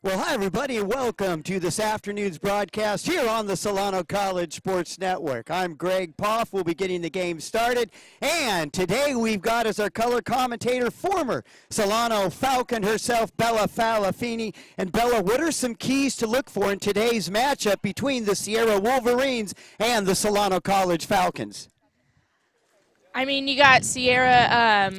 Well, hi, everybody, and welcome to this afternoon's broadcast here on the Solano College Sports Network. I'm Greg Poff. We'll be getting the game started. And today we've got as our color commentator, former Solano Falcon herself, Bella Falafini. And Bella, what are some keys to look for in today's matchup between the Sierra Wolverines and the Solano College Falcons? I mean, you got Sierra,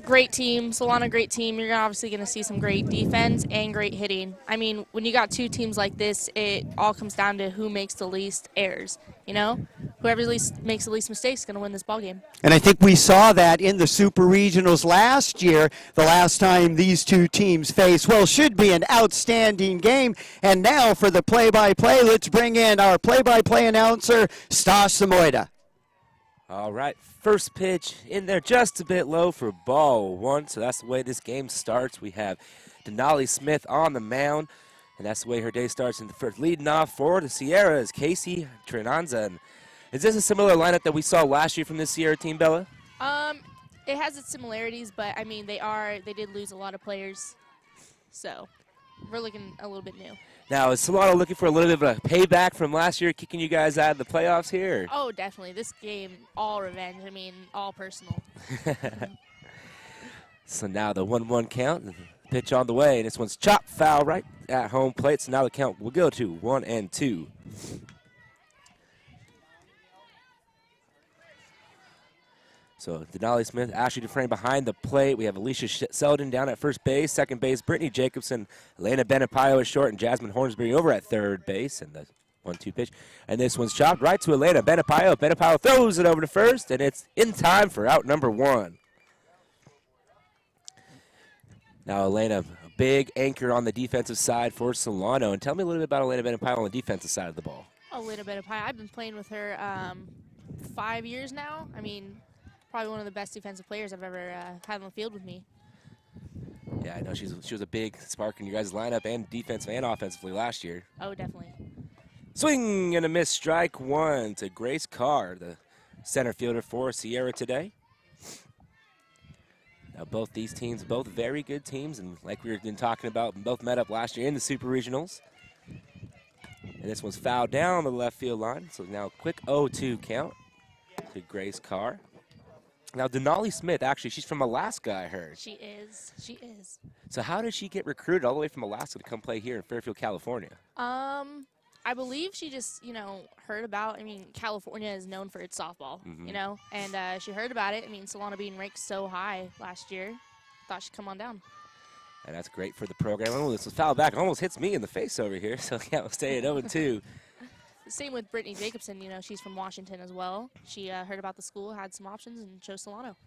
great team, Solano, great team. You're obviously going to see some great defense and great hitting. I mean, when you got two teams like this, it all comes down to who makes the least errors, you know? Whoever makes the least mistakes is going to win this ballgame. And I think we saw that in the Super Regionals last year, the last time these two teams faced. Well, should be an outstanding game. And now for the play-by-play, let's bring in our play-by-play announcer, Stas Samoida. All right, first pitch in there just a bit low for ball one, so that's the way this game starts. We have Denali Smith on the mound, and that's the way her day starts in the first. Leading off for the Sierras, Casey Trinanza. Is this a similar lineup that we saw last year from this Sierra team, Bella? It has its similarities, but, I mean, they did lose a lot of players, so we're looking a little bit new. Now, is Solano looking for a little bit of a payback from last year, kicking you guys out of the playoffs here? Oh, definitely. This game, all revenge. I mean, all personal. So now the 1-1 count, pitch on the way, and this one's chopped foul right at home plate. So now the count will go to 1-2. So Denali Smith, Ashley Dufresne behind the plate. We have Alicia Selden down at first base. Second base, Brittany Jacobson, Elena Benapayo is short, and Jasmine Hornsberry over at third base. And the 1-2 pitch. And this one's chopped right to Elena Benapayo. Benapayo throws it over to first, and it's in time for out number one. Now Elena, a big anchor on the defensive side for Solano. And tell me a little bit about Elena Benapayo on the defensive side of the ball. Elena Benapayo, I've been playing with her 5 years now. I mean, probably one of the best defensive players I've ever had on the field with me. Yeah, I know she was a big spark in your guys' lineup and defensively and offensively last year. Oh, definitely. Swing and a miss, strike one to Grace Carr, the center fielder for Sierra today. Now both these teams, both very good teams, and like we've been talking about, both met up last year in the Super Regionals. And this one's fouled down the left field line, so now a quick 0-2 count to Grace Carr. Now, Denali Smith, actually, she's from Alaska, I heard. She is. She is. So how did she get recruited all the way from Alaska to come play here in Fairfield, California? I believe she just, heard about, California is known for its softball, and she heard about it. I mean, Solano being ranked so high last year, thought she'd come on down. And that's great for the program. Oh, this was fouled back. Almost hits me in the face over here, so yeah, we'll stay at 0-2. Same with Brittany Jacobson. She's from Washington as well. She heard about the school, had some options, and chose Solano.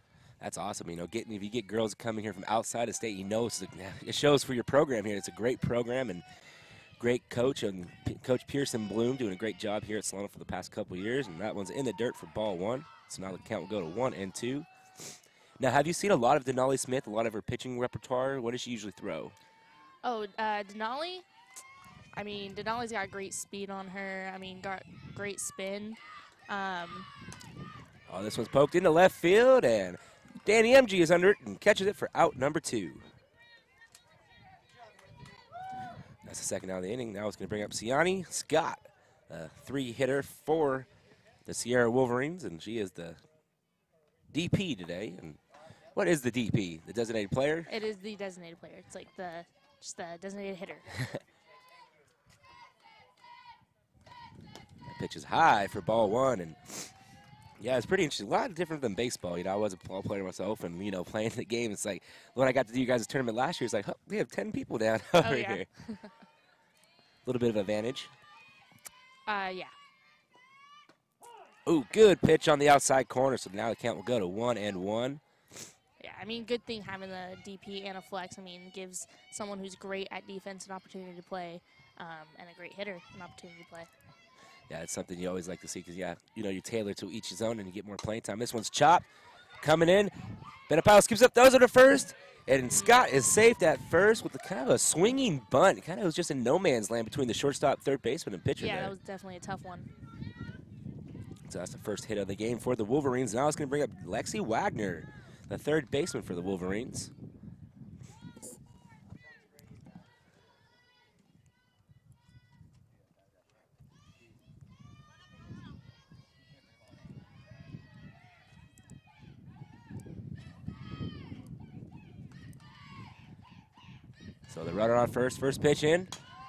That's awesome. If you get girls coming here from outside of state, it shows for your program here. It's a great program and great coach, and Coach Pearson Bloom doing a great job here at Solano for the past couple years. And that one's in the dirt for ball one. So now the count will go to 1-2. Now, have you seen a lot of Denali Smith, a lot of her pitching repertoire? What does she usually throw? Oh, Denali? Denali's got great speed on her. Got great spin. Oh, this one's poked into left field, and Danny MG is under it and catches it for out number 2. That's the second out of the inning. Now it's going to bring up Siani Scott, a 3-hitter for the Sierra Wolverines, and she is the DP today. And what is the DP? The designated player? It is the designated player. It's like just the designated hitter. Pitch is high for ball one, and yeah, it's pretty interesting. A lot different than baseball. I was a ball player myself, and playing the game, it's like when I got to do you guys' tournament last year, it's like, oh, we have 10 people down over here. A little bit of advantage. Yeah. Ooh, good pitch on the outside corner, so now the count will go to 1-1. Yeah, good thing having the DP and a flex. Gives someone who's great at defense an opportunity to play, and a great hitter an opportunity to play. Yeah, it's something you always like to see because, you tailor to each his own and you get more playing time. This one's chopped, coming in. Benapayo skips up, throws it to first, and Scott is safe at first with kind of a swinging bunt. It kind of was just in no man's land between the shortstop, third baseman, and pitcher. Yeah, there. That was definitely a tough one. So that's the first hit of the game for the Wolverines. Now it's going to bring up Lexi Wagner, the third baseman for the Wolverines. So the runner on first pitch in.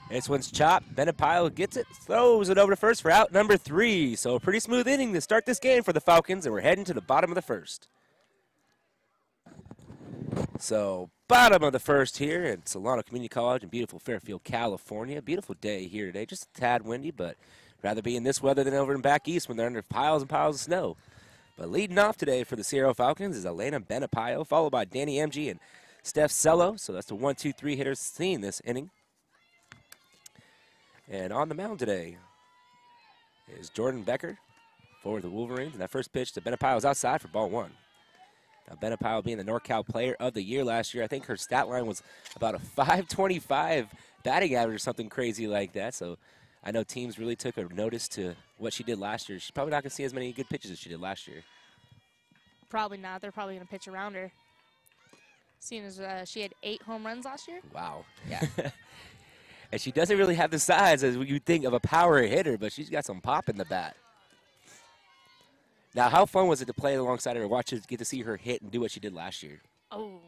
This one's chopped. Benapile gets it, throws it over to first for out number 3. So a pretty smooth inning to start this game for the Falcons, and we're heading to the bottom of the first. So bottom of the first here at Solano Community College in beautiful Fairfield, California. Beautiful day here today, just a tad windy, but rather be in this weather than over in back east when they're under piles and piles of snow. But leading off today for the Sierra Falcons is Elena Benapile, followed by Danny MG and Steph Cello. So that's the 1-2-3 hitters seen this inning. And on the mound today is Jordan Becker for the Wolverines. And that first pitch to Benapile is outside for ball 1. Now Benapile being the NorCal Player of the Year last year. I think her stat line was about a .525 batting average or something crazy like that. So I know teams really took a notice to what she did last year. She's probably not going to see as many good pitches as she did last year. Probably not. They're probably going to pitch around her. Seeing as she had 8 home runs last year. Wow. Yeah. And she doesn't really have the size as you'd think of a power hitter, but she's got some pop in the bat. Now, how fun was it to play alongside her, get to see her hit and do what she did last year? Oh,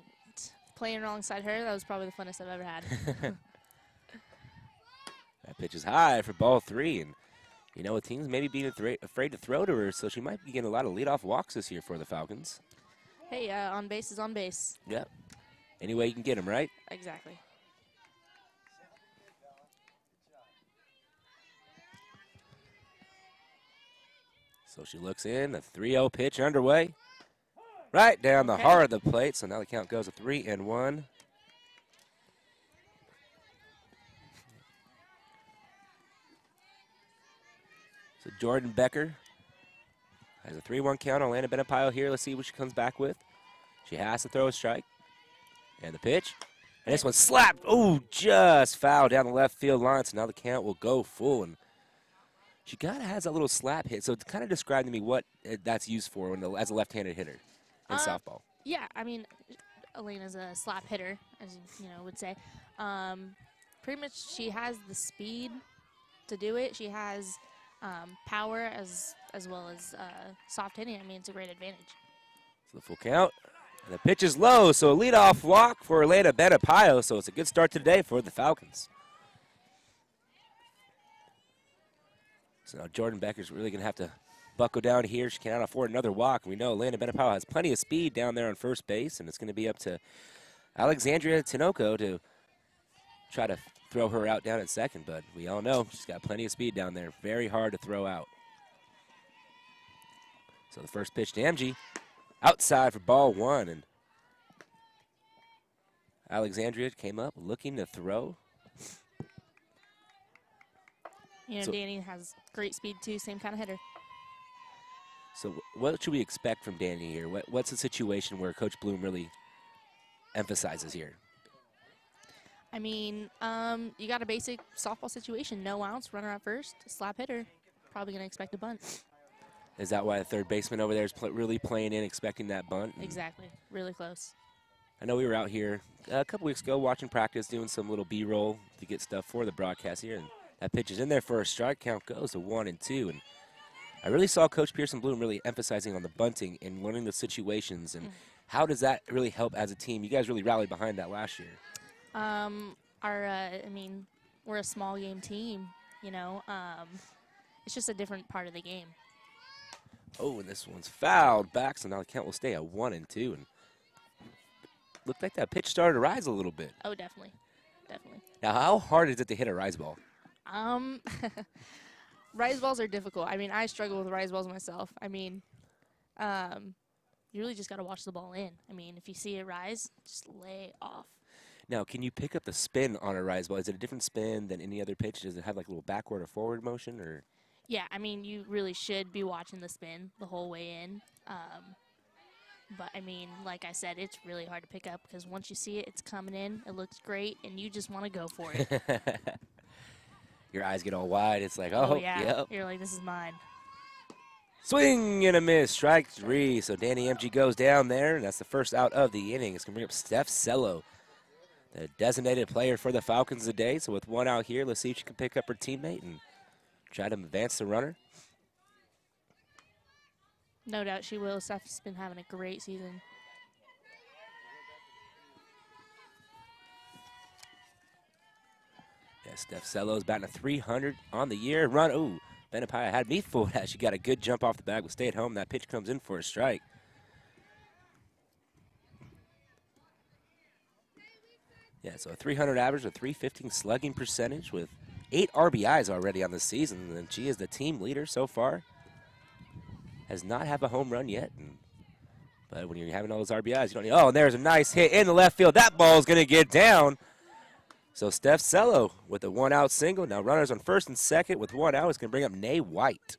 playing alongside her, that was probably the funnest I've ever had. That pitch is high for ball 3, and you know, with teams maybe being afraid to throw to her, so she might be getting a lot of leadoff walks this year for the Falcons. Hey, on base is on base. Yep. Any way you can get them, right? Exactly. So she looks in, the 3-0 pitch underway. Right down the heart of the plate, so now the count goes to 3-1. So Jordan Becker has a 3-1 count on Lana Benapile here. Let's see what she comes back with. She has to throw a strike. And the pitch. And this one slapped. Oh, just foul down the left field line. So now the count will go full. And she kind of has a little slap hit. So kind of describe to me what that's used for as a left-handed hitter in softball. Yeah, I mean, Elena's a slap hitter, as you would say. Pretty much she has the speed to do it. She has power as well as soft hitting. I mean, it's a great advantage. So the full count. And the pitch is low, so a leadoff walk for Elena Benapile. So it's a good start today for the Falcons. So now Jordan Becker's really going to have to buckle down here. She cannot afford another walk. We know Elena Benapile has plenty of speed down there on first base, and it's going to be up to Alexandria Tinoco to try to throw her out down at second. But we all know she's got plenty of speed down there. Very hard to throw out. So the first pitch to MG. Outside for ball 1. And Alexandria came up looking to throw. Danny has great speed, too. Same kind of hitter. So what should we expect from Danny here? What's the situation where Coach Bloom really emphasizes here? I mean, you got a basic softball situation. No outs, runner at first, slap hitter. Probably going to expect a bunt. Is that why the third baseman over there is really playing in, expecting that bunt? Exactly. Really close. I know we were out here a couple weeks ago watching practice, doing some little B-roll to get stuff for the broadcast here. And that pitch is in there for a strike. Count goes to 1-2. And I really saw Coach Pearson Bloom really emphasizing on the bunting and learning the situations. And how does that really help as a team? You guys really rallied behind that last year. I mean, we're a small game team, It's just a different part of the game. Oh, and this one's fouled back, so now the count will stay at 1-2. And looked like that pitch started to rise a little bit. Oh, definitely. Definitely. Now, how hard is it to hit a rise ball? Rise balls are difficult. I mean, I struggle with rise balls myself. I mean, you really just got to watch the ball in. I mean, if you see it rise, just lay off. Now, can you pick up the spin on a rise ball? Is it a different spin than any other pitch? Does it have like a little backward or forward motion? Or? Yeah, I mean, you really should be watching the spin the whole way in. But, I mean, like I said, it's really hard to pick up because once you see it, it's coming in, it looks great, and you just want to go for it. Your eyes get all wide. It's like, oh yeah. Yep. You're like, this is mine. Swing and a miss, strike 3. So Danny MG goes down there, and that's the first out of the inning. It's going to bring up Steph Cello, the designated player for the Falcons today. So with one out here, let's see if she can pick up her teammate and try to advance the runner. No doubt she will. Steph's been having a great season. Yeah, Steph Cello's batting a 300 on the year. Run, ooh, Benapaya had me fooled as she got a good jump off the bag. Will stay at home. That pitch comes in for a strike. Yeah, so a 300 average, a 315 slugging percentage with 8 RBIs already on the season, and she is the team leader so far. Has not had a home run yet, but when you're having all those RBIs, you don't need. Oh, and there's a nice hit in the left field. That ball is going to get down. So Steph Cello with a 1-out single. Now runners on first and second with 1 out. It's going to bring up Nay White.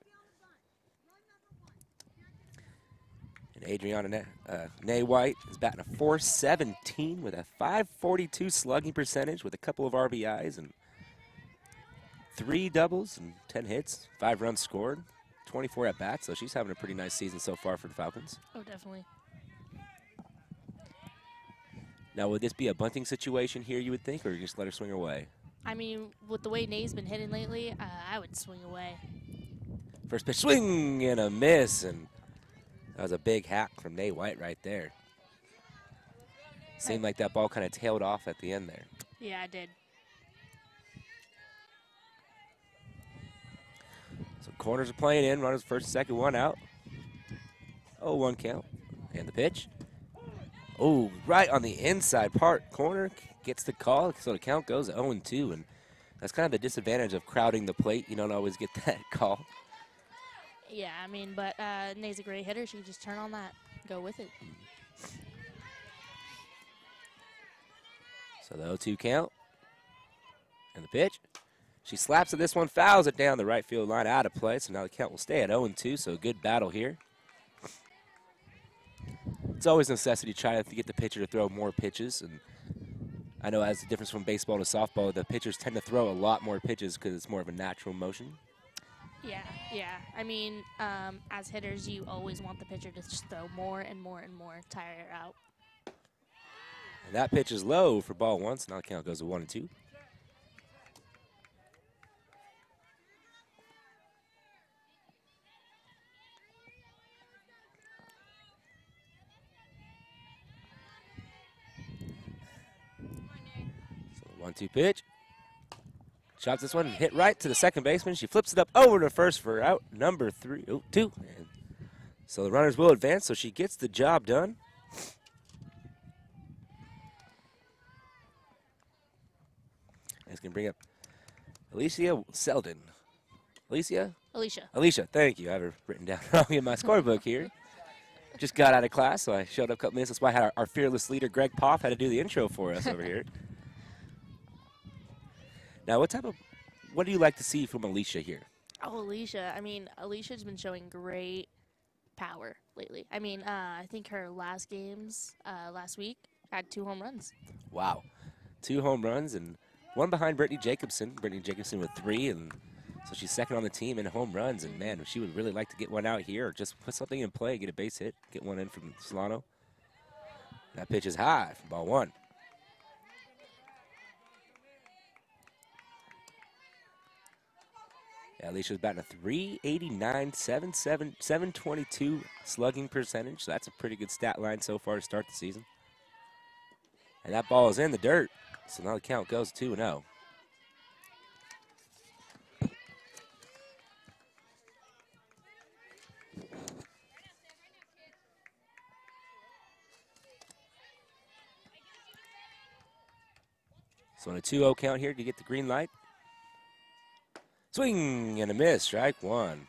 And Adriana Nay White is batting a 417 with a 542 slugging percentage with a couple of RBIs and 3 doubles and 10 hits, 5 runs scored, 24 at bats. So she's having a pretty nice season so far for the Falcons. Oh, definitely. Now, would this be a bunting situation here, you would think, or you just let her swing away? I mean, with the way Nay's been hitting lately, I would swing away. First pitch, swing and a miss, and that was a big hack from Nay White right there. Seemed like that ball kind of tailed off at the end there. Yeah, I did. So corners are playing in, runners first, second, 1 out. 0-1 count, and the pitch. Oh, right on the inside part corner, gets the call, so the count goes 0-2, and that's kind of the disadvantage of crowding the plate. You don't always get that call. Yeah, I mean, but Nay's a great hitter. She can just turn on that, go with it. So the 0-2 count, and the pitch. She slaps at this one, fouls it down the right field line, out of play, so now the count will stay at 0-2, so a good battle here. It's always a necessity to try to get the pitcher to throw more pitches, and I know as the difference from baseball to softball, the pitchers tend to throw a lot more pitches because it's more of a natural motion. Yeah. I mean, as hitters, you always want the pitcher to just throw more and more and more, tire her out. And that pitch is low for ball 1, so now the count goes to 1-2. So the 1-2 pitch. Chops this one and hit right to the second baseman. She flips it up over to first for out number 2. And so the runners will advance, so she gets the job done. It's going to bring up Alicia Selden. Alicia, thank you. I have her written down wrong in my scorebook here. Just got out of class, so I showed up a couple minutes. That's why our fearless leader, Greg Poff, had to do the intro for us over here. Now, what do you like to see from Alicia here? Oh, Alicia. I mean, Alicia's been showing great power lately. I mean, I think her last games last week had 2 home runs. Wow. 2 home runs and 1 behind Brittany Jacobson. Brittany Jacobson with 3, and so she's second on the team in home runs. And, man, she would really like to get one out here or just put something in play, get a base hit, get one in from Solano. That pitch is high for ball 1. Yeah, Alicia's batting a 389, 722 slugging percentage. So that's a pretty good stat line so far to start the season. And that ball is in the dirt. So now the count goes 2-0. So on a 2-0 count here, do you get the green light? Swing and a miss, strike 1.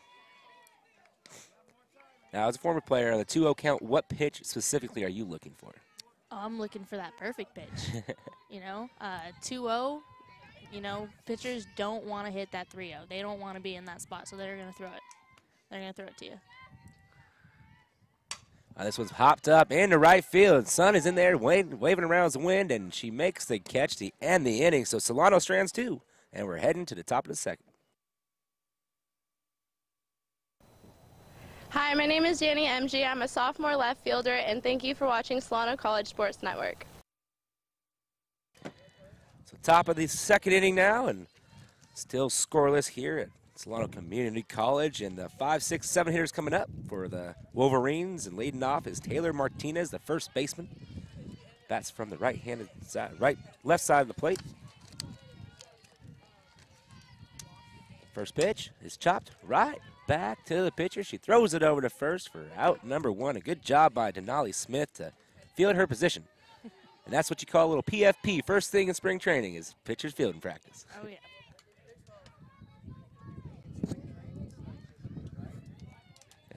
Now, as a former player, on the 2-0 count, what pitch specifically are you looking for? Oh, I'm looking for that perfect pitch. 2-0, pitchers don't want to hit that 3-0. They don't want to be in that spot, so they're going to throw it. They're going to throw it to you. This one's hopped up into right field. Sun is in there waving around the wind, and she makes the catch to end the inning. So Solano strands 2, and we're heading to the top of the second. Hi, my name is Janie MG. I'm a sophomore left fielder, and thank you for watching Solano College Sports Network. So top of the second inning now, and still scoreless here at Solano Community College. And the 5, 6, 7 hitters coming up for the Wolverines, and leading off is Taylor Martinez, the first baseman. Bats from the left side of the plate. First pitch is chopped right back to the pitcher. She throws it over to first for out number 1. A good job by Denali Smith to field her position. And that's what you call a little PFP. First thing in spring training is pitcher's fielding practice. Oh, yeah.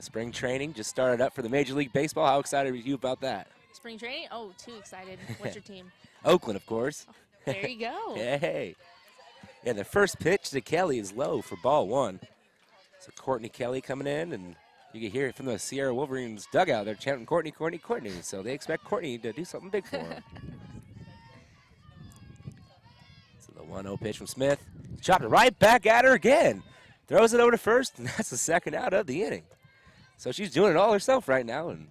Spring training just started up for the Major League Baseball. How excited are you about that? Spring training? Oh, too excited. What's your team? Oakland, of course. Oh, there you go. Hey. And the first pitch to Kelly is low for ball 1. So Courtney Kelly coming in, and you can hear it from the Sierra Wolverines dugout. They're chanting Courtney, Courtney, Courtney. So they expect Courtney to do something big for them. So the 1-0 pitch from Smith. Chopped it right back at her again. Throws it over to first, and that's the second out of the inning. So she's doing it all herself right now. And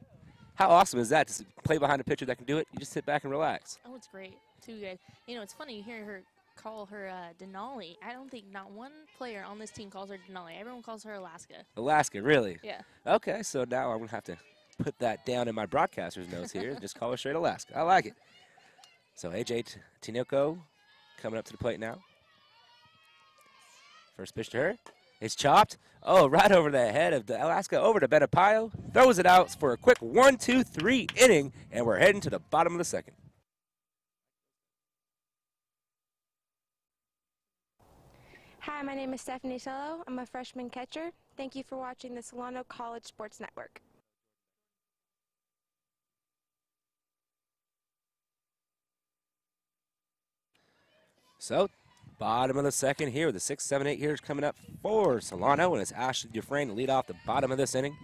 how awesome is that to play behind a pitcher that can do it? You just sit back and relax. Oh, it's great. Too good. You know, it's funny. You hear her call her Denali. I don't think not one player on this team calls her Denali. Everyone calls her Alaska. Alaska, really? Yeah. Okay, so now I'm going to have to put that down in my broadcaster's notes here. Just call her straight Alaska. I like it. So AJ Tinoco coming up to the plate now. First pitch to her. It's chopped. Oh, right over the head of the Alaska, over to Benapayo. Throws it out for a quick 1-2-3 inning, and we're heading to the bottom of the second. Hi, my name is Stephanie Cello. I'm a freshman catcher. Thank you for watching the Solano College Sports Network. So, bottom of the second here with the 6, 7, 8 hitters coming up for Solano, and it's Ashley Dufresne to lead off the bottom of this inning.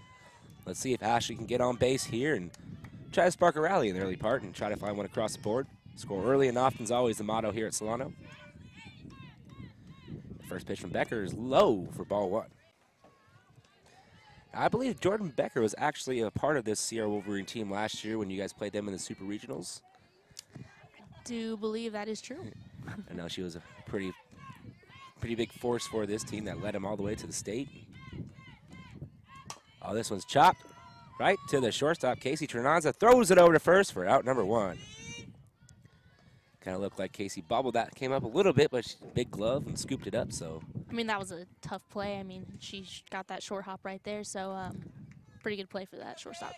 Let's see if Ashley can get on base here and try to spark a rally in the early part and try to find one across the board. Score early and often is always the motto here at Solano. The first pitch from Becker is low for ball 1. I believe Jordan Becker was actually a part of this Sierra Wolverine team last year when you guys played them in the Super Regionals. Do believe that is true. I know she was a pretty big force for this team that led them all the way to the state. Oh, this one's chopped right to the shortstop. Casey Trinanza throws it over to first for out number 1. Kind of looked like Casey bobbled that, came up a little bit, but big glove and scooped it up. So I mean, that was a tough play. I mean, she got that short hop right there, so pretty good play for that shortstop.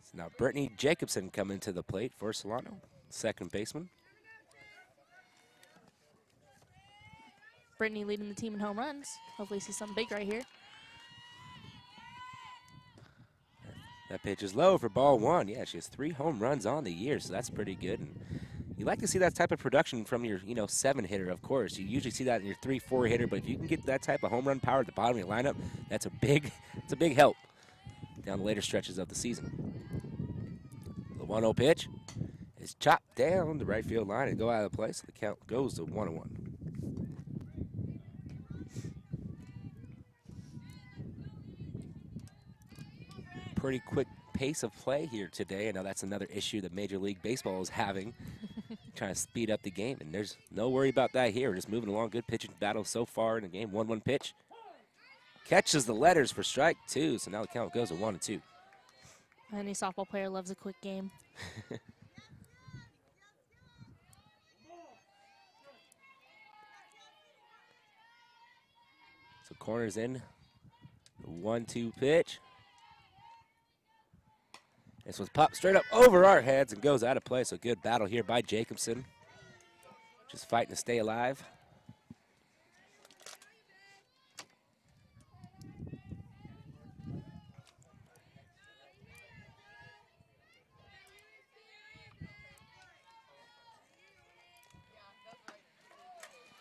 So now Brittany Jacobson coming to the plate for Solano, second baseman. Brittany leading the team in home runs. Hopefully see something big right here. That pitch is low for ball 1. Yeah, she has 3 home runs on the year, so that's pretty good. And you like to see that type of production from your, 7 hitter, of course. You usually see that in your 3, 4 hitter, but if you can get that type of home run power at the bottom of your lineup, it's a big help down the later stretches of the season. The 1-0 pitch is chopped down the right field line and go out of the play, so the count goes to 1-1. Pretty quick pace of play here today. I know that's another issue that Major League Baseball is having, trying to speed up the game, and there's no worry about that here. We're just moving along. Good pitching battle so far in the game. 1-1 pitch. Catches the letters for strike 2, so now the count goes to 1-2. Any softball player loves a quick game. So corners in. The 1-2 pitch. This one's popped straight up over our heads and goes out of play. So good battle here by Jacobson. Just fighting to stay alive.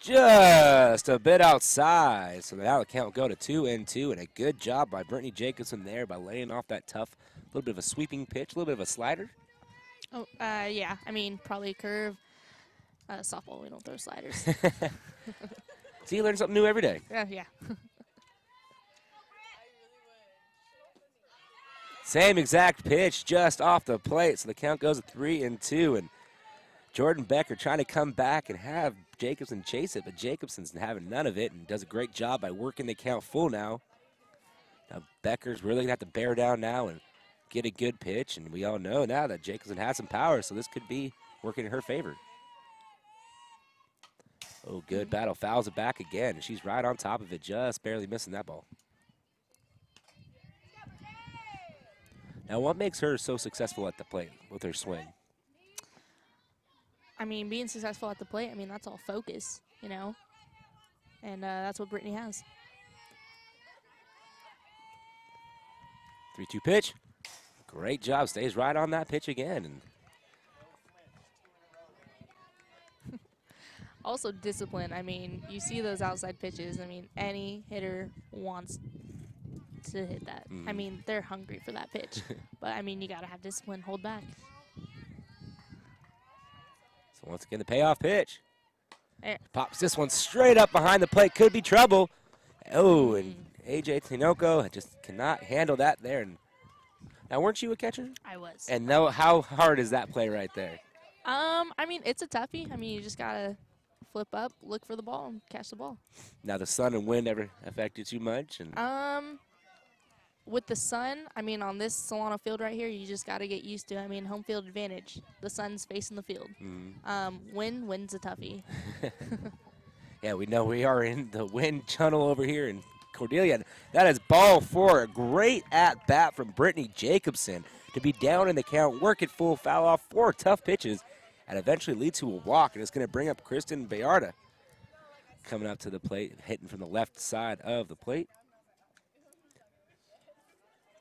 Just a bit outside. So now the count will go to 2-2, and a good job by Brittany Jacobson there by laying off that tough, little bit of a sweeping pitch, a little bit of a slider. Oh, yeah. I mean, probably a curve. Softball, we don't throw sliders. So you learn something new every day. Yeah. Same exact pitch, just off the plate. So the count goes to 3-2, and Jordan Becker trying to come back and have Jacobson chase it, but Jacobson's having none of it and does a great job by working the count full now. Now Becker's really going to have to bear down now and get a good pitch, and we all know now that Jacobson has some power, so this could be working in her favor. Oh, good battle. Fouls it back again. She's right on top of it, just barely missing that ball. Now, what makes her so successful at the plate with her swing? I mean, being successful at the plate, I mean, that's all focus, you know? And that's what Brittany has. 3-2 pitch. Great job. Stays right on that pitch again. And also discipline. I mean, you see those outside pitches. I mean, any hitter wants to hit that. I mean, they're hungry for that pitch. But, I mean, you got to have discipline, hold back. So, once again, the payoff pitch. There. Pops this one straight up behind the plate. Could be trouble. Oh, and A.J. Tinoco just cannot handle that there. And now, weren't you a catcher? I was. And no, how hard is that play right there? I mean, it's a toughie. I mean, you just got to flip up, look for the ball, and catch the ball. Now, the sun and wind ever affect you too much? And with the sun, I mean, on this Solano field right here, you just got to get used to, I mean, home field advantage. The sun's facing the field. Wind's a toughie. Yeah, we know we are in the wind channel over here in Cordelia. That is ball 4. A great at-bat from Brittany Jacobson to be down in the count, work it full, foul off 4 tough pitches, and eventually lead to a walk. And it's going to bring up Kristen Bayarda coming up to the plate, hitting from the left side of the plate.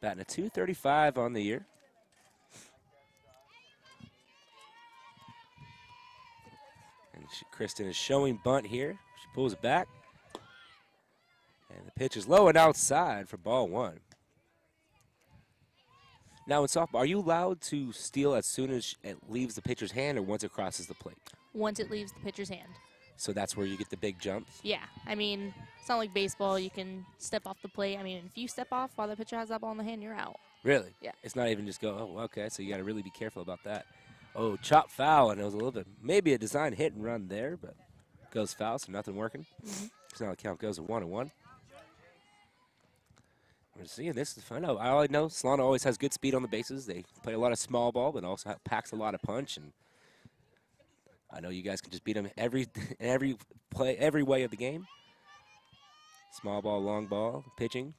Batting a .235 on the year. And Kristen is showing bunt here. She pulls it back. And the pitch is low and outside for ball 1. Now in softball, are you allowed to steal as soon as it leaves the pitcher's hand or once it crosses the plate? Once it leaves the pitcher's hand. So that's where you get the big jumps? Yeah, I mean, it's not like baseball. You can step off the plate. I mean, if you step off while the pitcher has that ball in the hand, you're out. Really? Yeah. It's not even just go, oh, okay, so you got to really be careful about that. Oh, chop foul, and it was a little bit, maybe a design hit and run there, but goes foul, so nothing working. So now the count goes to 1-1. We're seeing this. I know. I know Solano always has good speed on the bases. They play a lot of small ball, but also packs a lot of punch. And I know you guys can just beat them every way of the game. Small ball, long ball, pitching.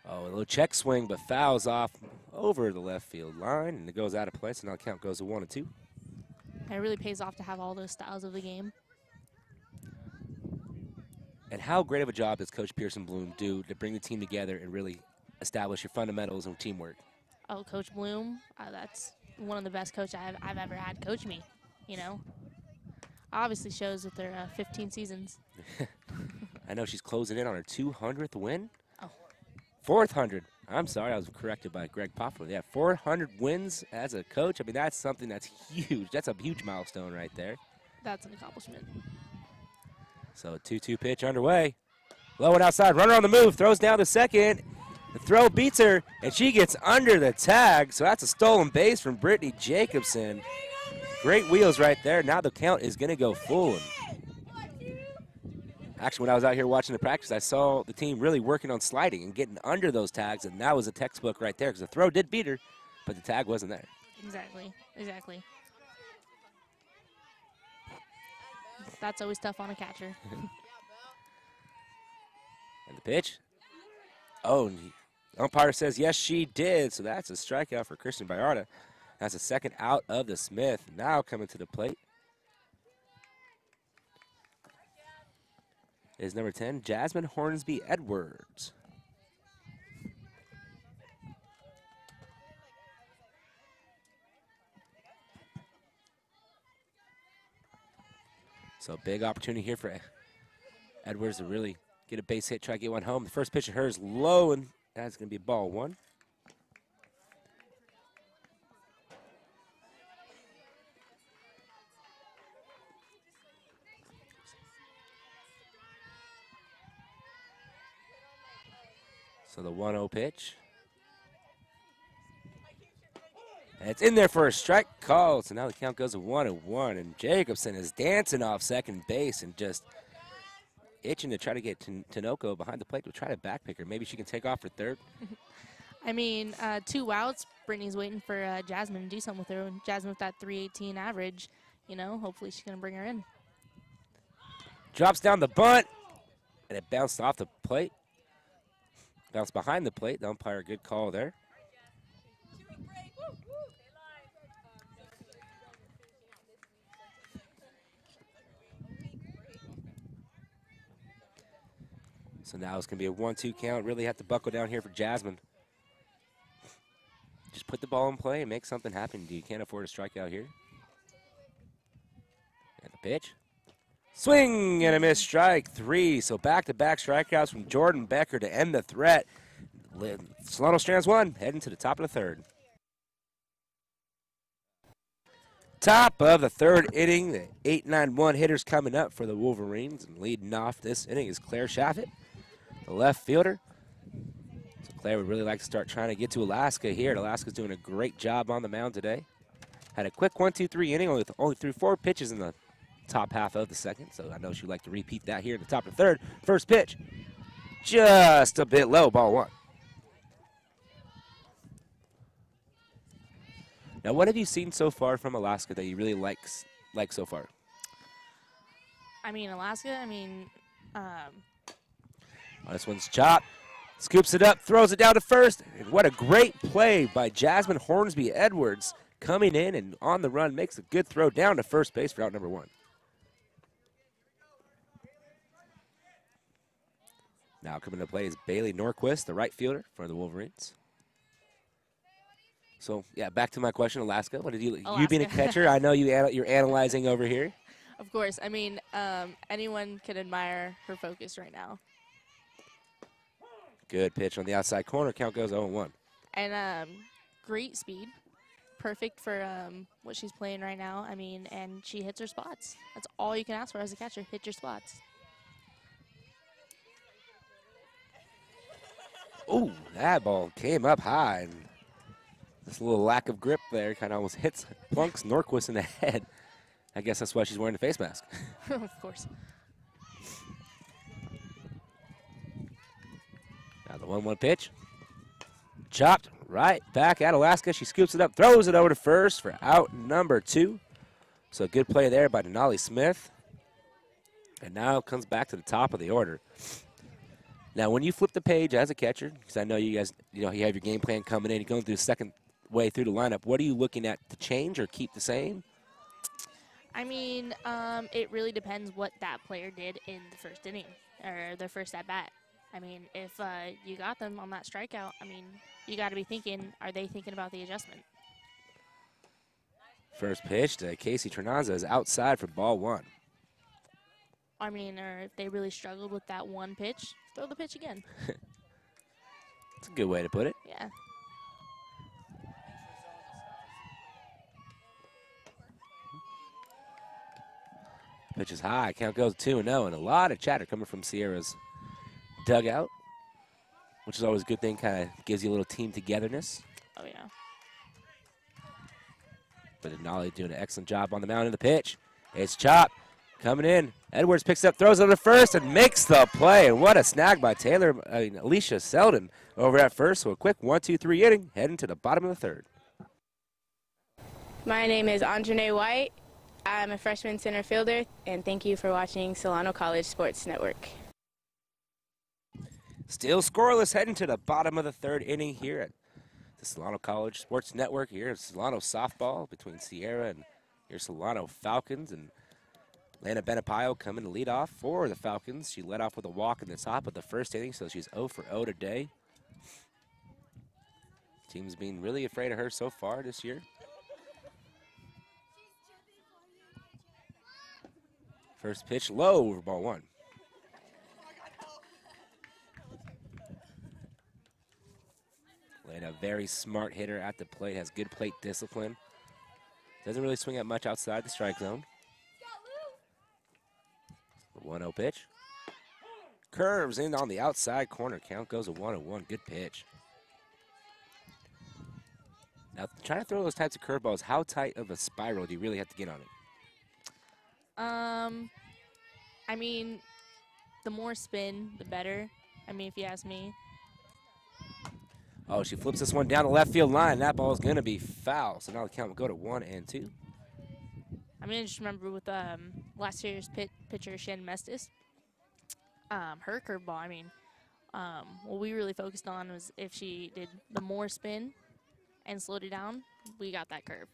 Oh, a little check swing, but fouls off over the left field line, and it goes out of play. So now the count goes to 1-2. It really pays off to have all those styles of the game. And how great of a job does Coach Pearson Bloom do to bring the team together and really establish your fundamentals and teamwork? Oh, Coach Bloom, that's one of the best coaches I've ever had coach me, you know. Obviously shows with their 15 seasons. I know she's closing in on her 200th win. Oh. 400. I'm sorry, I was corrected by Greg Poffler. Yeah, 400 wins as a coach. I mean, that's something that's huge. That's a huge milestone right there. That's an accomplishment. So a 2-2 pitch underway. Low and outside, runner on the move, throws down the second. The throw beats her, and she gets under the tag. So that's a stolen base from Brittany Jacobson. Great wheels right there. Now the count is going to go full. Actually, when I was out here watching the practice, I saw the team really working on sliding and getting under those tags, and that was a textbook right there because the throw did beat her, but the tag wasn't there. Exactly. That's always tough on a catcher. And the pitch. Oh, and the umpire says yes, she did. So that's a strikeout for Kristen Bayarda. That's a second out of the Smith. Now coming to the plate is number 10, Jasmine Hornsby Edwards. So big opportunity here for Edwards to really get a base hit, try to get one home. The first pitch of hers low, and that's going to be ball 1. So the 1-0 pitch. And it's in there for a strike call. So now the count goes to 1-1. And Jacobson is dancing off second base and just itching to try to get Tinoco behind the plate to try to backpick her. Maybe she can take off for third. I mean, 2 outs. Brittany's waiting for Jasmine to do something with her. And Jasmine with that .318 average, you know, hopefully she's going to bring her in. Drops down the bunt, and it bounced off the plate. Bounced behind the plate. The umpire, good call there. So now it's going to be a 1-2 count. Really have to buckle down here for Jasmine. Just put the ball in play and make something happen. You can't afford a strikeout here. And the pitch. Swing and a miss, strike 3. So back-to-back strikeouts from Jordan Becker to end the threat. Solano strands 1, heading to the top of the 3rd. Top of the 3rd inning. The 8-9-1 hitters coming up for the Wolverines. And leading off this inning is Claire Shaffett, the left fielder. So Claire would really like to start trying to get to Alaska here. Alaska's doing a great job on the mound today. Had a quick 1-2-3 inning, only threw 4 pitches in the top half of the 2nd, so I know she'd like to repeat that here in the top of the 3rd. First pitch, just a bit low, ball 1. Now, what have you seen so far from Alaska that you really like so far? I mean, Alaska, This one's chopped, scoops it up, throws it down to first, and what a great play by Jasmine Hornsby Edwards, coming in and on the run, makes a good throw down to first base for out number 1. Now coming to play is Bailey Norquist, the right fielder for the Wolverines. So, yeah, back to my question, Alaska. What did you being a catcher, I know you're analyzing over here. Of course. I mean, anyone can admire her focus right now. Good pitch on the outside corner. Count goes 0-1. And great speed. Perfect for what she's playing right now. I mean, and she hits her spots. That's all you can ask for as a catcher. Hit your spots. Ooh, that ball came up high. And this little lack of grip there kind of almost plunks Norquist in the head. I guess that's why she's wearing the face mask. Of course. Now the 1-1 pitch. Chopped right back at Alaska. She scoops it up, throws it over to first for out number 2. So good play there by Denali Smith. And now it comes back to the top of the order. Now, when you flip the page as a catcher, because I know you guys, you have your game plan coming in, you're going through the second way through the lineup, what are you looking at to change or keep the same? I mean, it really depends what that player did in the first inning or their first at-bat. I mean, if you got them on that strikeout, I mean, you got to be thinking, are they thinking about the adjustment? First pitch to Casey Trinanza is outside for ball 1. I mean, or if they really struggled with that one pitch, throw the pitch again. That's a good way to put it. Yeah. Pitch is high. Count goes 2-0, and a lot of chatter coming from Sierra's dugout, which is always a good thing. Kind of gives you a little team togetherness. Oh, yeah. But Denali doing an excellent job on the mound in the pitch. It's chopped. Coming in, Edwards picks up, throws it to first, and makes the play. And what a snag by Alicia Selden over at first. So a quick 1-2-3 inning, heading to the bottom of the 3rd. My name is Anjanae White. I'm a freshman center fielder, and thank you for watching Solano College Sports Network. Still scoreless, heading to the bottom of the 3rd inning here at the Solano College Sports Network. Here at Solano Softball between Sierra and your Solano Falcons. And Lana Benapayo coming to lead off for the Falcons. She led off with a walk in the top of the 1st inning, so she's 0 for 0 today. Team's been really afraid of her so far this year. First pitch low over ball 1. Lana, very smart hitter at the plate, has good plate discipline. Doesn't really swing at much outside the strike zone. 1-0 pitch. Curves in on the outside corner. Count goes to 1-1. Good pitch. Now, trying to throw those types of curveballs, how tight of a spiral do you really have to get on it? I mean, the more spin, the better. I mean, if you ask me. Oh, she flips this one down the left field line. That ball is going to be foul. So now the count will go to 1-2. I mean, I just remember with last year's pitcher, Shannon Mestis, her curveball, I mean, what we really focused on was if she did the more spin and slowed it down, we got that curve.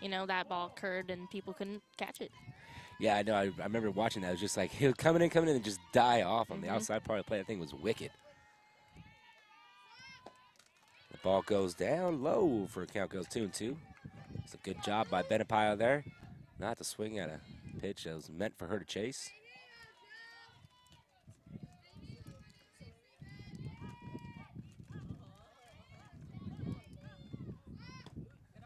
You know, that ball curved and people couldn't catch it. Yeah, I know. I remember watching that. It was just like he was coming in, and just die off on the outside part of the play. That thing was wicked. The ball goes down low for a count. Goes 2-2. It's a good job by Benapayo there. Not to swing at a pitch that was meant for her to chase.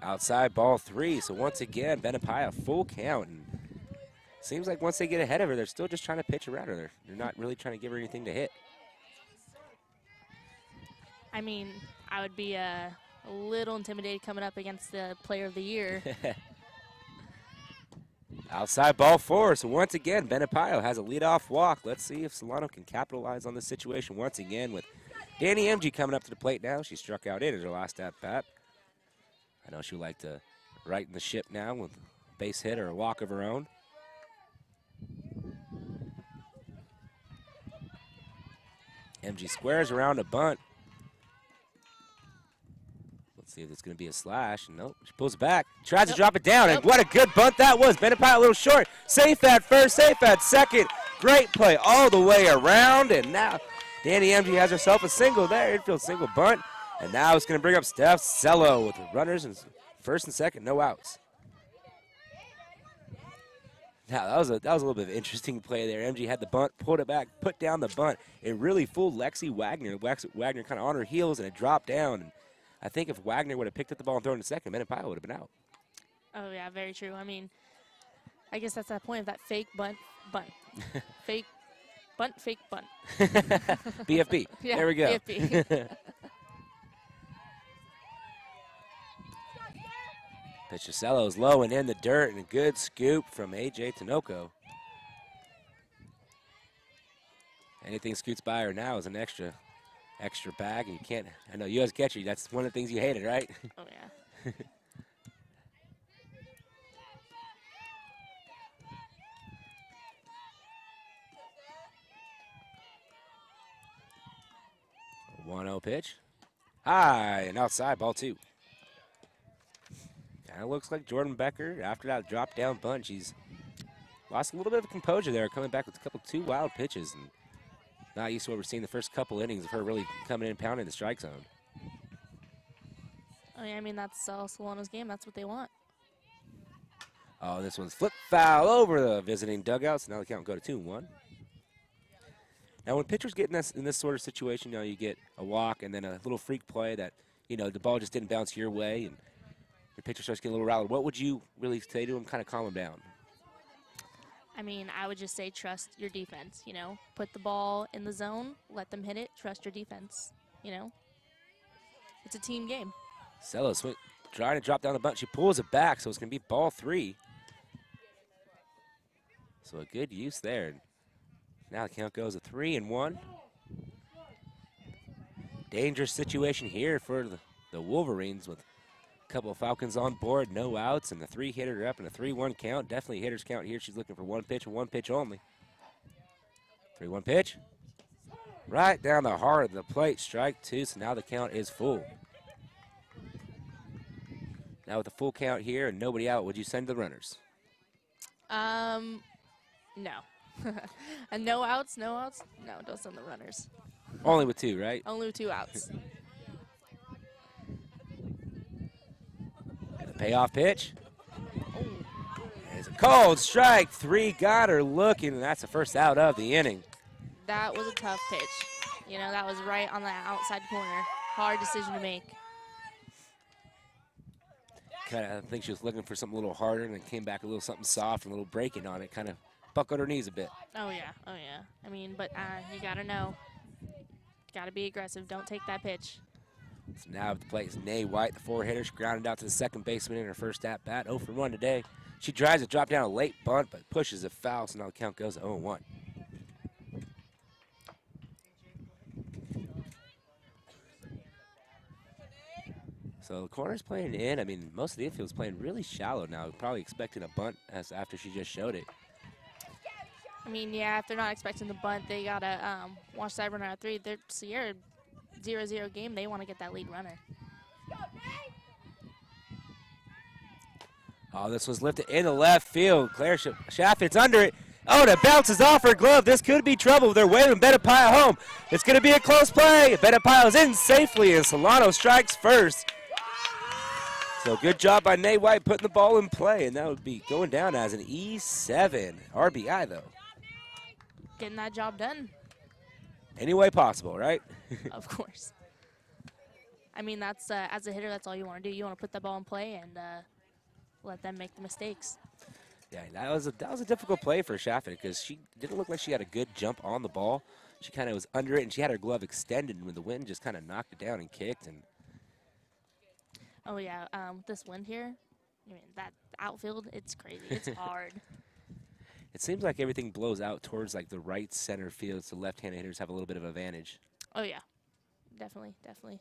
Outside ball 3. So once again, Benapayo full count. And seems like once they get ahead of her, they're still just trying to pitch around her. They're not really trying to give her anything to hit. I mean, I would be a little intimidated coming up against the player of the year. Outside ball 4. So once again, Benapayo has a leadoff walk. Let's see if Solano can capitalize on this situation once again with Danny MG coming up to the plate now. She struck out in her last at bat. I know she would like to right the ship now with a base hit or a walk of her own. MG squares around a bunt. Let's see if it's going to be a slash. Nope. She pulls it back. Tries to drop it down. And what a good bunt that was. Benapayo a little short. Safe at first, safe at second. Great play all the way around. And now Danny MG has herself a single there. Infield single bunt. And now it's going to bring up Steph Cello with the runners in first and second, no outs. Now, that was a little bit of an interesting play there. MG had the bunt, pulled it back, put down the bunt. It really fooled Lexi Wagner. Wagner kind of on her heels, and it dropped down. And I think if Wagner would have picked up the ball and thrown it to second, Benapayo would have been out. Oh, yeah, very true. I mean, I guess that's that point of that fake bunt. Fake bunt, fake bunt. BFB. Yeah, there we go. BFB. Pichicello's low and in the dirt, and a good scoop from A.J. Tinoco. Anything scoots by her now is an extra bag, and you can't. I know you as a catcher, that's one of the things you hated, right? Oh, yeah. A 1-0 pitch. High and outside, ball 2. Kind of looks like Jordan Becker, after that drop down bunt, she's lost a little bit of composure there, coming back with a couple 2 wild pitches. And not used to what we're seeing the first couple innings of her really coming in and pounding the strike zone. Oh, yeah, I mean, that's Solano's game. That's what they want. Oh, this one's flip foul over the visiting dugouts. Now the count will go to 2-1. Now, when pitchers get in this sort of situation, you get a walk and then a little freak play that, the ball just didn't bounce your way, and your pitcher starts getting a little rattled. What would you really say to him, kind of calm him down? I mean, I would just say trust your defense, Put the ball in the zone, let them hit it, trust your defense, It's a team game. Cello trying to drop down the bunt. She pulls it back, so it's going to be ball 3. So a good use there. Now the count goes to 3-1. Dangerous situation here for the Wolverines with a couple of Falcons on board, no outs, and the 3-hitter up and a 3-1 count. Definitely a hitter's count here. She's looking for one pitch and one pitch only. 3-1 pitch. Right down the heart of the plate, strike 2, so now the count is full. Now with a full count here and nobody out, would you send the runners? No. And no outs? No, don't send the runners. Only with 2, right? Only with 2 outs. The payoff pitch. It's a cold strike. 3 got her looking, and that's the first out of the inning. That was a tough pitch. That was right on the outside corner. Hard decision to make. I think she was looking for something a little harder, and it came back a little something soft and a little breaking on it. Kind of buckled her knees a bit. Oh, yeah. I mean, but you got to know. Got to be aggressive. Don't take that pitch. So now at the plate is Nay White, the 4-hitter. She grounded out to the second baseman in her first at-bat. 0 for 1 today. She tries to drop down a late bunt, but pushes it foul, so now the count goes to 0-1. So the corner's playing in. I mean, most of the infield's playing really shallow now. Probably expecting a bunt after she just showed it. I mean, yeah, if they're not expecting the bunt, they got to watch that runner at 3. They're Sierra 0-0 game. They want to get that lead runner. Oh, this was lifted into left field. Claire Schaffet's under it. Oh, and it bounces off her glove. This could be trouble. They're waving Betapile home. It's going to be a close play. Betapile is in safely, and Solano strikes first. So good job by Nate White putting the ball in play, and that would be going down as an E7 RBI, though. Getting that job done. Any way possible, right? Of course. I mean, that's as a hitter, that's all you want to do. You want to put the ball in play and let them make the mistakes. Yeah, that was a difficult play for Schaffet because she didn't look like she had a good jump on the ball. She kind of was under it, and she had her glove extended, and when the wind just kind of knocked it down and kicked. And oh yeah, this wind here, I mean that outfield, it's crazy. It's hard. It seems like everything blows out towards like the right center field, so left-handed hitters have a little bit of advantage. Oh yeah, definitely, definitely.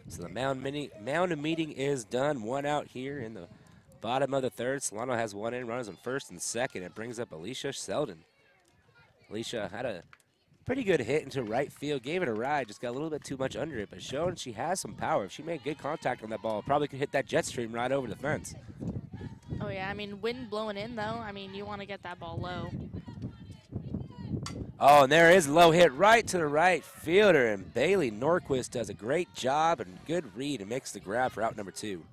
So the mound meeting is done. 1 out here in the bottom of the 3rd. Solano has 1 in, runners on 1st and 2nd. It brings up Alicia Selden. Alicia had a pretty good hit into right field, gave it a ride, just got a little bit too much under it, but showing she has some power. If she made good contact on that ball, probably could hit that jet stream right over the fence. Oh yeah, I mean, wind blowing in though, I mean, you want to get that ball low. Oh, and there is a low hit right to the right fielder, and Bailey Norquist does a great job and good read and makes the grab for out number 2.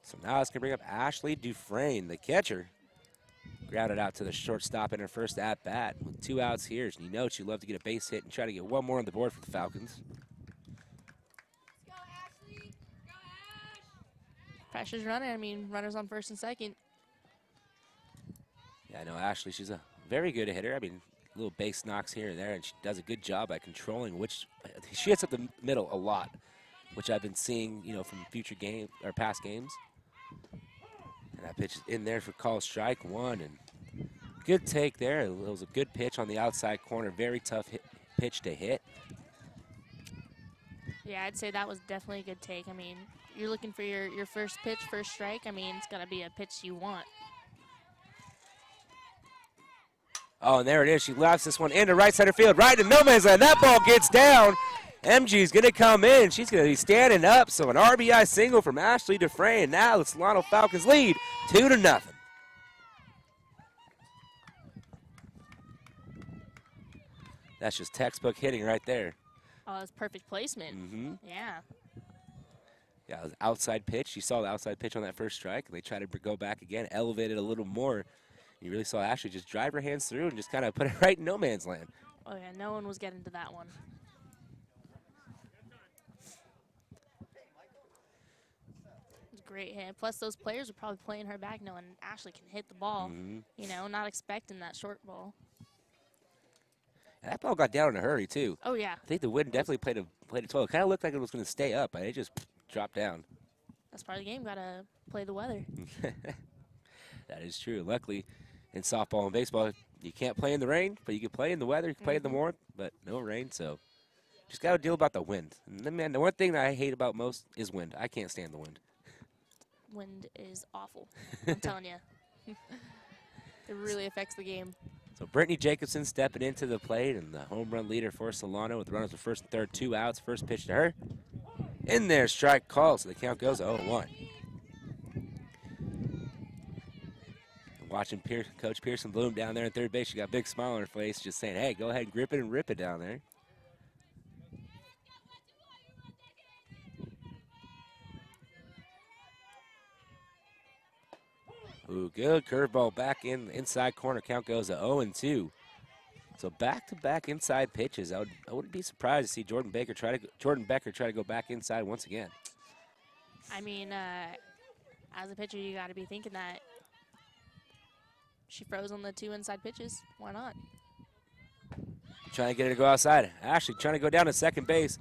So now it's going to bring up Ashley Dufresne, the catcher. Grounded out to the shortstop in her first at-bat with 2 outs here. And you know she'd love to get a base hit and try to get 1 more on the board for the Falcons. Pressure's running, I mean, runners on 1st and 2nd. Yeah, I know Ashley, she's a very good hitter. I mean, little base knocks here and there, and she does a good job at controlling she hits up the middle a lot, which I've been seeing, you know, from future game or past games. And that pitch is in there for call strike 1, and good take there. It was a good pitch on the outside corner, very tough pitch to hit. Yeah, I'd say that was definitely a good take. I mean, you're looking for your first pitch, first strike. I mean, it's got to be a pitch you want. Oh, and there it is. She lofts this one into right center field, right in no man's land. That ball gets down. MG's going to come in. She's going to be standing up. So an RBI single from Ashley Dufresne. Now the Solano Falcons lead 2-0. That's just textbook hitting right there. Oh, that's perfect placement. Mm-hmm. Yeah. Yeah, it was outside pitch. You saw the outside pitch on that first strike, and they tried to go back again, elevate it a little more. You really saw Ashley just drive her hands through and just kind of put it right in no man's land. Oh, yeah, no one was getting to that one. It was a great hit. Plus, those players are probably playing her back knowing Ashley can hit the ball, you know, not expecting that short ball. And that ball got down in a hurry, too. Oh, yeah. I think the wind definitely played it well. It kind of looked like it was going to stay up, but it just dropped down. That's part of the game. Got to play the weather. That is true. Luckily, in softball and baseball, you can't play in the rain, but you can play in the weather. You can play in the warmth, but no rain. So just got to deal about the wind. And then, man, the one thing that I hate about most is wind. I can't stand the wind. Wind is awful. I'm telling you. It really affects the game. So Brittany Jacobson stepping into the plate, and the home run leader for Solano with runners at 1st and 3rd, 2 outs. First pitch to her. In there, strike call, so the count goes 0-1. Watching Coach Pearson Bloom down there in third base, she got a big smile on her face, just saying, hey, go ahead and grip it and rip it down there. Ooh, good curveball back in the inside corner. Count goes to 0-2. So back-to-back inside pitches. I wouldn't be surprised to see Jordan Becker try to go back inside once again. I mean, as a pitcher, you got to be thinking that she froze on the 2 inside pitches. Why not? Trying to get her to go outside. Ashley trying to go down to second base.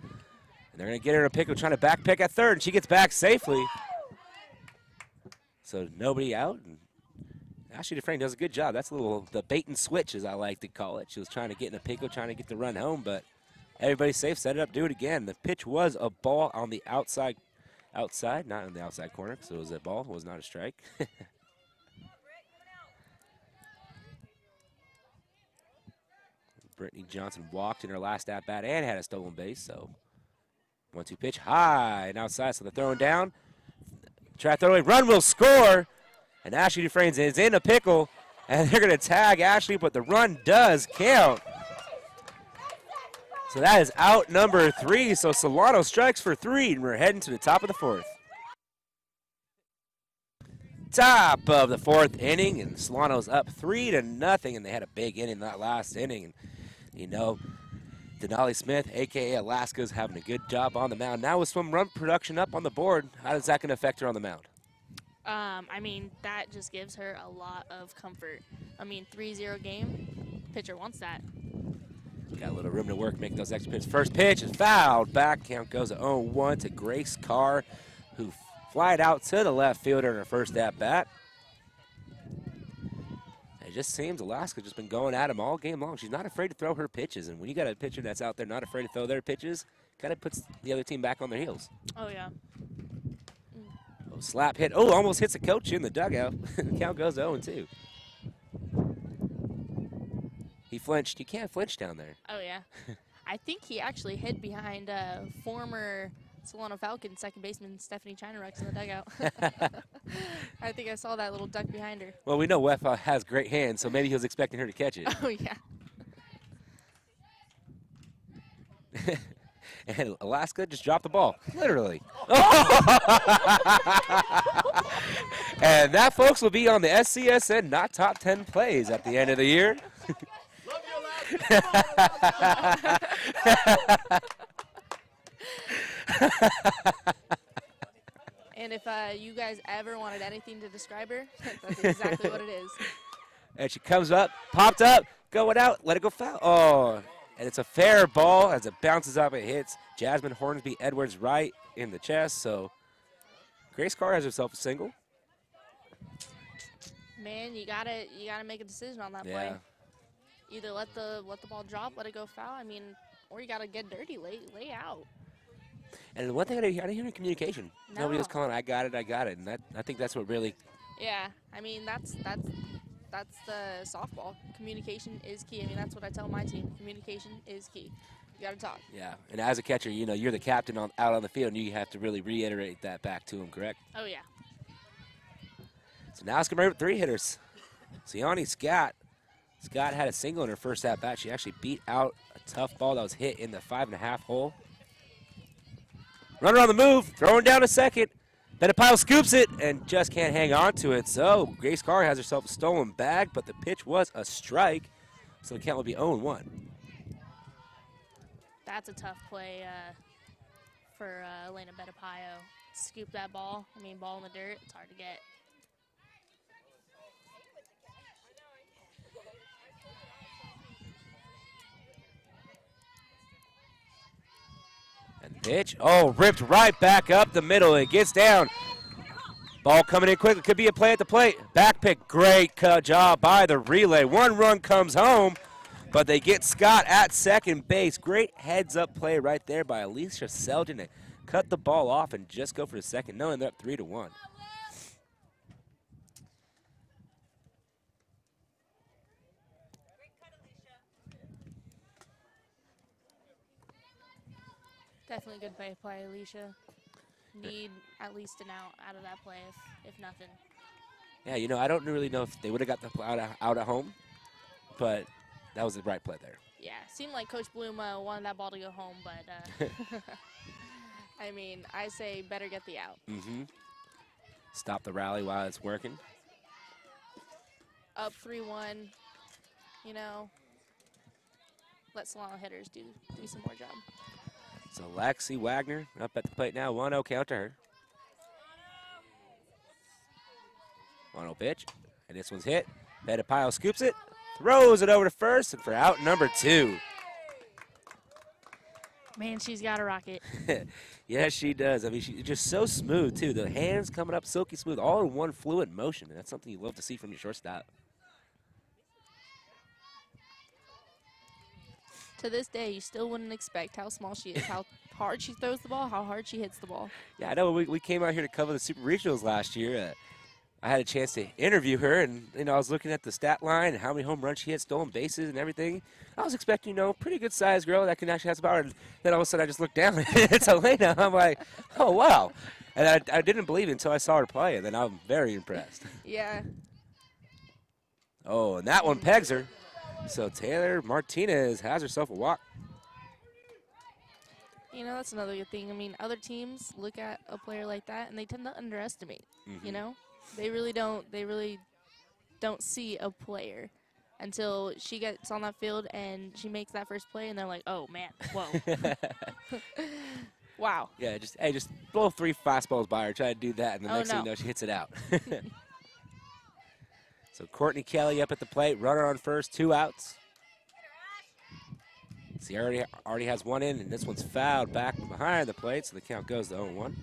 And they're going to get her to pick, trying to back pick at 3rd, and she gets back safely. So nobody out. And Ashley Dufresne does a good job. That's the bait and switch, as I like to call it. She was trying to get in a pickle, trying to get the run home, but everybody's safe. Set it up, do it again. The pitch was a ball on the outside, not on the outside corner, so it was a ball. It was not a strike. Brittany Johnson walked in her last at-bat and had a stolen base, so 1-2 pitch, high and outside, so they're throwing down. Try to throw away, run will score, and Ashley Dufresne is in a pickle, and they're going to tag Ashley, but the run does count. So that is out number 3, so Solano strikes for 3, and we're heading to the top of the 4th. Top of the 4th inning, and Solano's up 3-0, and they had a big inning that last inning. And, you know, Denali Smith, a.k.a. Alaska's having a good job on the mound. Now with some run production up on the board, how is that going to affect her on the mound? I mean, that just gives her a lot of comfort. I mean, 3-0 game, pitcher wants that. Got a little room to work, make those extra pitches. First pitch is fouled back. Count goes to 0-1 to Grace Carr, who flied out to the left fielder in her first at-bat. It just seems Alaska's just been going at him all game long. She's not afraid to throw her pitches, and when you got a pitcher that's out there not afraid to throw their pitches, kind of puts the other team back on their heels. Oh, yeah. Oh, slap hit. Oh, almost hits a coach in the dugout. Count goes to 0-2. He flinched. You can't flinch down there. Oh, yeah. I think he actually hid behind former Solano Falcons second baseman Stephanie Chinarucks in the dugout. I think I saw that little duck behind her. Well, we know Wefa has great hands, so maybe he was expecting her to catch it. Oh, yeah. And Alaska just dropped the ball, literally. And that, folks, will be on the SCSN Not Top 10 Plays at the end of the year. And if you guys ever wanted anything to describe her, that's exactly what it is. And she comes up, popped up, going out, let it go foul. Oh, and it's a fair ball as it bounces up. It hits Jasmine Hornsby Edwards right in the chest. So Grace Carr has herself a single. Man, you gotta make a decision on that play. Either let the ball drop, let it go foul. I mean, or you gotta get dirty, lay out. And one thing I didn't hear in communication. No. Nobody was calling, I got it, and I think that's what really. Yeah, I mean that's the softball. Communication is key. I mean that's what I tell my team. Communication is key. You gotta talk. Yeah, and as a catcher, you know you're the captain out on the field, and you have to really reiterate that back to him. Correct? Oh yeah. So now it's going to be 3 hitters. Siani Scott. Scott had a single in her first at-bat. She actually beat out a tough ball that was hit in the 5.5 hole. Runner on the move, throwing down to second. Betapile scoops it and just can't hang on to it. So Grace Carr has herself a stolen bag, but the pitch was a strike. So the count will be 0-1. That's a tough play for Elena Betapile. Scoop that ball. I mean, ball in the dirt, it's hard to get. And pitch, oh, ripped right back up the middle. It gets down. Ball coming in quickly. Could be a play at the plate. Back pick, great job by the relay. 1 run comes home, but they get Scott at second base. Great heads-up play right there by Alicia Selden to cut the ball off and just go for the second, knowing they're up 3-1. Definitely good play by Alicia. Need at least an out of that play, if nothing. Yeah, you know, I don't really know if they would have got the out at home, but that was the right play there. Yeah, seemed like Coach Bloom wanted that ball to go home, but I mean, I say better get the out. Mm-hmm. Stop the rally while it's working. Up 3-1, you know, let Solano hitters do some more job. So Lexi Wagner up at the plate now. 1-0 count to her. 1-0 pitch. And this one's hit. Betapile scoops it. Throws it over to first and for out number 2. Man, she's got a rocket. Yes, she does. I mean, she's just so smooth, too. The hands coming up silky smooth, all in one fluid motion. And that's something you love to see from your shortstop. To this day, you still wouldn't expect how small she is, how hard she throws the ball, how hard she hits the ball. Yeah, I know. We came out here to cover the Super Regionals last year. I had a chance to interview her, and I was looking at the stat line and how many home runs she hit, stolen bases, and everything. I was expecting, pretty good sized girl that can actually have some power. And then all of a sudden, I just looked down, and it's Elena. I'm like, oh wow, and I didn't believe it until I saw her play, and then I'm very impressed. Yeah. Oh, and that one pegs her. So Taylor Martinez has herself a walk. That's another good thing. I mean, other teams look at a player like that, and they tend to underestimate. They really don't. They really don't see a player until she gets on that field and she makes that first play, and they're like, "Oh man, whoa, wow." Yeah, just blow 3 fastballs by her. Try to do that, and the next thing you know, she hits it out. So Courtney Kelly up at the plate, runner on first, 2 outs. Sierra already has 1 in, and this one's fouled back behind the plate, so the count goes to 0-1.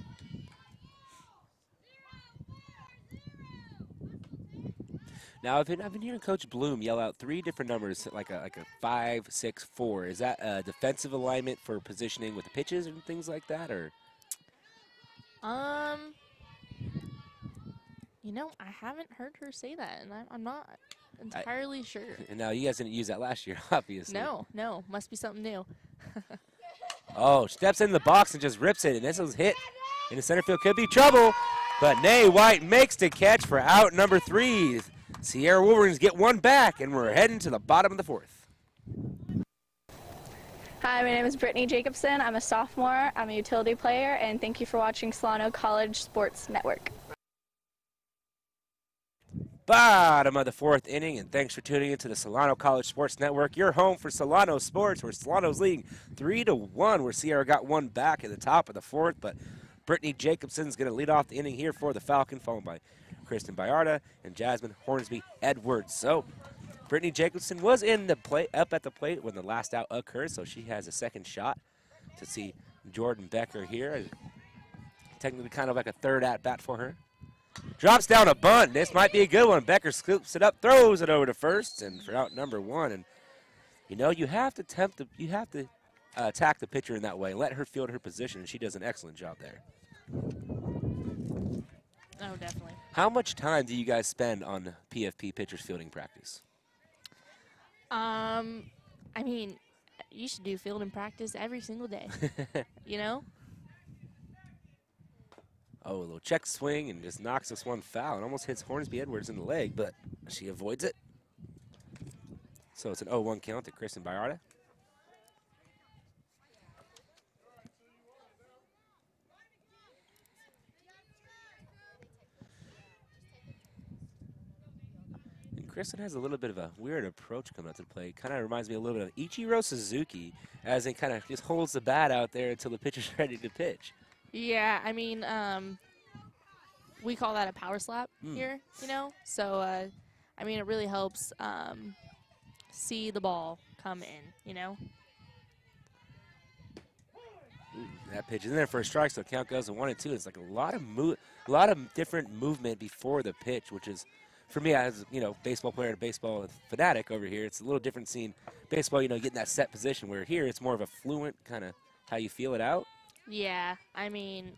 Now, I've been hearing Coach Bloom yell out 3 different numbers, like a 5, 6, 4. Is that a defensive alignment for positioning with the pitches and things like that, or? I haven't heard her say that, and I'm not entirely sure. And now you guys didn't use that last year, obviously. No, must be something new. Oh, steps into the box and just rips it, and this was hit in the center field. Could be trouble, but Nay White makes the catch for out number 3. Sierra Wolverines get 1 back, and we're heading to the bottom of the 4th. Hi, my name is Brittany Jacobson. I'm a sophomore. I'm a utility player, and thank you for watching Solano College Sports Network. Bottom of the 4th inning, and thanks for tuning into the Solano College Sports Network, your home for Solano sports, where Solano's leading 3-1, where Sierra got 1 back at the top of the 4th, but Brittany Jacobson's going to lead off the inning here for the Falcon, followed by Kristen Bayarda and Jasmine Hornsby Edwards. So Brittany Jacobson was in the plate, up at the plate when the last out occurred, so she has a second shot to see Jordan Becker here. Technically kind of like a third at-bat for her. Drops down a bunt. This might be a good one. Becker scoops it up, throws it over to first, and for out number 1. And you have to attack the pitcher in that way. Let her field her position, and she does an excellent job there. Oh, definitely. How much time do you guys spend on PFP pitchers fielding practice? I mean, you should do fielding practice every single day. Oh, a little check swing and just knocks this one foul and almost hits Hornsby Edwards in the leg, but she avoids it. So it's an 0-1 count to Kristen Bayarda. And Kristen has a little bit of a weird approach coming out to the plate. Kind of reminds me a little bit of Ichiro Suzuki, as it kind of just holds the bat out there until the pitcher's ready to pitch. Yeah, I mean, we call that a power slap here, So, I mean, it really helps see the ball come in, Ooh, that pitch is in there for a strike, so the count goes to 1-2. It's like a lot of different movement before the pitch, which is, for me, as baseball player and baseball fanatic over here, it's a little different seeing baseball, getting that set position, where here it's more of a fluent kind of how you feel it out. Yeah, I mean,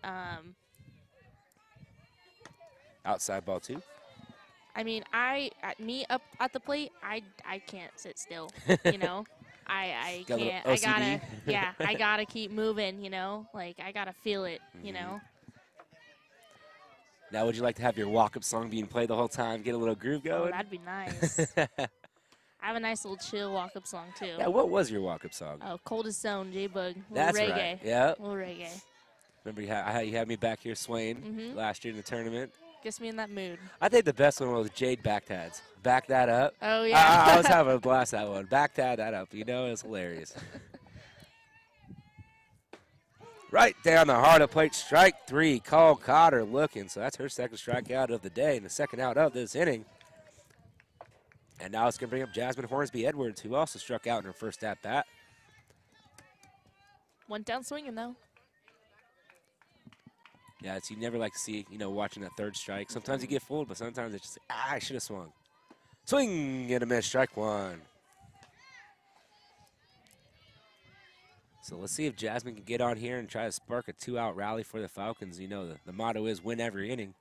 outside ball 2. I mean, me up at the plate, I can't sit still, I can't. I gotta keep moving, like I gotta feel it, Now, would you like to have your walk-up song being played the whole time, get a little groove going? Oh, that'd be nice. I have a nice little chill walk-up song, too. Yeah, what was your walk-up song? Oh, Cold as Stone, J-Bug. That's reggae. Right, yeah. A little reggae. Remember you had me back here swaying last year in the tournament? Gets me in that mood. I think the best one was Jade Backtads. Back that up. Oh, yeah. I was having a blast that one. Backtad that up. It's hilarious. Right down the heart of plate, strike 3. Cole Cotter looking. So that's her second strikeout of the day and the second out of this inning. And now it's going to bring up Jasmine Hornsby Edwards, who also struck out in her first at-bat. Went down swinging, though. Yeah, it's you never like to see, watching that third strike. Sometimes you get fooled, but sometimes it's just, I should have swung. Swing and a miss, strike one. So let's see if Jasmine can get on here and try to spark a 2-out rally for the Falcons. The motto is win every inning.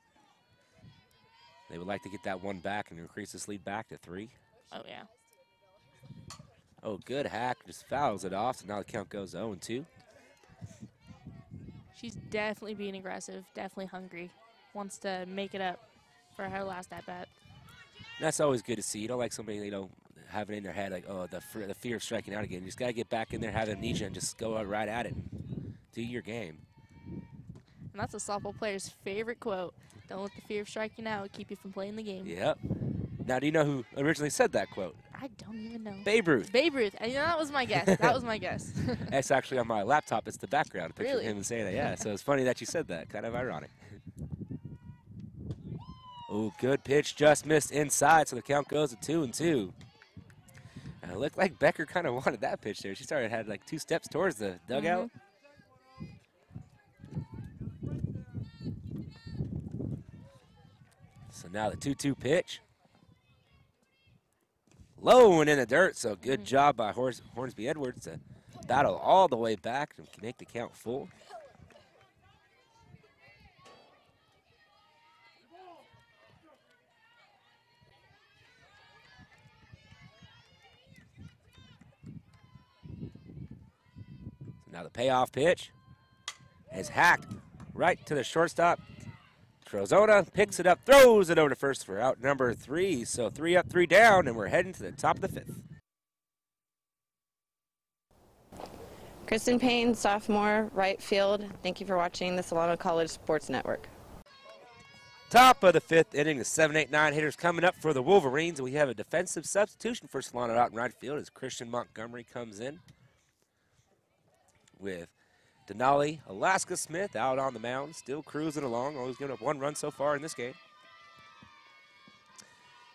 They would like to get that one back and increase this lead back to 3. Oh, yeah. Oh, good hack. Just fouls it off, so now the count goes 0-2. She's definitely being aggressive, definitely hungry. Wants to make it up for her last at-bat. That's always good to see. You don't like somebody, having in their head, like, oh, the fear of striking out again. You just got to get back in there, have amnesia, and just go right at it and do your game. And that's a softball player's favorite quote. Don't let the fear of striking out keep you from playing the game. Yep. Now, do you know who originally said that quote? I don't even know. Babe Ruth. Babe Ruth. That was my guess. That was my guess. That's actually on my laptop. It's the background. A picture Really? of him saying that. Yeah, so it's funny that you said that. Kind of ironic. Oh, good pitch. Just missed inside, so the count goes to 2-2. And it looked like Becker kind of wanted that pitch there. She had like 2 steps towards the dugout. So now the 2-2 pitch. Low and in the dirt, so good job by Hornsby Edwards to battle all the way back and make the count full. So now the payoff pitch is hacked right to the shortstop. Trozona picks it up, throws it over to first for out number 3. So 3 up, 3 down, and we're heading to the top of the 5th. Kristen Payne, sophomore, right field. Thank you for watching the Solano College Sports Network. Top of the 5th inning, the 7, 8, 9 hitters coming up for the Wolverines. We have a defensive substitution for Solano out in right field as Christian Montgomery comes in with Denali Alaska Smith out on the mound, still cruising along, always giving up 1 run so far in this game.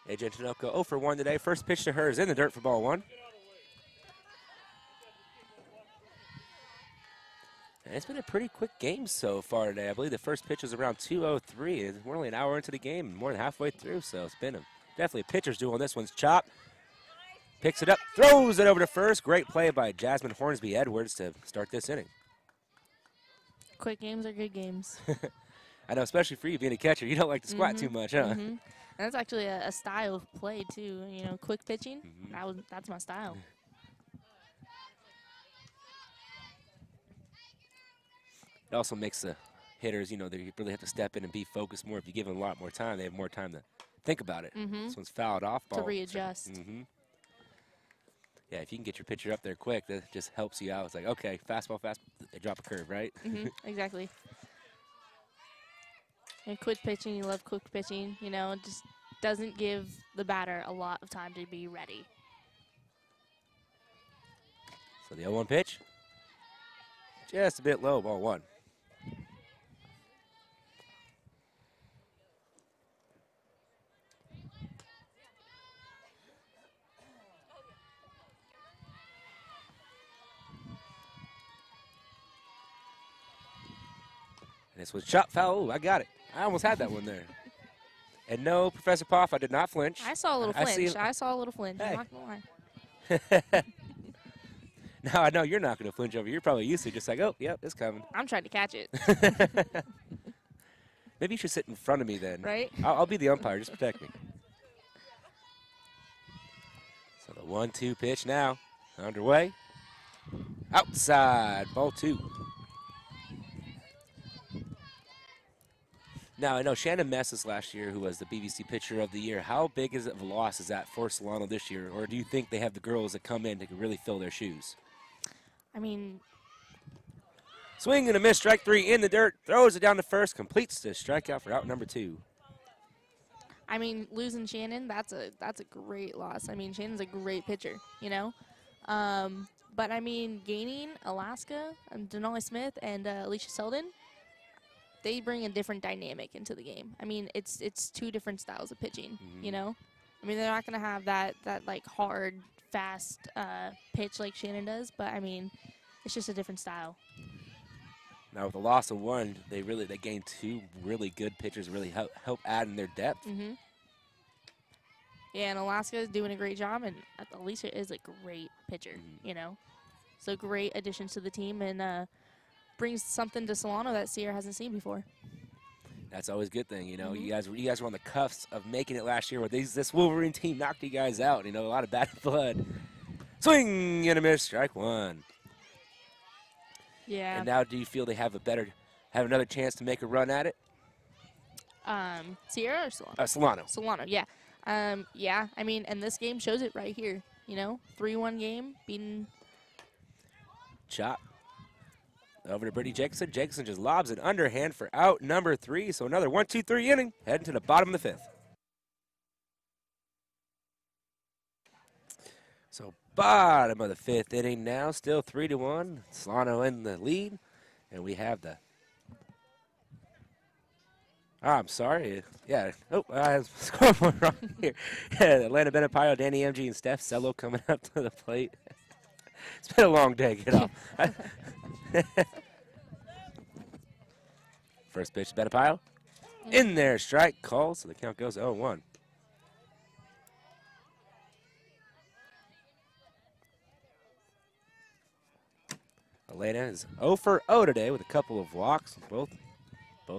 AJ Tinoco 0 for 1 today. First pitch to her is in the dirt for ball 1. And it's been a pretty quick game so far today. I believe the first pitch was around 2:03, and we're only an hour into the game and more than halfway through, so it's been definitely a pitcher's duel on this one's chop. Picks it up, throws it over to first. Great play by Jasmine Hornsby Edwards to start this inning. Quick games are good games. I know, especially for you being a catcher. You don't like to squat too much, huh? And that's actually a style of play, too. Quick pitching, that's my style. It also makes the hitters, they really have to step in and be focused more. If you give them a lot more time, they have more time to think about it. This one's fouled off. Ball. To readjust. Yeah, if you can get your pitcher up there quick, that just helps you out. It's like, okay, fastball, they drop a curve, right? Exactly. And quick pitching, you love quick pitching. It just doesn't give the batter a lot of time to be ready. So the 0-1 pitch, just a bit low, ball 1. This was chop foul. Ooh, I got it. I almost had that one there. And no, Professor Poff, I did not flinch. I saw a little flinch. I saw a little flinch. Hey. I'm not going to lie. Now I know you're not going to flinch over. You're probably used to just like, oh, yep, it's coming. I'm trying to catch it. Maybe you should sit in front of me then. Right? I'll be the umpire. Just protect me. So the 1-2 pitch now underway. Outside, ball 2. Now, I know Shannon Messes last year, who was the BBC Pitcher of the Year. How big of a loss is that for Solano this year? Or do you think they have the girls that come in that can really fill their shoes? I mean, swing and a miss, strike 3 in the dirt, throws it down to first, completes the strikeout for out number 2. I mean, losing Shannon, that's a great loss. I mean, Shannon's a great pitcher, But, I mean, gaining Alaska, and Denali Smith, and Alicia Selden, they bring a different dynamic into the game. I mean, it's 2 different styles of pitching, I mean, they're not going to have that like, hard, fast pitch like Shannon does, but, I mean, It's just a different style. Now with the loss of one, they gained two really good pitchers, really help add in their depth. Mm-hmm. Yeah, and Alaska is doing a great job, and Alicia is a great pitcher, you know. So great additions to the team, and brings something to Solano that Sierra hasn't seen before. That's always a good thing, you know. You guys were on the cuffs of making it last year, where this Wolverine team knocked you guys out. You know, a lot of bad blood. Swing and a miss, strike one. Yeah. And now, do you feel they have another chance to make a run at it? Sierra or Solano? Solano. Solano, yeah. Yeah, I mean, and this game shows it right here. You know, 3-1 game, beating. Chop. Over to Brittany Jacobson. Jacobson just lobs an underhand for out number 3. So another 1-2-3 inning, heading to the bottom of the 5th. So bottom of the 5th inning now, still 3-1. Solano in the lead, and we have the. I'm sorry. Yeah. Oh, I have scoreboard wrong here. Yeah, Atlanta Benapayo, Danny MG, and Steph Cello coming up to the plate. It's been a long day. Get off. First pitch, Benapayo. In there, strike call, so the count goes 0-1. Elena is 0 for 0 today with a couple of walks. Both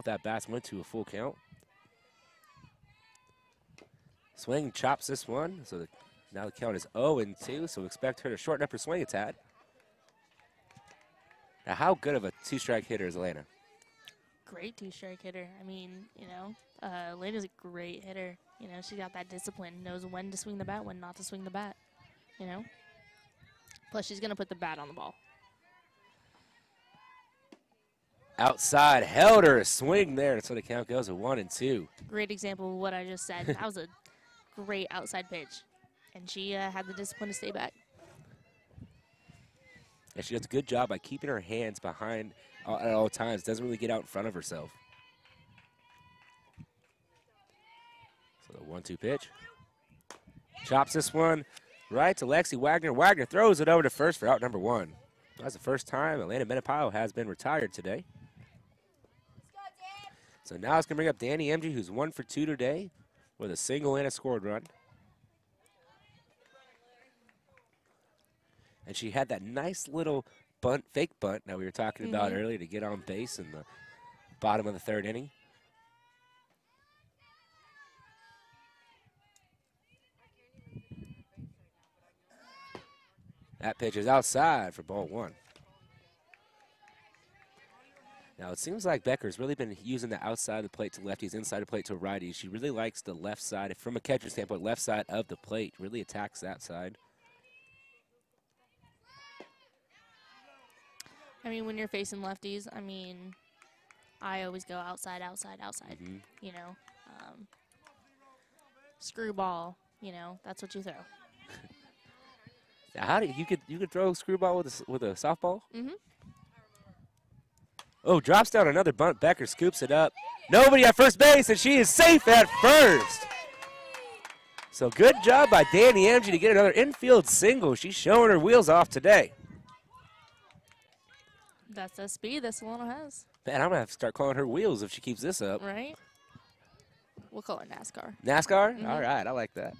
at-bats went to a full count. Swing chops this one, so now the count is 0-2, so expect her to shorten up her swing a tad. Now, how good of a two-strike hitter is Elena? Great two-strike hitter. I mean, you know, Elena's a great hitter. You know, she got that discipline, knows when to swing the bat, when not to swing the bat, you know. Plus, she's going to put the bat on the ball. Outside, held her a swing there, and so the count goes 1-2. Great example of what I just said. That was a great outside pitch, and she had the discipline to stay back. And she does a good job by keeping her hands behind at all times. Doesn't really get out in front of herself. So the 1-2 pitch. Chops this one right to Lexi Wagner. Wagner throws it over to first for out number 1. That's the first time Atlanta Benapayo has been retired today. So now it's going to bring up Danny MG, who's 1 for 2 today with a single and a scored run. And she had that nice little bunt, fake bunt that we were talking about earlier to get on base in the bottom of the 3rd inning. That pitch is outside for ball 1. Now, it seems like Becker's really been using the outside of the plate to lefties, inside the plate to righties. She really likes the left side. From a catcher standpoint, left side of the plate. Really attacks that side. I mean, when you're facing lefties, I mean, I always go outside, outside, outside. You know, screwball. You know, that's what you throw. Now, how do you could throw a screwball with a softball? Oh, drops down another bunt. Becker scoops it up. Nobody at first base, and she is safe at first. So good job by Danny MG to get another infield single. She's showing her wheels off today. That's the speed that Solano has. Man, I'm going to have to start calling her wheels if she keeps this up. Right? We'll call her NASCAR. NASCAR? All right, I like that.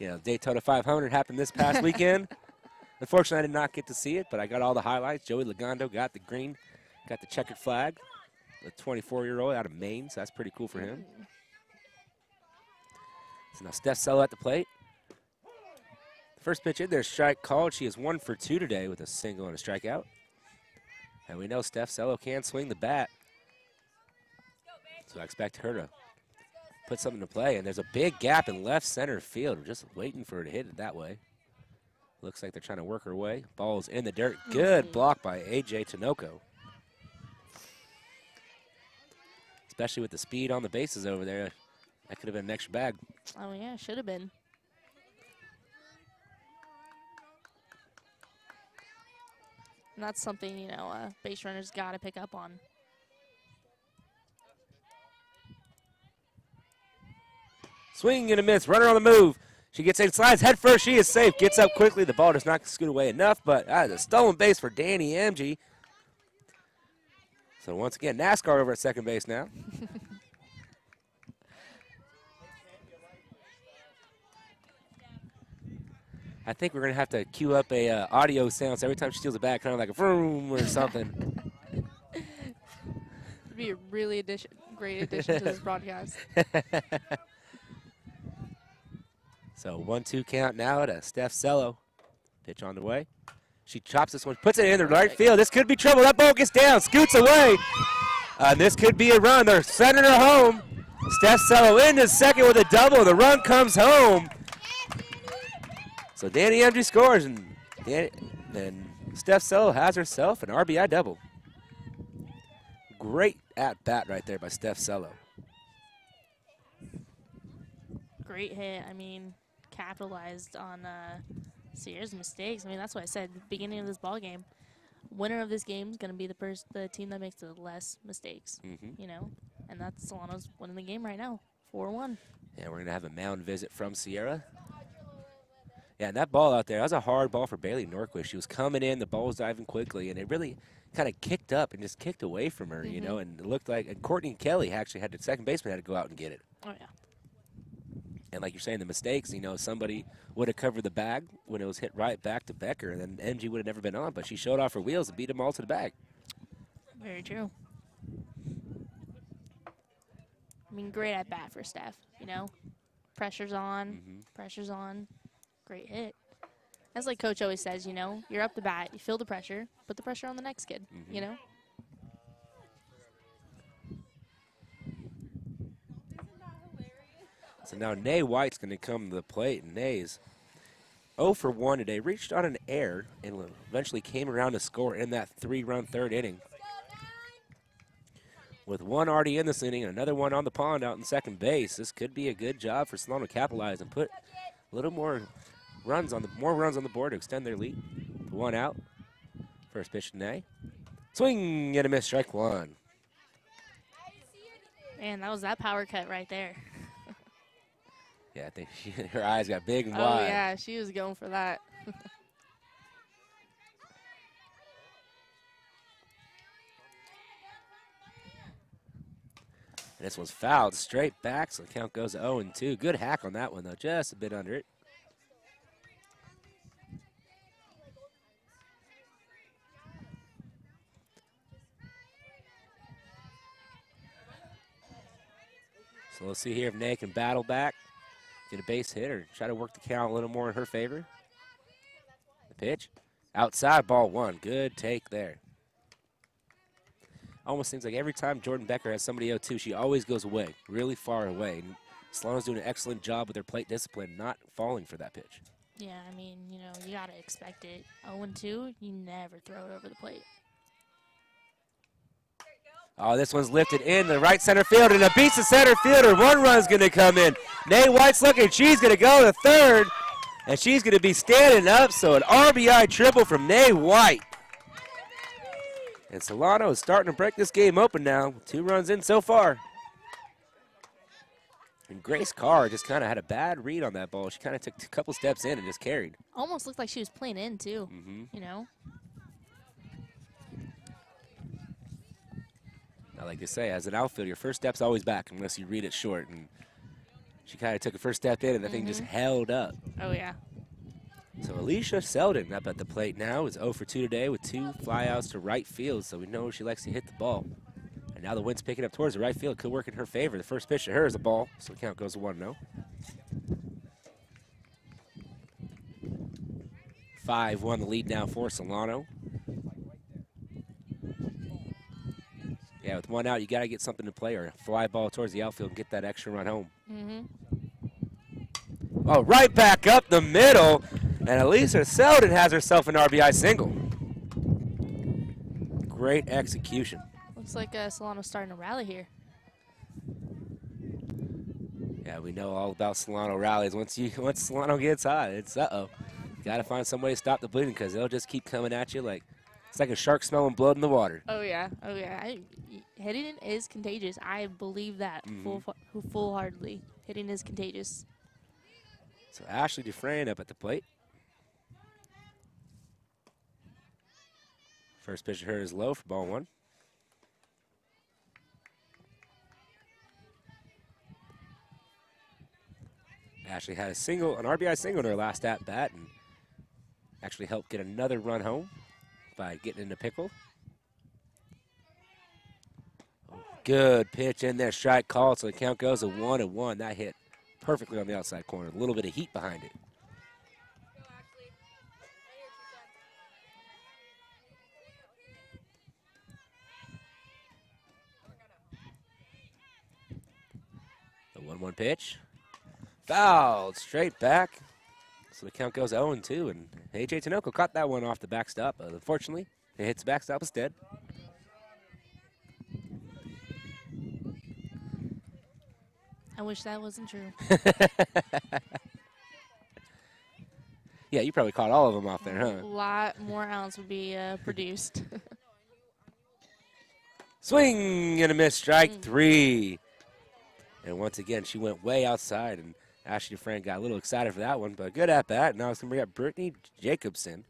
You know, Daytona 500 happened this past weekend. Unfortunately, I did not get to see it, but I got all the highlights. Joey Lagondo got the green, got the checkered flag. The 24-year-old out of Maine, so that's pretty cool for him. So now Steph Sell at the plate. First pitch in there, strike called. She is 1 for 2 today with a single and a strikeout. And we know Steph Cello can swing the bat. So I expect her to put something to play. And there's a big gap in left center field. We're just waiting for her to hit it that way. Looks like they're trying to work her way. Ball's in the dirt. Good block by A.J. Tinoco. Especially with the speed on the bases over there. That could have been an extra bag. Oh, yeah, should have been. And that's something, you know, base runners got to pick up on. Swing and a miss. Runner on the move. She gets in, slides head first. She is safe. Gets up quickly. The ball does not scoot away enough, but that is a stolen base for Danny Emge. So once again, NASCAR over at second base now. I think we're going to have to cue up a audio sound so every time she steals it back, kind of like a vroom or something. It'd be a really great addition to this broadcast. So 1-2 count now to Steph Cello. Pitch on the way. She chops this one, puts it in the right field. This could be trouble. That ball gets down, scoots away. This could be a run. They're sending her home. Steph Cello into second with a double. The run comes home. So Danny Emge scores, and Steph Cello has herself an RBI double. Great at-bat right there by Steph Cello. Great hit. I mean, capitalized on Sierra's mistakes. I mean, that's what I said at the beginning of this ball game. Winner of this game is going to be the team that makes the less mistakes, you know? And that's Solano's winning the game right now, 4-1. Yeah, we're going to have a mound visit from Sierra. Yeah, and that ball out there, that was a hard ball for Bailey Norquist. She was coming in, the ball was diving quickly, and it really kind of kicked up and just kicked away from her, you know, and it looked like, and Courtney Kelly actually had the second baseman had to go out and get it. Oh, yeah. And like you're saying, the mistakes, you know, somebody would have covered the bag when it was hit right back to Becker, and then MG would have never been on, but she showed off her wheels and beat them all to the bag. Very true. I mean, great at bat for Steph, you know? Pressure's on, pressure's on. Great hit. As like Coach always says, you know, you're up the bat, you feel the pressure, put the pressure on the next kid, you know? So now Nay White's going to come to the plate, and Nay's 0 for 1 today. Reached on an error and eventually came around to score in that 3-run third inning. With one already in this inning and another one on the pond out in second base, this could be a good job for Solano to capitalize and put a little more runs on the board to extend their lead. 1 out. First pitch to Nay. Swing and a miss, strike one. Man, that was that power cut right there. Yeah, I think her eyes got big and Oh, wide. yeah, she was going for that. And this one's fouled straight back, so the count goes to 0-2. Good hack on that one, though, just a bit under it. So let's see here if Nay can battle back, get a base hit, or try to work the count a little more in her favor. The pitch, outside, ball one. Good take there. Almost seems like every time Jordan Becker has somebody 0-2, she always goes away, really far away. And Solano's doing an excellent job with their plate discipline, not falling for that pitch. Yeah, I mean, you know, you got to expect it. 0-2, you never throw it over the plate. Oh, this one's lifted in the right center field, and it beats the center fielder. One run's going to come in. Nay White's looking. She's going to go to third, and she's going to be standing up, so an RBI triple from Nay White. And Solano is starting to break this game open now. 2 runs in so far. And Grace Carr just kind of had a bad read on that ball. She kind of took a couple steps in and just carried. Almost looked like she was playing in, too, you know? I like to say, as an outfielder, your first step's always back unless you read it short. And she kind of took a first step in, and the thing just held up. Oh, yeah. So Alicia Selden up at the plate now is 0 for 2 today with 2 flyouts to right field, so we know she likes to hit the ball. And now the wind's picking up towards the right field. Could work in her favor. The first pitch to her is a ball, so the count goes to 1-0. 5-1 the lead now for Solano. Yeah, with 1 out, you got to get something to play or a fly ball towards the outfield and get that extra run home. Oh, right back up the middle. And Alicia Selden has herself an RBI single. Great execution. Looks like Solano's starting to rally here. Yeah, we know all about Solano rallies. Once Solano gets hot, it's uh-oh. You got to find some way to stop the bleeding because they'll just keep coming at you like it's like a shark smelling blood in the water. Oh, yeah. Oh, yeah. Hitting is contagious. I believe that full-heartedly. Hitting is contagious. So Ashley Dufresne up at the plate. First pitch to her is low for ball 1. Ashley had an RBI single in her last at bat, and actually helped get another run home by getting in the pickle. Good pitch in there, strike called, so the count goes to 1-1. That hit perfectly on the outside corner. A little bit of heat behind it. The 1-1 pitch. Fouled straight back. So the count goes 0-2, and A.J. Tinoco caught that one off the backstop. Unfortunately, it hits the backstop instead. I wish that wasn't true. Yeah, you probably caught all of them off there, huh? A lot more outs would be produced. Swing and a miss, strike 3. And once again, she went way outside, and Ashley Dufresne got a little excited for that one, but good at bat. Now it's going to bring up Brittany Jacobson,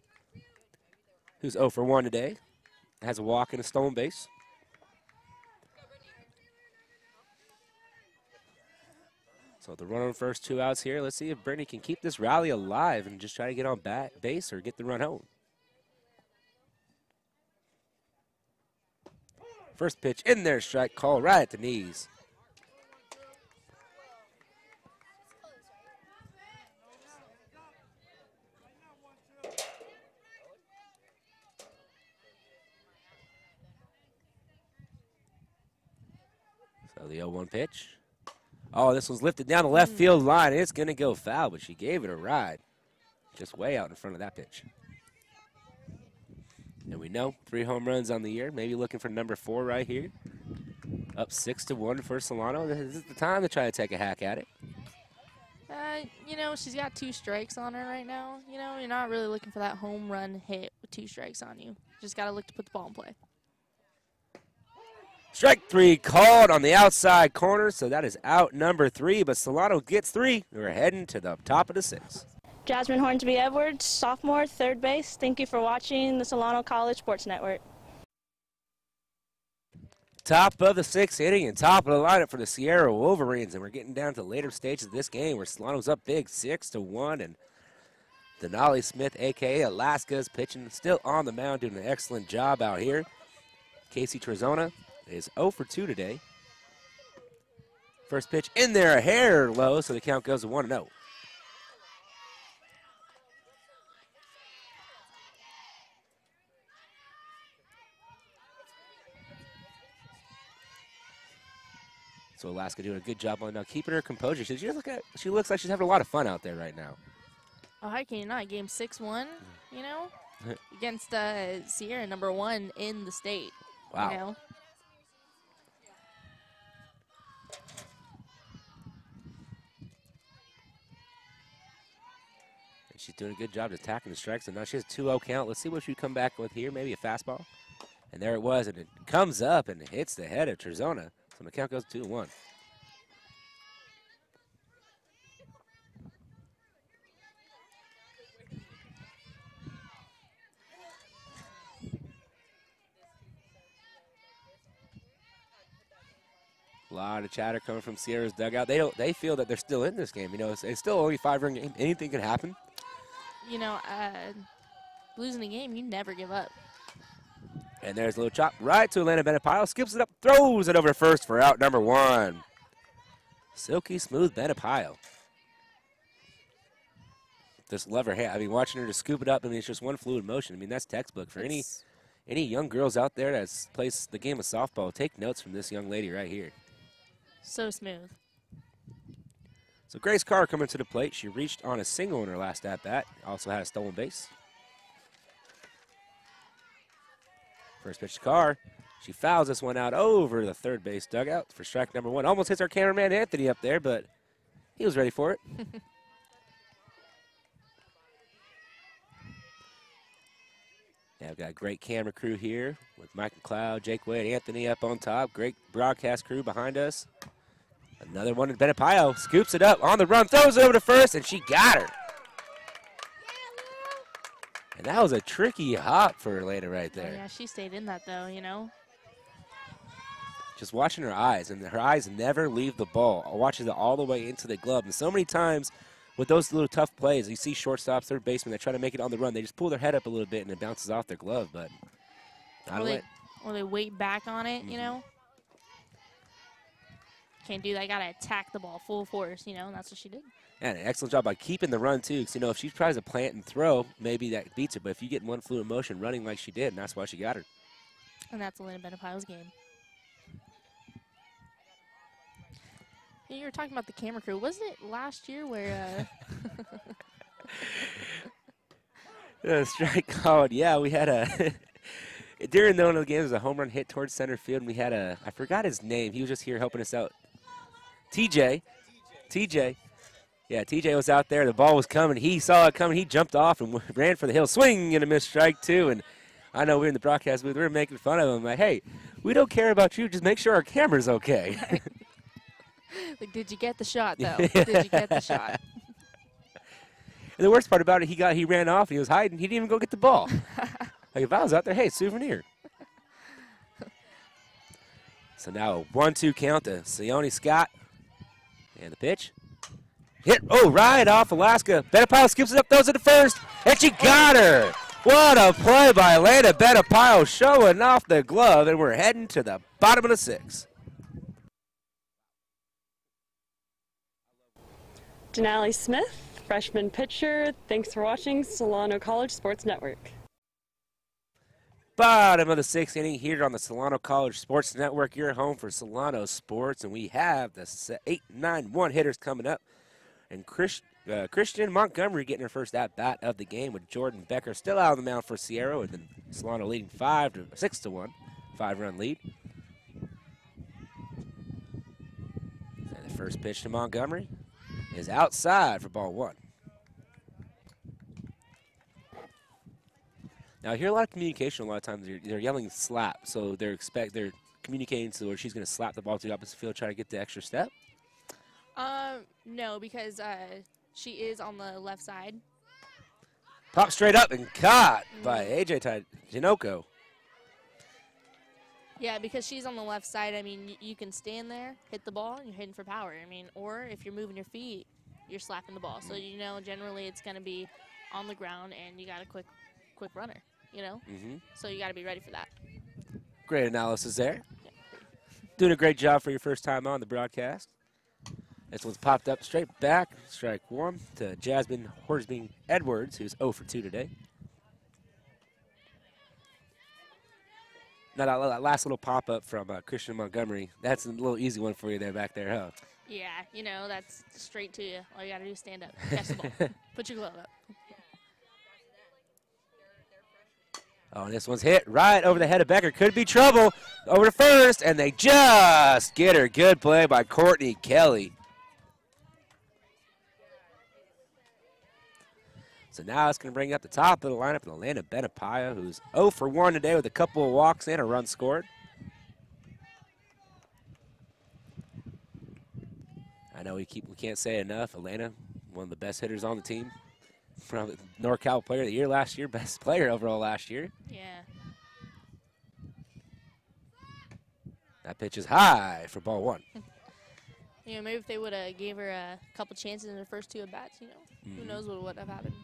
who's 0 for 1 today. Has a walk and a stolen base. So the run on first 2 outs here. Let's see if Brittany can keep this rally alive and just try to get on base or get the run home. First pitch in there, strike call right at the knees. So the 0-1 pitch. Oh, this one's lifted down the left field line. It's going to go foul, but she gave it a ride. Just way out in front of that pitch. And we know 3 home runs on the year. Maybe looking for number 4 right here. Up 6-1 for Solano. This is the time to try to take a hack at it. You know, she's got 2 strikes on her right now. You know, you're not really looking for that home run hit with 2 strikes on you. Just got to look to put the ball in play. Strike 3 called on the outside corner, so that is out number 3, but Solano gets 3. We're heading to the top of the 6th. Jasmine Hornsby Edwards, sophomore, third base. Thank you for watching the Solano College Sports Network. Top of the 6th inning and top of the lineup for the Sierra Wolverines, and we're getting down to the later stages of this game where Solano's up big 6-1, and Denali Smith, a.k.a. Alaska, is pitching, still on the mound, doing an excellent job out here. Casey Trezona is 0 for 2 today. First pitch in there, a hair low, so the count goes to 1-0. So Alaska doing a good job on now keeping her composure. She looks like she's having a lot of fun out there right now. Oh, how can you not? Game 6-1, you know, against Sierra, number 1 in the state. Wow. You know? And she's doing a good job attacking the strikes, and now she has a 2-0 count. Let's see what she come back with here. Maybe a fastball. And there it was, and it comes up and hits the head of Trezona. So the count goes 2-1. A lot of chatter coming from Sierra's dugout. They feel that they're still in this game. You know, it's still only a 5-run game. Anything can happen. You know, losing a game, you never give up. And there's a little chop right to Atlanta Benapile. Skips it up, throws it over to first for out number 1. Silky smooth Benapile. Just love her hand. I mean, watching her to scoop it up, I mean, it's just one fluid motion. I mean, that's textbook for any young girls out there that plays the game of softball. Take notes from this young lady right here. So smooth. So Grace Carr coming to the plate. She reached on a single in her last at-bat. Also had a stolen base. First pitch to Carr. She fouls this one out over the third base dugout for strike number 1. Almost hits our cameraman Anthony up there, but he was ready for it. Yeah, we've got a great camera crew here with Mike McLeod, Jake Wade, Anthony up on top. Great broadcast crew behind us. Another one, Benapayo scoops it up on the run, throws it over to first, and she got her. And that was a tricky hop for Elena right there. Oh, yeah, she stayed in that, though, you know. Just watching her eyes, and her eyes never leave the ball. Watches it all the way into the glove. And so many times with those little tough plays, you see shortstops, third basemen, they try to make it on the run. They just pull their head up a little bit, and it bounces off their glove. But or they wait back on it, you know. Can't do that. Got to attack the ball full force, you know, and that's what she did. And an excellent job by keeping the run, too, because, you know, if she tries to plant and throw, maybe that beats her. But if you get one fluid motion running like she did, and that's why she got her. And that's Elena Benapayo's game. You were talking about the camera crew. Wasn't it last year where strike called? Yeah, we had a during one of the games, there was a home run hit towards center field, and we had I forgot his name. He was just here helping us out. TJ. Yeah, TJ was out there. The ball was coming. He saw it coming. He jumped off and ran for the hill, swing and a missed strike, too. And I know we were in the broadcast booth. We were making fun of him. Like, hey, we don't care about you. Just make sure our camera's okay. Like, did you get the shot, though? Did you get the shot? And the worst part about it, he ran off. He was hiding. He didn't even go get the ball. Like, if I was out there, hey, souvenir. So now a 1-2 count to Sione Scott. And the pitch. Hit, right off Alaska. Benapayo skips it up, throws it to first, and she got her. What a play by Elena Benapayo, showing off the glove, and we're heading to the bottom of the 6th. Denali Smith, freshman pitcher. Thanks for watching Solano College Sports Network. Bottom of the 6th inning here on the Solano College Sports Network. You're home for Solano Sports, and we have the 8-9-1 hitters coming up. And Christian Montgomery getting her first at-bat of the game with Jordan Becker still out on the mound for Sierra, and then Solano leading 6-1, 5-run lead. And the first pitch to Montgomery is outside for ball 1. Now, I hear a lot of communication a lot of times. They're yelling slap, so they're communicating to where she's going to slap the ball to the opposite field, try to get the extra step. No, because she is on the left side. Pop straight up and caught by AJ Tinoco. Yeah, because she's on the left side. I mean, you can stand there, hit the ball, and you're hitting for power. I mean, or if you're moving your feet, you're slapping the ball. So, you know, generally it's going to be on the ground, and you got a quick runner, you know? So you got to be ready for that. Great analysis there. Yeah. Doing a great job for your first time on the broadcast. This one's popped up straight back. Strike 1 to Jasmine Horsby Edwards, who's 0 for 2 today. Now, that last little pop-up from Christian Montgomery, that's a little easy one for you there back there, huh? Yeah, you know, that's straight to you. All you got to do is stand up, catch the ball, put your glove up. Oh, and this one's hit right over the head of Becker. Could be trouble. Over to first, and they just get her. Good play by Courtney Kelly. So now it's going to bring up the top of the lineup and Elena Benapayo, who's 0 for 1 today with a couple of walks and a run scored. I know we can't say it enough. Elena, one of the best hitters on the team. From NorCal Player of the Year last year, best player overall last year. Yeah. That pitch is high for ball 1. You know, maybe if they would have gave her a couple chances in her first 2 at-bats, you know, who knows what would have happened.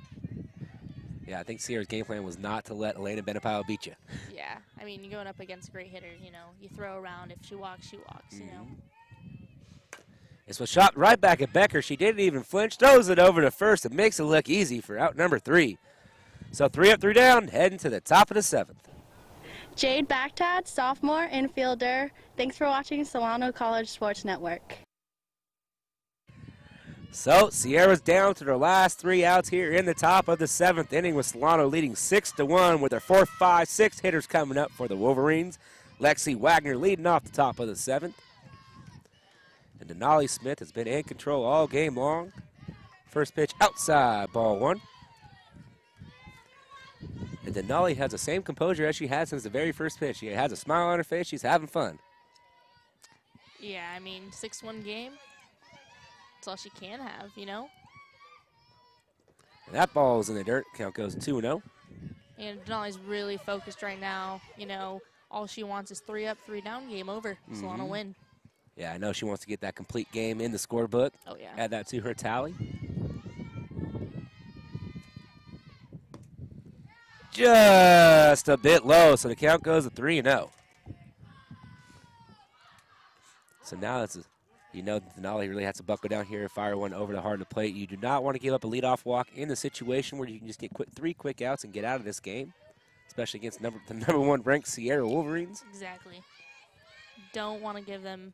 Yeah, I think Sierra's game plan was not to let Elena Benapayo beat you. Yeah, I mean, you're going up against a great hitter, you know. You throw around. If she walks, you know. This was shot right back at Becker. She didn't even flinch. Throws it over to first. It makes it look easy for out number 3. So 3 up, 3 down, heading to the top of the 7th. Jade Baghdad, sophomore infielder. Thanks for watching Solano College Sports Network. So Sierra's down to their last 3 outs here in the top of the 7th inning, with Solano leading 6-1 with their 4, 5, 6 hitters coming up for the Wolverines. Lexi Wagner leading off the top of the 7th. And Denali Smith has been in control all game long. First pitch outside, ball 1. And Denali has the same composure as she had since the very first pitch. She has a smile on her face. She's having fun. Yeah, I mean, 6-1 game. That's all she can have, you know? And that ball's in the dirt. Count goes 2-0. And Denali's really focused right now. You know, all she wants is 3 up, 3 down, game over. Solano win. Yeah, I know she wants to get that complete game in the scorebook. Oh, yeah. Add that to her tally. Just a bit low, so the count goes to 3-0. So now it's, you know, Denali really has to buckle down here and fire one over the heart of the plate. You do not want to give up a leadoff walk in the situation where you can just get 3 quick outs and get out of this game, especially against the number 1 ranked Sierra Wolverines. Exactly. Don't want to give them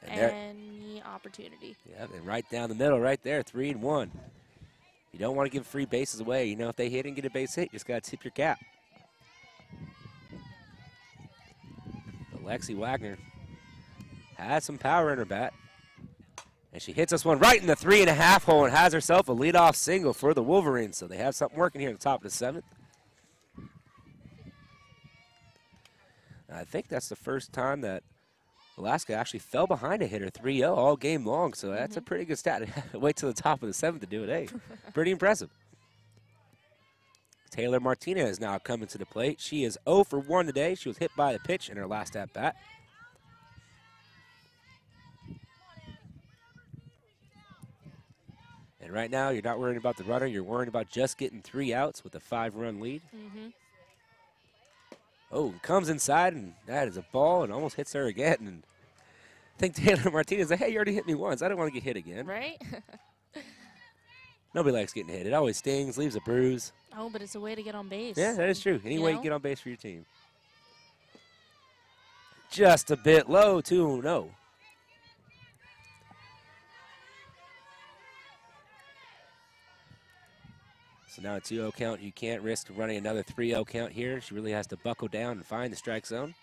And any opportunity. Yeah, and right down the middle, right there, 3-1. You don't want to give free bases away. You know, if they hit and get a base hit, you just got to tip your cap. But Lexi Wagner has some power in her bat. And she hits this one right in the 3.5 hole and has herself a leadoff single for the Wolverines. So they have something working here at the top of the 7th. And I think that's the first time that Alaska actually fell behind a hitter 3-0 all game long, so that's a pretty good stat. Wait till the top of the 7th to do it, hey. Pretty impressive. Taylor Martinez now coming to the plate. She is 0 for 1 today. She was hit by the pitch in her last at-bat. And right now, you're not worrying about the runner. You're worrying about just getting 3 outs with a 5-run lead. Oh, comes inside, and that is a ball and almost hits her again. And I think Taylor Martinez said, hey, you already hit me once. I don't want to get hit again. Right? Nobody likes getting hit. It always stings, leaves a bruise. Oh, but it's a way to get on base. Yeah, that is true. Any way you know? get on base for your team. Just a bit low, 2-0. So now a 2-0 count. You can't risk running another 3-0 count here. She really has to buckle down and find the strike zone.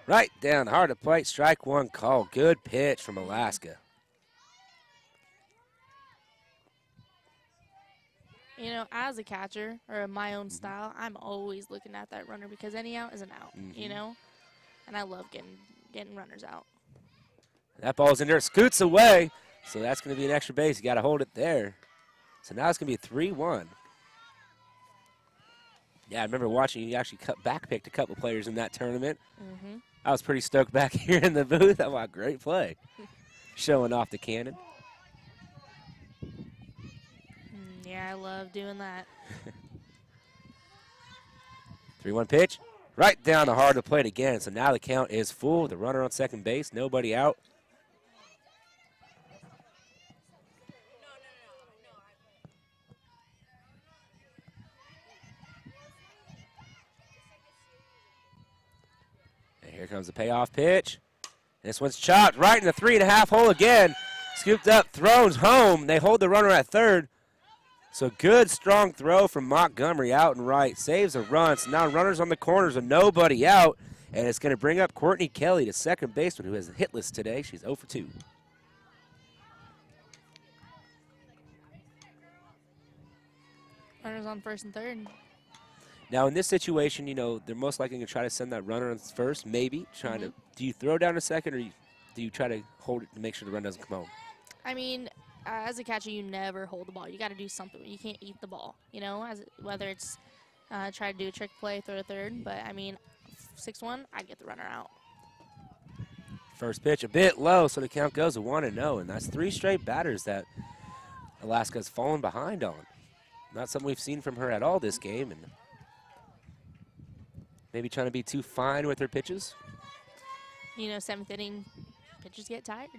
Right down the heart of the plate. Strike 1 call. Good pitch from Alaska. You know, as a catcher or my own style, I'm always looking at that runner because any out is an out, you know? And I love getting runners out. That ball's in there. Scoots away. So that's going to be an extra base. You got to hold it there. So now it's going to be 3-1. Yeah, I remember watching you actually backpicked a couple players in that tournament. I was pretty stoked back here in the booth. I thought, great play. Showing off the cannon. Yeah, I love doing that. 3-1 pitch. Right down the heart of the plate again. So now the count is full. The runner on second base. Nobody out. Here comes the payoff pitch. And this one's chopped right in the 3.5 hole again. Scooped up, throws home. They hold the runner at third. So good, strong throw from Montgomery out and right. Saves a run. So now runners on the corners and nobody out. And it's going to bring up Courtney Kelly, the second baseman, who has a hitless today. She's 0 for 2. Runners on first and third. Now, in this situation, you know, they're most likely going to try to send that runner on first, maybe. Trying to, do you throw down a second, or do you try to hold it to make sure the run doesn't come home? I mean, as a catcher, you never hold the ball. You got to do something. You can't eat the ball, you know, whether it's try to do a trick play, throw to third. But, I mean, 6-1, I get the runner out. First pitch a bit low, so the count goes to 1-0, and that's 3 straight batters that Alaska's fallen behind on. Not something we've seen from her at all this game, and maybe trying to be too fine with her pitches. You know, 7th inning, pitchers get tired.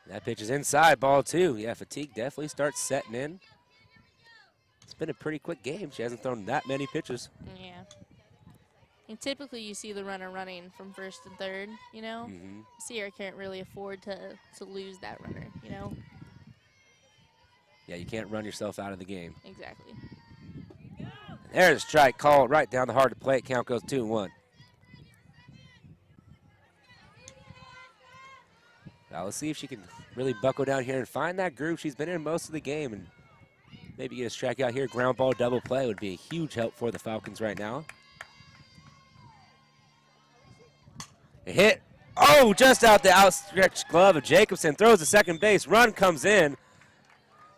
That pitch is inside, ball 2. Yeah, fatigue definitely starts setting in. It's been a pretty quick game. She hasn't thrown that many pitches. Yeah. And typically you see the runner running from first and third, you know. Sierra can't really afford to lose that runner, you know. Yeah, you can't run yourself out of the game. Exactly. There's a strike called right down the heart of the plate. Count goes 2-1. Now let's see if she can really buckle down here and find that groove. She's been in most of the game, and maybe get a strikeout here. Ground ball double play would be a huge help for the Falcons right now. A hit. Oh, just out the outstretched glove of Jacobson. Throws to second base. Run comes in.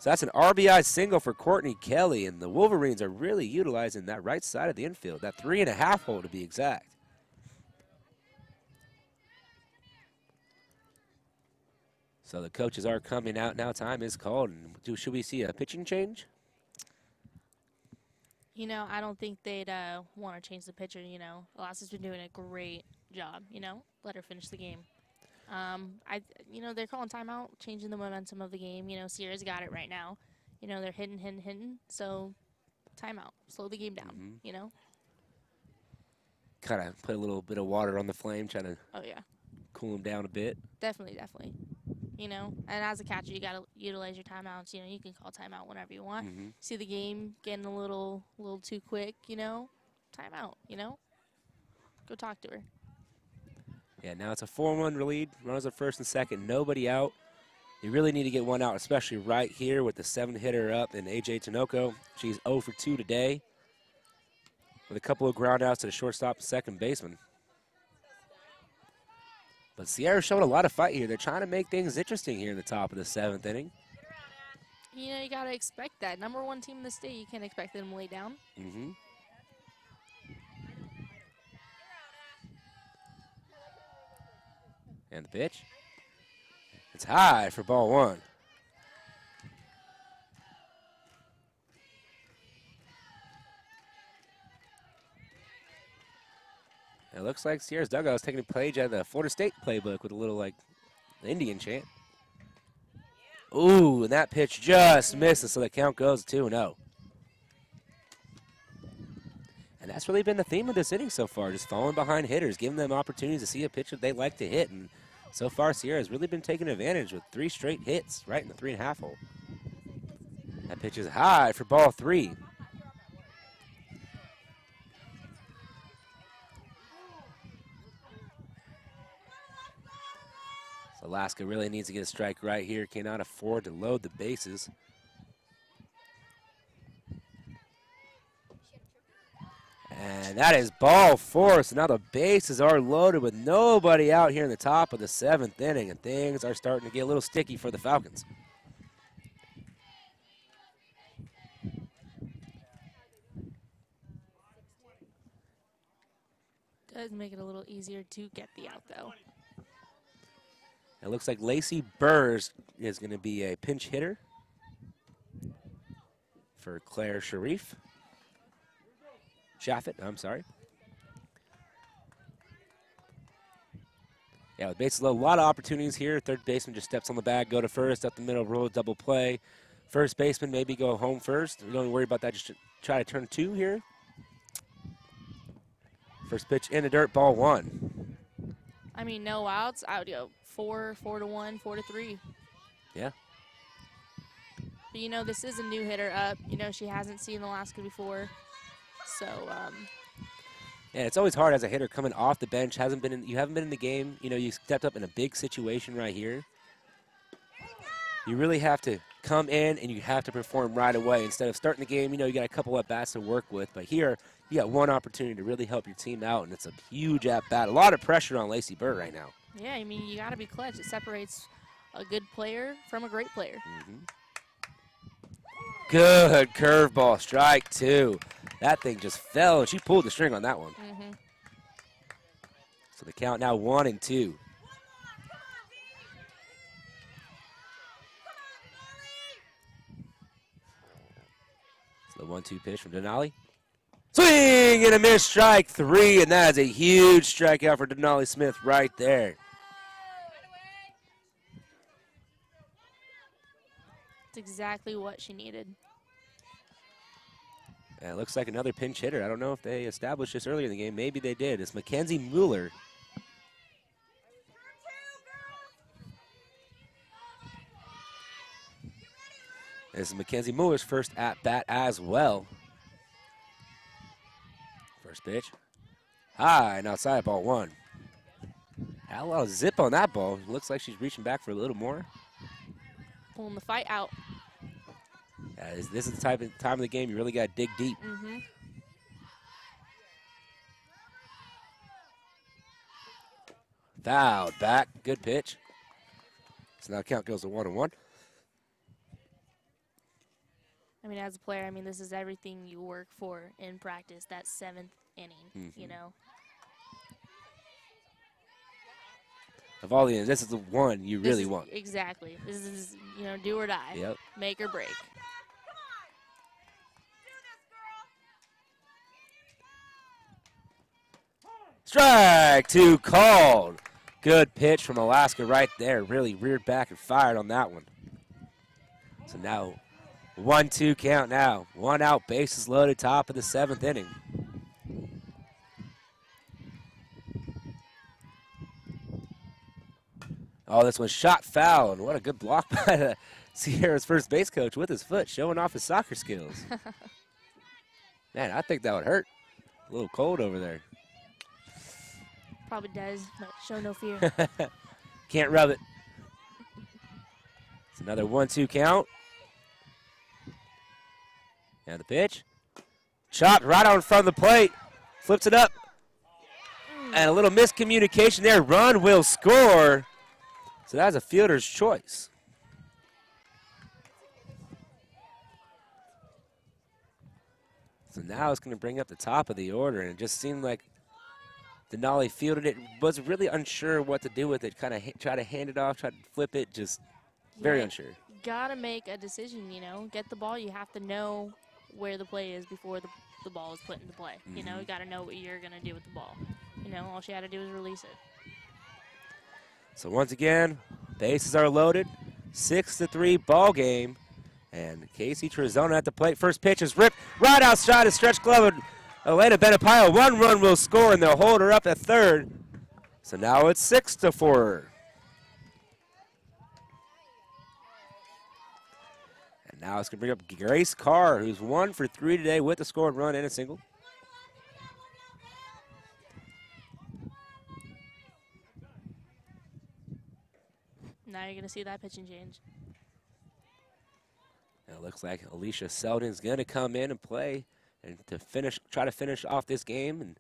So that's an RBI single for Courtney Kelly, and the Wolverines are really utilizing that right side of the infield, that 3.5 hole to be exact. So the coaches are coming out now. Time is called. And should we see a pitching change? You know, I don't think they'd want to change the pitcher. You know, Alaska's been doing a great job. You know, let her finish the game. You know, they're calling timeout, changing the momentum of the game. You know, Sierra's got it right now. You know, they're hitting. So, timeout, slow the game down. You know. Kind of put a little bit of water on the flame, trying to. Oh yeah. Cool them down a bit. Definitely. You know, and as a catcher, you got to utilize your timeouts. You know, you can call timeout whenever you want. See the game getting a little too quick, you know, timeout, you know. Go talk to her. Yeah, now it's a 4-1 lead. Runners at first and second, nobody out. You really need to get one out, especially right here with the 7-hitter up and A.J. Tinoco. She's 0 for 2 today with a couple of ground outs to the shortstop and second baseman. But Sierra's showing a lot of fight here. They're trying to make things interesting here in the top of the 7th inning. You know, you got to expect that. Number 1 team in the state, you can't expect them to lay down. And the pitch. It's high for ball 1. It looks like Sierra's dugout is taking a page out of the Florida State playbook with a little, like, Indian chant. Ooh, and that pitch just misses, so the count goes 2-0. And that's really been the theme of this inning so far, just falling behind hitters, giving them opportunities to see a pitch that they like to hit. And so far, Sierra has really been taking advantage with 3 straight hits right in the 3.5 hole. That pitch is high for ball 3. So Alaska really needs to get a strike right here. Cannot afford to load the bases. And that is ball 4. So now the bases are loaded with nobody out here in the top of the 7th inning. And things are starting to get a little sticky for the Falcons. Does make it a little easier to get the out, though. It looks like Lacey Burrs is going to be a pinch hitter for Claire Sharif. Chaffet, I'm sorry. Yeah, with bases loaded, a lot of opportunities here. Third baseman just steps on the bag, go to first, up the middle, roll, double play. First baseman maybe go home first. We don't worry about that, just try to turn 2 here. First pitch in the dirt, ball 1. I mean, no outs. I would go 4-1, 4-3. Yeah. But, you know, this is a new hitter up. You know, she hasn't seen Alaska before. So, yeah, it's always hard as a hitter coming off the bench. You haven't been in the game. You know, you stepped up in a big situation right here. You really have to come in and you have to perform right away. Instead of starting the game, you know, you got a couple at-bats to work with. But here, you got one opportunity to really help your team out, and it's a huge at-bat. A lot of pressure on Lacey Burr right now. Yeah, I mean, you got to be clutch. It separates a good player from a great player. Good curveball, strike 2. That thing just fell, and she pulled the string on that one. So the count now 1-2. So the 1-2 pitch from Denali. Swing and a miss, strike 3, and that is a huge strikeout for Denali Smith right there. It's exactly what she needed. And it looks like another pinch hitter. I don't know if they established this earlier in the game. Maybe they did. It's Mackenzie Mueller. This is Mackenzie Mueller's first at-bat as well. First pitch. High and outside, ball 1. Had a lot of zip on that ball. Looks like she's reaching back for a little more. Pulling the fight out. This is the time of the game you really got to dig deep. Fouled back. Good pitch. So now count goes to 1-1. I mean, as a player, I mean, this is everything you work for in practice, that 7th inning, you know. Of all the innings, this is the one you really want. Exactly. This is, you know, do or die. Yep. Make or break. Strike 2 called. Good pitch from Alaska right there. Really reared back and fired on that one. So now 1-2 count now. 1 out, bases loaded, top of the 7th inning. Oh, this one shot foul, and what a good block by the Sierra's first base coach with his foot, showing off his soccer skills. Man, I think that would hurt. A little cold over there. Probably does, but show no fear. Can't rub it. It's another 1-2 count. And the pitch. Chopped right out in front of the plate. Flips it up. And a little miscommunication there. Run will score. So that's a fielder's choice. So now it's going to bring up the top of the order, and it just seemed like Denali fielded it, was really unsure what to do with it, kind of try to hand it off, try to flip it, just very unsure. Got to make a decision, you know. Get the ball. You have to know where the play is before the ball is put into play. You know, you got to know what you're going to do with the ball. You know, all she had to do was release it. So once again, bases are loaded. 6-3 ball game. And Casey Trezona at the plate. First pitch is ripped right outside a stretch glove. Elena Benapayo, 1 run will score, and they'll hold her up at third. So now it's 6-4. And now it's going to bring up Grace Carr, who's 1 for 3 today with a scored run and a single. Now you're going to see that pitching change. It looks like Alicia Selden's going to come in and play and try to finish off this game and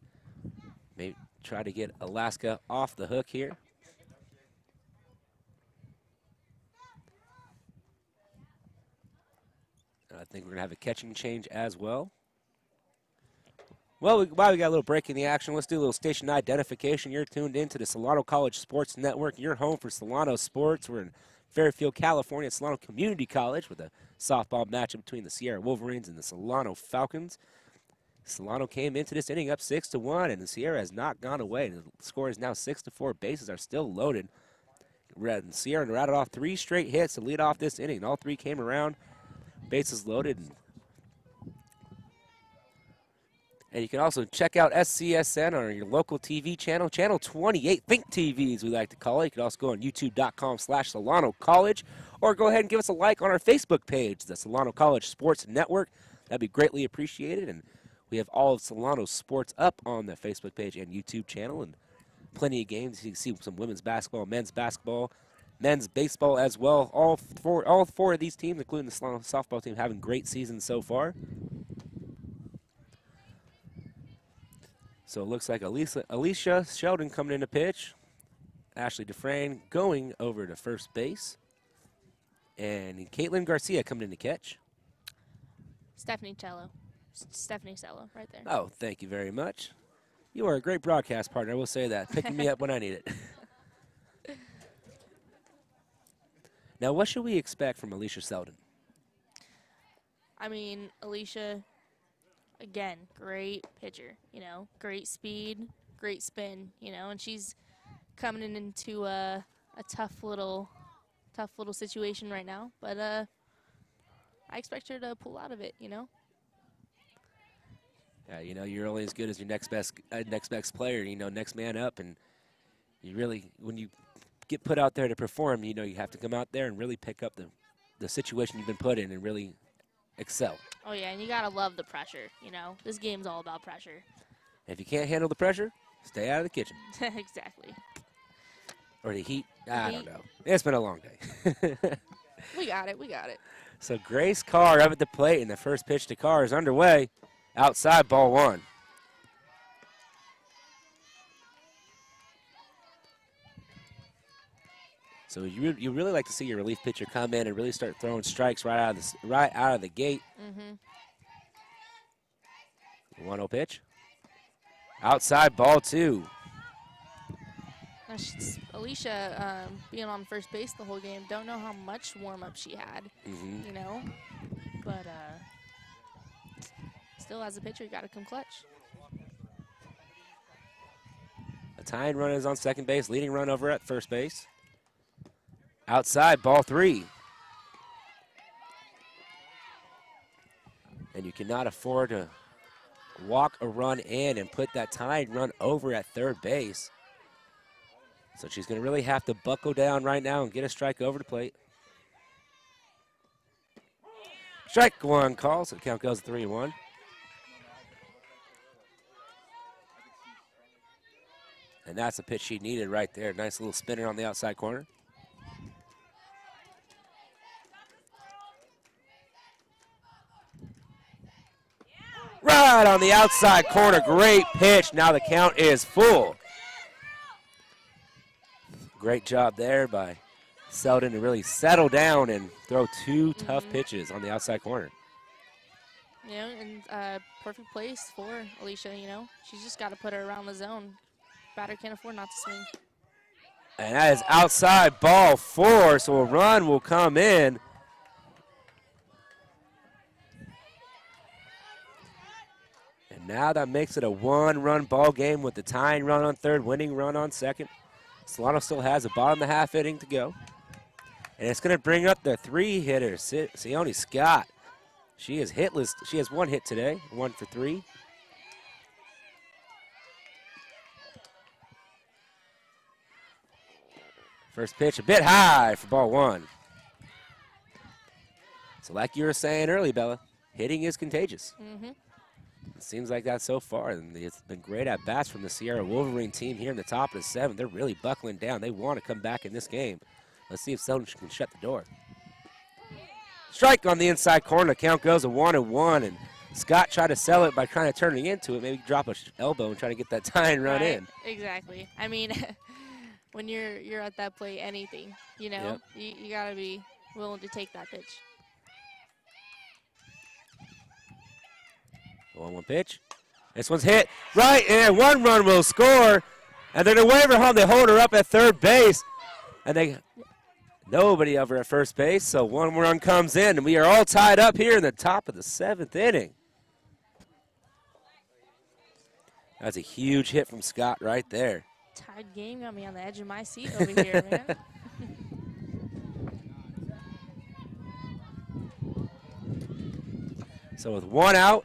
maybe try to get Alaska off the hook here. I think we're going to have a catching change as well. Well, while we got a little break in the action, let's do a little station identification. You're tuned in to the Solano College Sports Network. You're home for Solano Sports. We're in Fairfield, California, at Solano Community College with a softball matchup between the Sierra Wolverines and the Solano Falcons. Solano came into this inning up 6-1, and the Sierra has not gone away. The score is now 6-4. Bases are still loaded. Sierra rattled off 3 straight hits to lead off this inning. All 3 came around. Bases loaded. And you can also check out SCSN on your local TV channel, Channel 28, Think TV as we like to call it. You can also go on youtube.com/Solano College, or go ahead and give us a like on our Facebook page, the Solano College Sports Network. That'd be greatly appreciated. And we have all of Solano sports up on the Facebook page and YouTube channel, and plenty of games. You can see some women's basketball, men's baseball as well. All four of these teams, including the Solano softball team, having great seasons so far. So it looks like Alicia Sheldon coming in to pitch. Ashley Dufresne going over to first base. And Caitlin Garcia coming in to catch. Stephanie Cello right there. Oh, thank you very much. You are a great broadcast partner, I will say that. Picking me up when I need it. Now, what should we expect from Alicia Sheldon? I mean, Alicia, again, great pitcher, you know, great speed, great spin, you know, and she's coming into a tough little situation right now, but I expect her to pull out of it, you know. Yeah, you know, you're only as good as your next best player, you know, next man up, and you really, when you get put out there to perform, you know, you have to come out there and really pick up the situation you've been put in and really excel. Oh, yeah, and you got to love the pressure, you know. This game's all about pressure. If you can't handle the pressure, stay out of the kitchen. Exactly. Or the heat. I don't know. It's been a long day. We got it. So Grace Carr up at the plate, and the first pitch to Carr is underway. Outside, ball 1. So you really like to see your relief pitcher come in and really start throwing strikes right out of the gate. 1-0 pitch. Outside, ball 2. Alicia being on first base the whole game, don't know how much warm-up she had, you know, but still as a pitcher, you got to come clutch. A tying run is on second base, leading run over at first base. Outside, ball 3. And you cannot afford to walk a run in and put that tying run over at third base. So she's going to really have to buckle down right now and get a strike over the plate. Strike 1 call, so the count goes to 3-1. And that's the pitch she needed right there. Nice little spinner on the outside corner. Right on the outside corner, great pitch. Now the count is full. Great job there by Selden to really settle down and throw 2 tough pitches on the outside corner. You know, and perfect place for Alicia, you know. She's just got to put her around the zone. Batter can't afford not to swing. And that is outside, ball 4, so a run will come in. And now that makes it a 1-run ball game with the tying run on third, winning run on second. Solano still has a bottom of the half inning to go. And it's going to bring up the 3-hitter, Sione Scott. She is hitless. She has 1 hit today, 1 for 3. First pitch a bit high for ball 1. So like you were saying earlier, Bella, hitting is contagious. It seems like that so far. And it's been great at bats from the Sierra Wolverine team here in the top of the 7th. They're really buckling down. They want to come back in this game. Let's see if Selden can shut the door. Strike on the inside corner. The count goes to 1-1. And Scott tried to sell it by trying to turn it into it. Maybe drop a elbow and try to get that tying run in. Exactly. I mean, when you're at that plate, anything, you know, you got to be willing to take that pitch. 1-1 pitch. This one's hit right, and 1 run will score. And they're going to wave her home. They hold her up at third base. And nobody over at first base, so 1 run comes in. And we are all tied up here in the top of the 7th inning. That's a huge hit from Scott right there. Tied game got me on the edge of my seat over here, man. So with 1 out,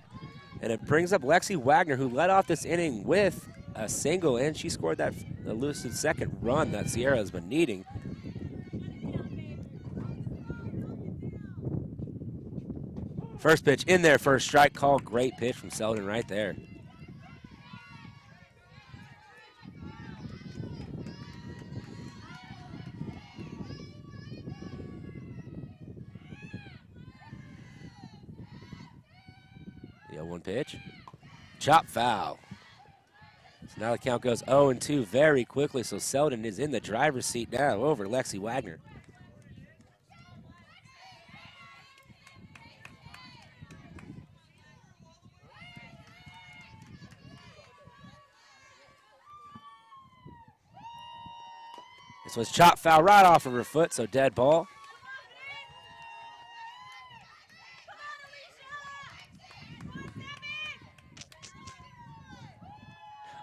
and it brings up Lexi Wagner, who led off this inning with a single, and she scored that elusive second run that Sierra has been needing. First pitch in there for a strike call. Great pitch from Selden right there. The 0-1 pitch. Chop foul. So now the count goes 0-2 very quickly, so Selden is in the driver's seat now over Lexi Wagner. This was chop foul right off of her foot, so dead ball.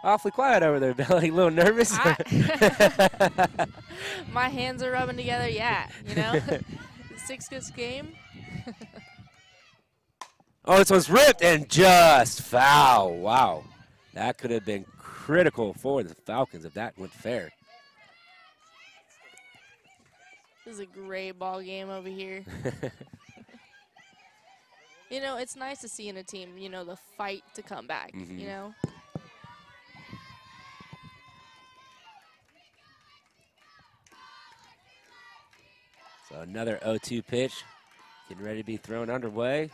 Awfully quiet over there, Bella. A little nervous? My hands are rubbing together, yeah, you know. 6-6 game. Oh, this one's ripped and just foul. Wow. That could have been critical for the Falcons if that went fair. This is a great ball game over here. You know, it's nice to see in a team, you know, the fight to come back, you know. So another 0-2 pitch, getting ready to be thrown underway.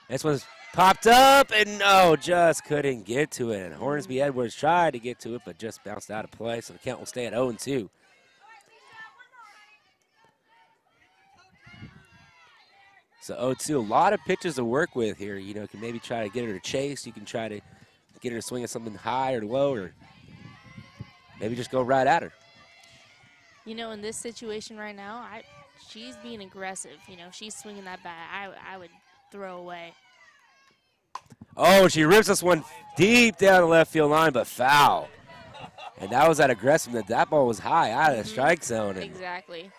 This one's popped up, and no, just couldn't get to it. And Hornsby Edwards tried to get to it, but just bounced out of play, so the count will stay at 0-2. So 0-2, a lot of pitches to work with here. You know, you can maybe try to get her to chase. You can try to get her to swing at something high or low, or maybe just go right at her. You know, in this situation right now, she's being aggressive. You know, she's swinging that bat. I would throw away. Oh, she rips this one deep down the left field line, but foul. And that was that aggressiveness. That ball was high out of the strike zone. Exactly.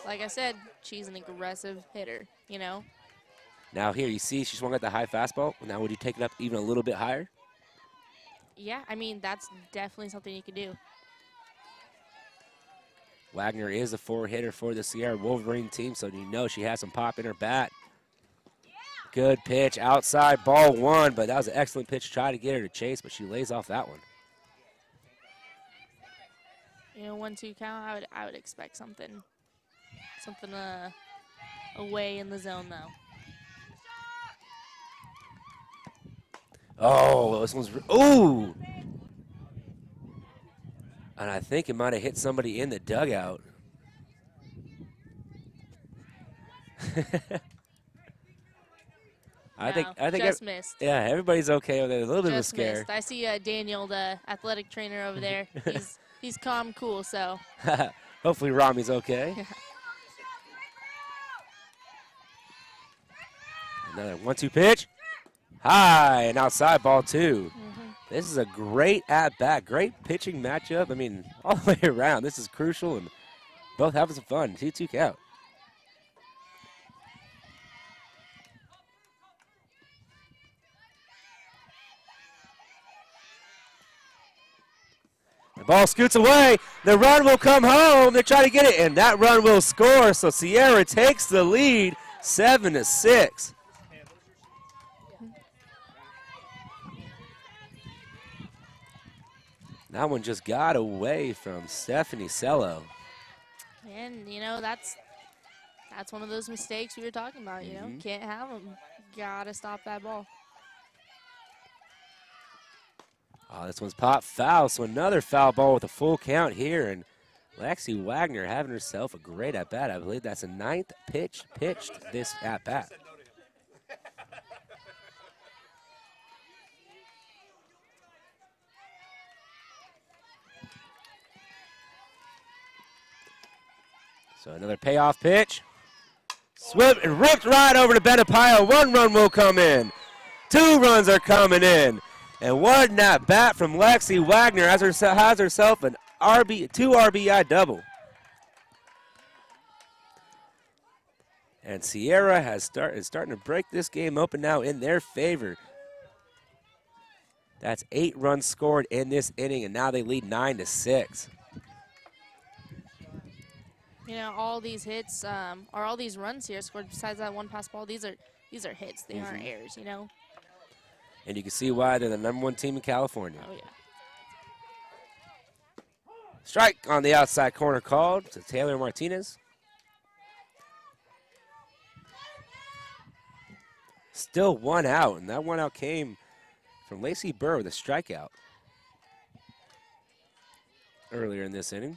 Like I said, she's an aggressive hitter, you know. Now here, you see she swung at the high fastball. Now would you take it up even a little bit higher? Yeah, I mean, that's definitely something you could do. Wagner is a 4-hitter for the Sierra Wolverine team, so you know she has some pop in her bat. Good pitch, outside, ball 1, but that was an excellent pitch. Try to get her to chase, but she lays off that one. You know, 1-2 count, I would expect something away in the zone, though. Oh, this one's, ooh! And I think it might have hit somebody in the dugout. I think just missed. Yeah, everybody's okay with it. A little bit of a scare. Missed. I see Daniel, the athletic trainer over there. He's calm, cool. So hopefully Rami's okay. Another 1-2 pitch, high and outside, ball 2. This is a great at-bat, great pitching matchup. I mean, all the way around. This is crucial, and both having some fun. 2-2 count. The ball scoots away. The run will come home. They're trying to get it, and that run will score. So Sierra takes the lead, 7-6. That one just got away from Stephanie Cello. And, you know, that's one of those mistakes we were talking about, you know. Can't have them. Got to stop that ball. Oh, this one's popped foul, so another foul ball with a full count here. And Lexi Wagner having herself a great at-bat. I believe that's the 9th pitch pitched this at-bat. So another payoff pitch. Swift and ripped right over to Benapayo. 1 run will come in. 2 runs are coming in. And what an at bat from Lexi Wagner has herself an 2 RBI double. And Sierra is starting to break this game open now in their favor. That's 8 runs scored in this inning, and now they lead 9-6. You know, all these hits, or all these runs here scored besides that one pass ball, these are hits. They aren't errors, you know. And you can see why they're the #1 team in California. Oh, yeah. Strike on the outside corner called to Taylor Martinez. Still 1 out, and that 1 out came from Lacey Burr with a strikeout earlier in this inning.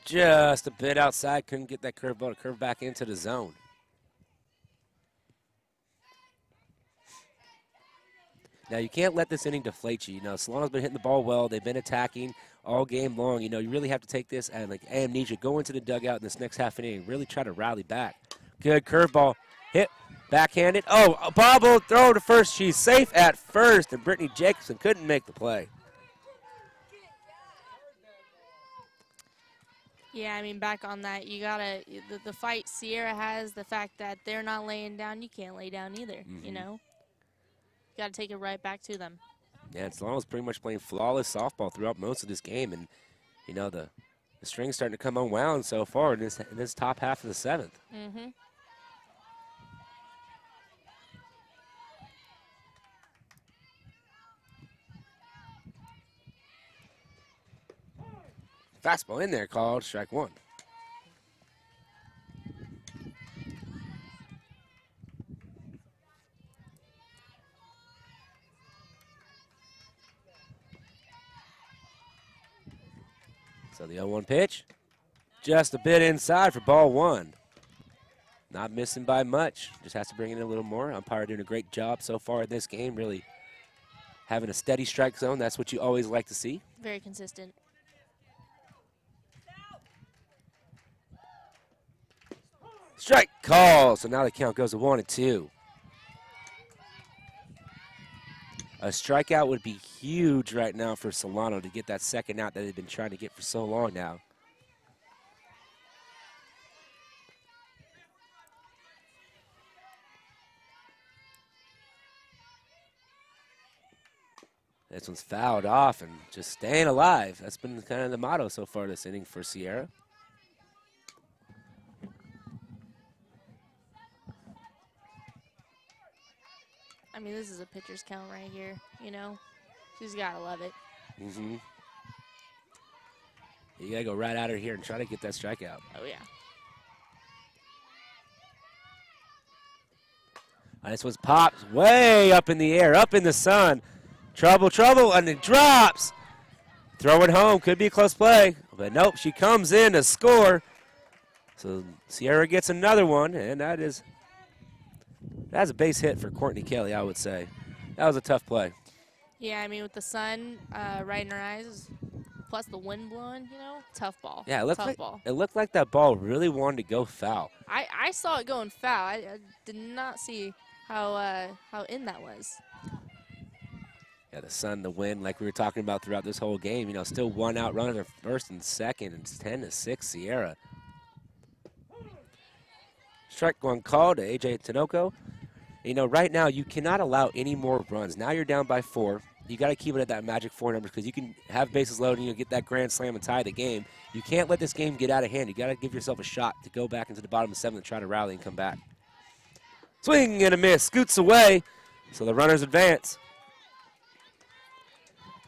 Just a bit outside, couldn't get that curveball to curve back into the zone. Now, you can't let this inning deflate you. You know, Solano's been hitting the ball well. They've been attacking all game long. You know, you really have to take this and, like, amnesia, go into the dugout in this next half inning and really try to rally back. Good curveball. Hit, backhanded. Oh, a bobble, throw to first. She's safe at first, and Brittany Jacobson couldn't make the play. Yeah, I mean, back on that, you gotta the fight Sierra has, the fact that they're not laying down, you can't lay down either. You know, you gotta take it right back to them. Yeah, and Solano's pretty much playing flawless softball throughout most of this game, and you know the string's starting to come unwound so far in this top half of the 7th. Fastball in there called strike 1. 0-1 pitch. Just a bit inside for ball 1. Not missing by much. Just has to bring in a little more. Umpire doing a great job so far in this game, really having a steady strike zone. That's what you always like to see. Very consistent. Strike call. So now the count goes to 1-2. A strikeout would be huge right now for Solano to get that second out that they've been trying to get for so long now. This one's fouled off and just staying alive. That's been kind of the motto so far this inning for Sierra. I mean, this is a pitcher's count right here, you know? She's got to love it. Mm-hmm. You got to go right at her here and try to get that strikeout. Oh, yeah. This one's popped way up in the air, up in the sun. Trouble, trouble, and it drops. Throw it home, could be a close play. But nope, she comes in to score. So Sierra gets another one, and that's a base hit for Courtney Kelly, I would say. That was a tough play. Yeah, I mean, with the sun right in her eyes, plus the wind blowing, you know, tough ball. Yeah, it looked like that ball really wanted to go foul. I saw it going foul. I did not see how in that was. Yeah, the sun, the wind, like we were talking about throughout this whole game, you know, still 1 out runners are first and second, and it's 10-6 Sierra. Strike one call to A.J. Tinoco. You know, right now you cannot allow any more runs. Now you're down by 4. You got to keep it at that magic 4 number because you can have bases loaded and you'll get that grand slam and tie the game. You can't let this game get out of hand. You got to give yourself a shot to go back into the bottom of the 7th and try to rally and come back. Swing and a miss, scoots away, so the runners advance.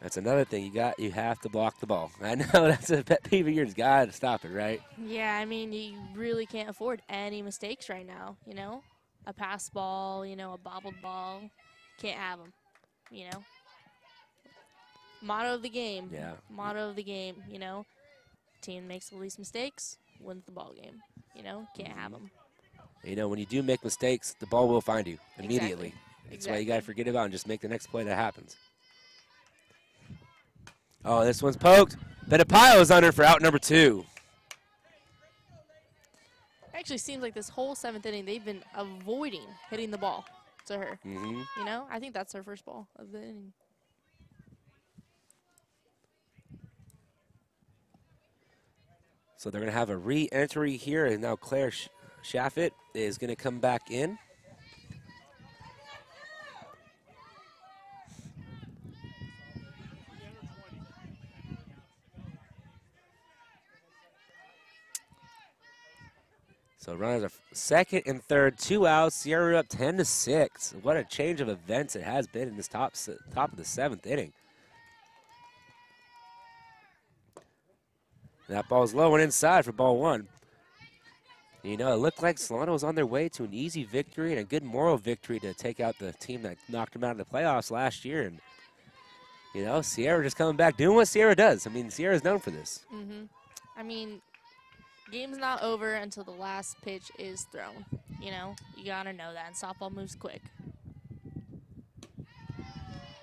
That's another thing. You have to block the ball. I know that's a pet peeve of yours. Got to stop it, right? Yeah, I mean, you really can't afford any mistakes right now, you know? A pass ball, you know, a bobbled ball. Can't have them, you know? Motto of the game. Yeah. Motto of the game, you know? Team makes the least mistakes, wins the ball game. You know? Can't have them. You know, when you do make mistakes, the ball will find you immediately. Exactly. That's why you got to forget about it and just make the next play that happens. Oh, this one's poked. Benapayo is under for out number 2. Actually seems like this whole 7th inning they've been avoiding hitting the ball to her. Mm-hmm. You know, I think that's her first ball of the inning. So they're going to have a re-entry here, and now Claire Shaffett is going to come back in. So runners are second and third, 2 outs. Sierra up 10-6. What a change of events it has been in this top of the 7th inning. That ball's low and inside for ball 1. You know, it looked like Solano was on their way to an easy victory and a good moral victory to take out the team that knocked them out of the playoffs last year. And, you know, Sierra just coming back, doing what Sierra does. I mean, Sierra's known for this. Mm-hmm. I mean, game's not over until the last pitch is thrown. You know, you got to know that. And softball moves quick.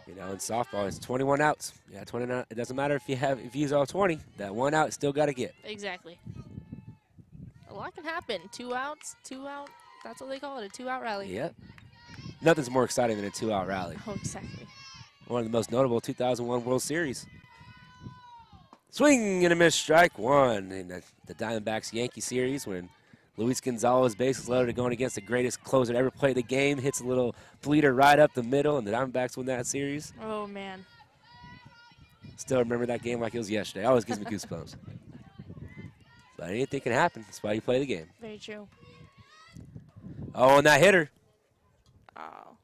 You know, in softball, it's 21 outs. Yeah, 29. It doesn't matter if you use all 20. That 1 out, still got to get. Exactly. A lot can happen. 2 outs, 2 out. That's what they call it, a 2-out rally. Yep. Nothing's more exciting than a 2-out rally. Oh, exactly. One of the most notable 2001 World Series. Swing and a miss, strike 1 in the Diamondbacks-Yankee series when Luis Gonzalez, bases loaded, going against the greatest closer to ever play the game, hits a little bleeder right up the middle, and the Diamondbacks win that series. Oh, man. Still remember that game like it was yesterday. Always gives me goosebumps. But anything can happen. That's why you play the game. Very true. Oh, and that hitter. Oh.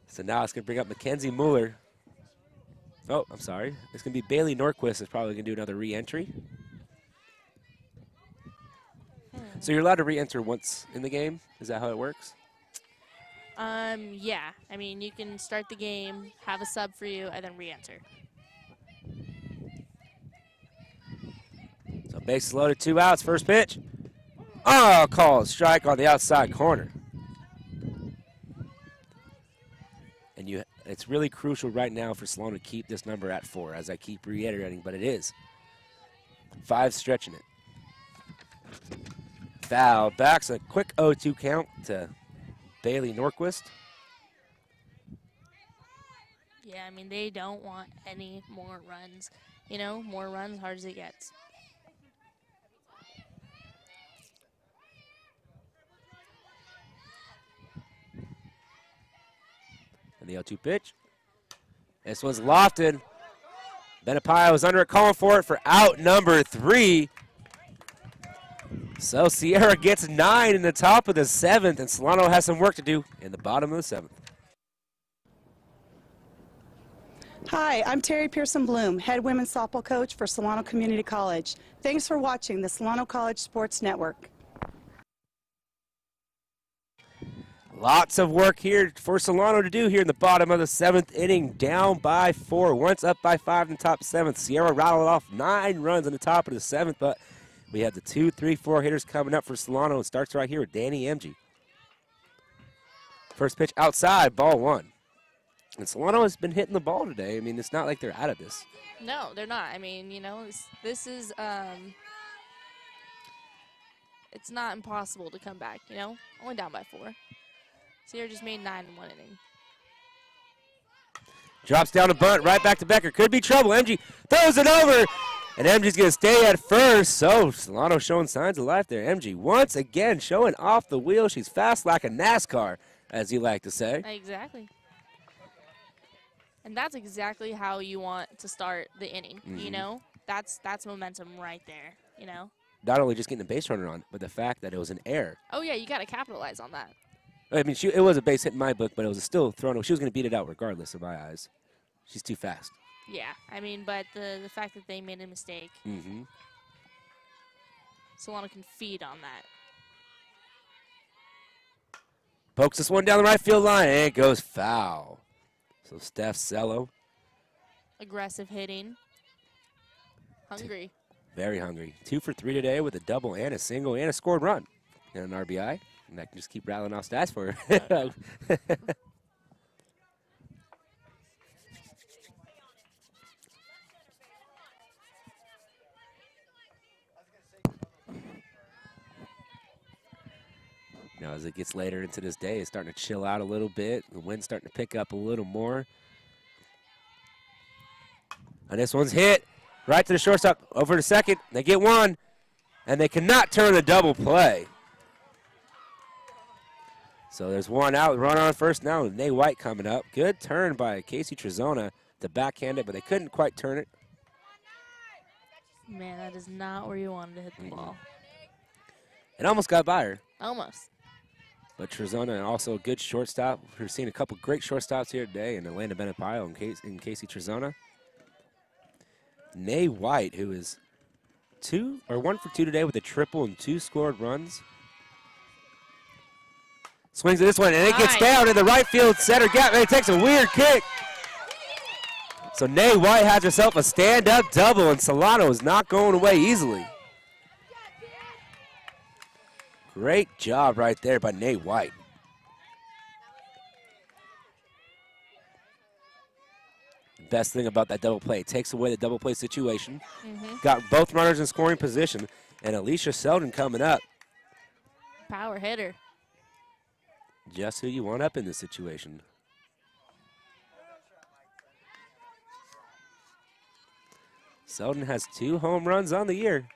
So now it's going to bring up Mackenzie Mueller. Oh, I'm sorry. It's going to be Bailey Norquist is probably going to do another re-entry. So you're allowed to re-enter once in the game? Is that how it works? Yeah. I mean, you can start the game, have a sub for you, and then re-enter. Bases loaded, 2 outs, first pitch. Oh, call strike on the outside corner. And it's really crucial right now for Solano to keep this number at 4, as I keep reiterating, but it is. 5 stretching it. Foul, backs a quick 0-2 count to Bailey Norquist. Yeah, I mean, they don't want any more runs. You know, more runs, hard as it gets. And the 0-2 pitch. This one's lofted. Benapayo was under it, calling for it for out number 3. So Sierra gets 9 in the top of the 7th, and Solano has some work to do in the bottom of the 7th. Hi, I'm Terry Pearson Bloom, head women's softball coach for Solano Community College. Thanks for watching the Solano College Sports Network. Lots of work here for Solano to do here in the bottom of the 7th inning, down by 4, once up by 5 in the top 7th. Sierra rattled off 9 runs in the top of the 7th, but we have the 2, 3, 4 hitters coming up for Solano. It starts right here with Danny Emge. First pitch outside, ball 1. And Solano has been hitting the ball today. I mean, it's not like they're out of this. No, they're not. I mean, you know, this is it's not impossible to come back, you know? Only down by 4. Sierra just made 9 in 1 inning. Drops down a bunt, right back to Becker. Could be trouble. Emge throws it over, and Emge's going to stay at first. So Solano showing signs of life there. Emge once again showing off the wheel. She's fast like a NASCAR, as you like to say. Exactly. And that's exactly how you want to start the inning, you know? That's momentum right there, you know? Not only just getting the base runner on, but the fact that it was an error. Oh, yeah, you got to capitalize on that. I mean, it was a base hit in my book, but it was still thrown. She was going to beat it out regardless in my eyes. She's too fast. Yeah, I mean, but the fact that they made a mistake, Solano can feed on that. Pokes this one down the right field line, and it goes foul. So Steph Cello. Aggressive hitting. Hungry. Very hungry. 2 for 3 today with a double and a single and a scored run. And an RBI. And I can just keep rattling off stats for her. Now, as it gets later into this day, it's starting to chill out a little bit. The wind's starting to pick up a little more. And this one's hit right to the shortstop. Over to second. They get 1. And they cannot turn a double play. So there's 1 out. Run on first now with Nay White coming up. Good turn by Casey Trezona to backhand it, but they couldn't quite turn it. Man, that is not where you wanted to hit the ball. It almost got by her. Almost. But Trezona also a good shortstop. We're seeing a couple great shortstops here today in Atlanta Benapayo and Casey Trezona. Nay White, who is 1 for 2 today with a triple and 2 scored runs. Swings at this one, and it gets down in the right field center gap, and it takes a weird kick. So Nay White has herself a stand-up double, and Solano is not going away easily. Great job right there by Nay White. Best thing about that double play, it takes away the double play situation. Got both runners in scoring position, and Alicia Selden coming up. Power hitter. Just who you want up in this situation. Selden has 2 home runs on the year.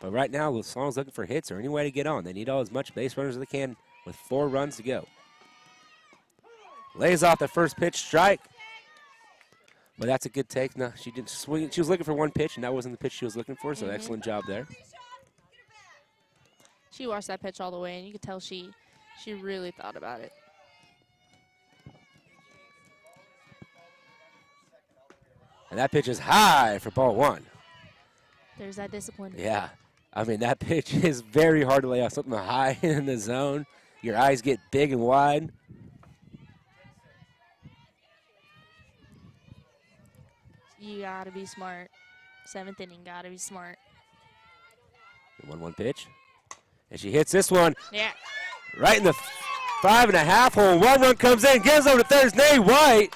But right now, Solano's looking for hits or any way to get on. They need all as much base runners as they can with 4 runs to go. Lays off the first pitch strike. But that's a good take. No, she didn't swing. She was looking for 1 pitch, and that wasn't the pitch she was looking for, so excellent job there. She watched that pitch all the way, and you could tell she really thought about it. And that pitch is high for ball 1. There's that discipline. Yeah. I mean, that pitch is very hard to lay off something high in the zone. Your eyes get big and wide. You got to be smart. 7th inning, got to be smart. The 1-1 pitch. And she hits this one. Yeah. Right in the 5.5 hole. 1 run comes in, gives over to third, Nay White.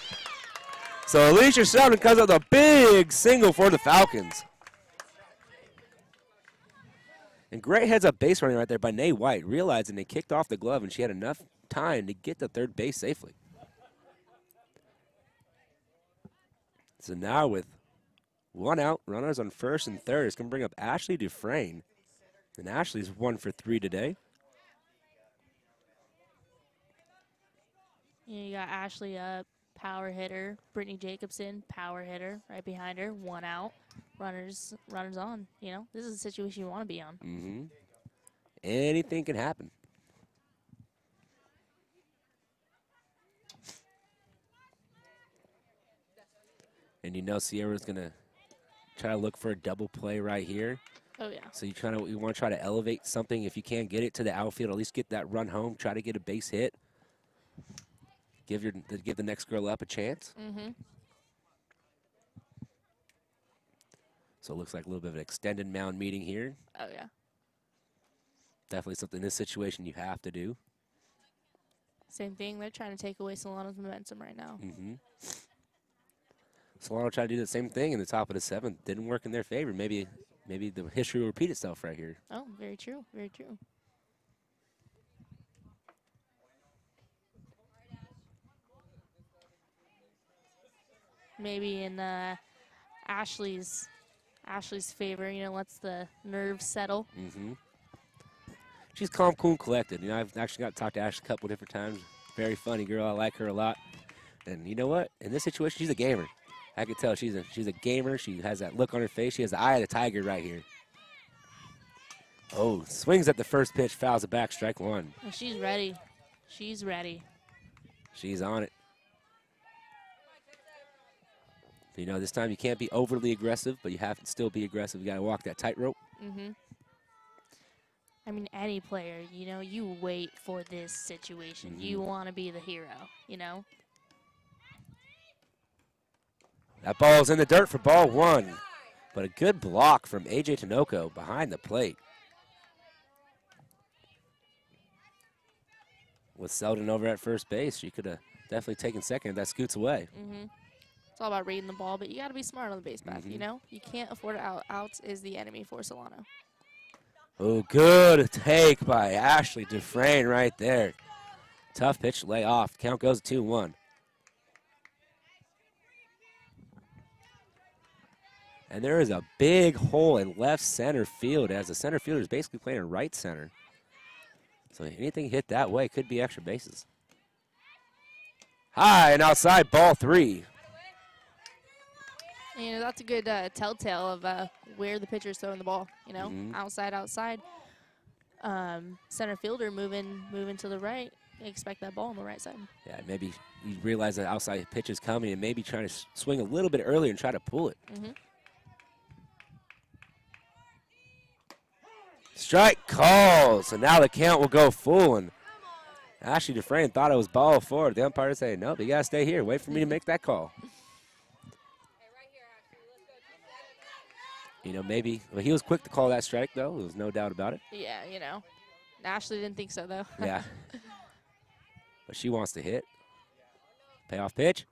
So Alicia Sheldon comes up with a big single for the Falcons. And great heads-up base running right there by Nay White, realizing they kicked off the glove and she had enough time to get to third base safely. So now with 1 out, runners on first and third, it's going to bring up Ashley Dufresne. And Ashley's 1 for 3 today. You got Ashley up, power hitter. Brittany Jacobson, power hitter, right behind her. 1 out, runners on. You know, this is a situation you want to be on. Mm-hmm. Anything can happen. And you know Sierra's going to try to look for a double play right here. Oh, yeah. So you want to try to elevate something. If you can get it to the outfield, at least get that run home. Try to get a base hit. Give the next girl up a chance. Mm-hmm. So it looks like a little bit of an extended mound meeting here. Oh, yeah. Definitely something in this situation you have to do. Same thing. They're trying to take away Solano's momentum right now. Mm-hmm. Solano tried to do the same thing in the top of the 7th. Didn't work in their favor. Maybe the history will repeat itself right here. Oh, very true. Very true. Maybe in Ashley's favor, you know, lets the nerves settle. Mm-hmm. She's calm, cool, and collected. You know, I've actually got to talk to Ashley a couple different times. Very funny girl. I like her a lot. And you know what? In this situation, she's a gamer. I can tell she's a gamer. She has that look on her face. She has the eye of the tiger right here. Oh, swings at the first pitch, fouls it back, strike 1. Oh, she's ready. She's ready. She's on it. You know, this time you can't be overly aggressive, but you have to still be aggressive. You got to walk that tightrope. Mm-hmm. I mean, any player, you know, you wait for this situation. Mm-hmm. You want to be the hero, you know? That ball's in the dirt for ball 1. But a good block from A.J. Tinoco behind the plate. With Selden over at first base, she could have definitely taken second if that scoots away. Mm-hmm. It's all about reading the ball, but you got to be smart on the base path, you know? You can't afford out. Outs is the enemy for Solano. Oh, good take by Ashley Dufresne right there. Tough pitch to lay off. Count goes to 2-1. And there is a big hole in left center field as the center fielder is basically playing in right center. So anything hit that way could be extra bases. High and outside, ball 3. You know, that's a good telltale of where the pitcher's throwing the ball, you know? Outside. Center fielder moving to the right. You expect that ball on the right side. Yeah, maybe you realize that outside pitch is coming and maybe trying to swing a little bit earlier and try to pull it. Strike call. So now the count will go full. And Ashley Dufresne thought it was ball 4. The umpire said, nope, you got to stay here. Wait for me to make that call. You know, maybe, well, he was quick to call that strike, though. There was no doubt about it. Yeah, you know. Ashley didn't think so, though. Yeah. But she wants to hit. Payoff pitch.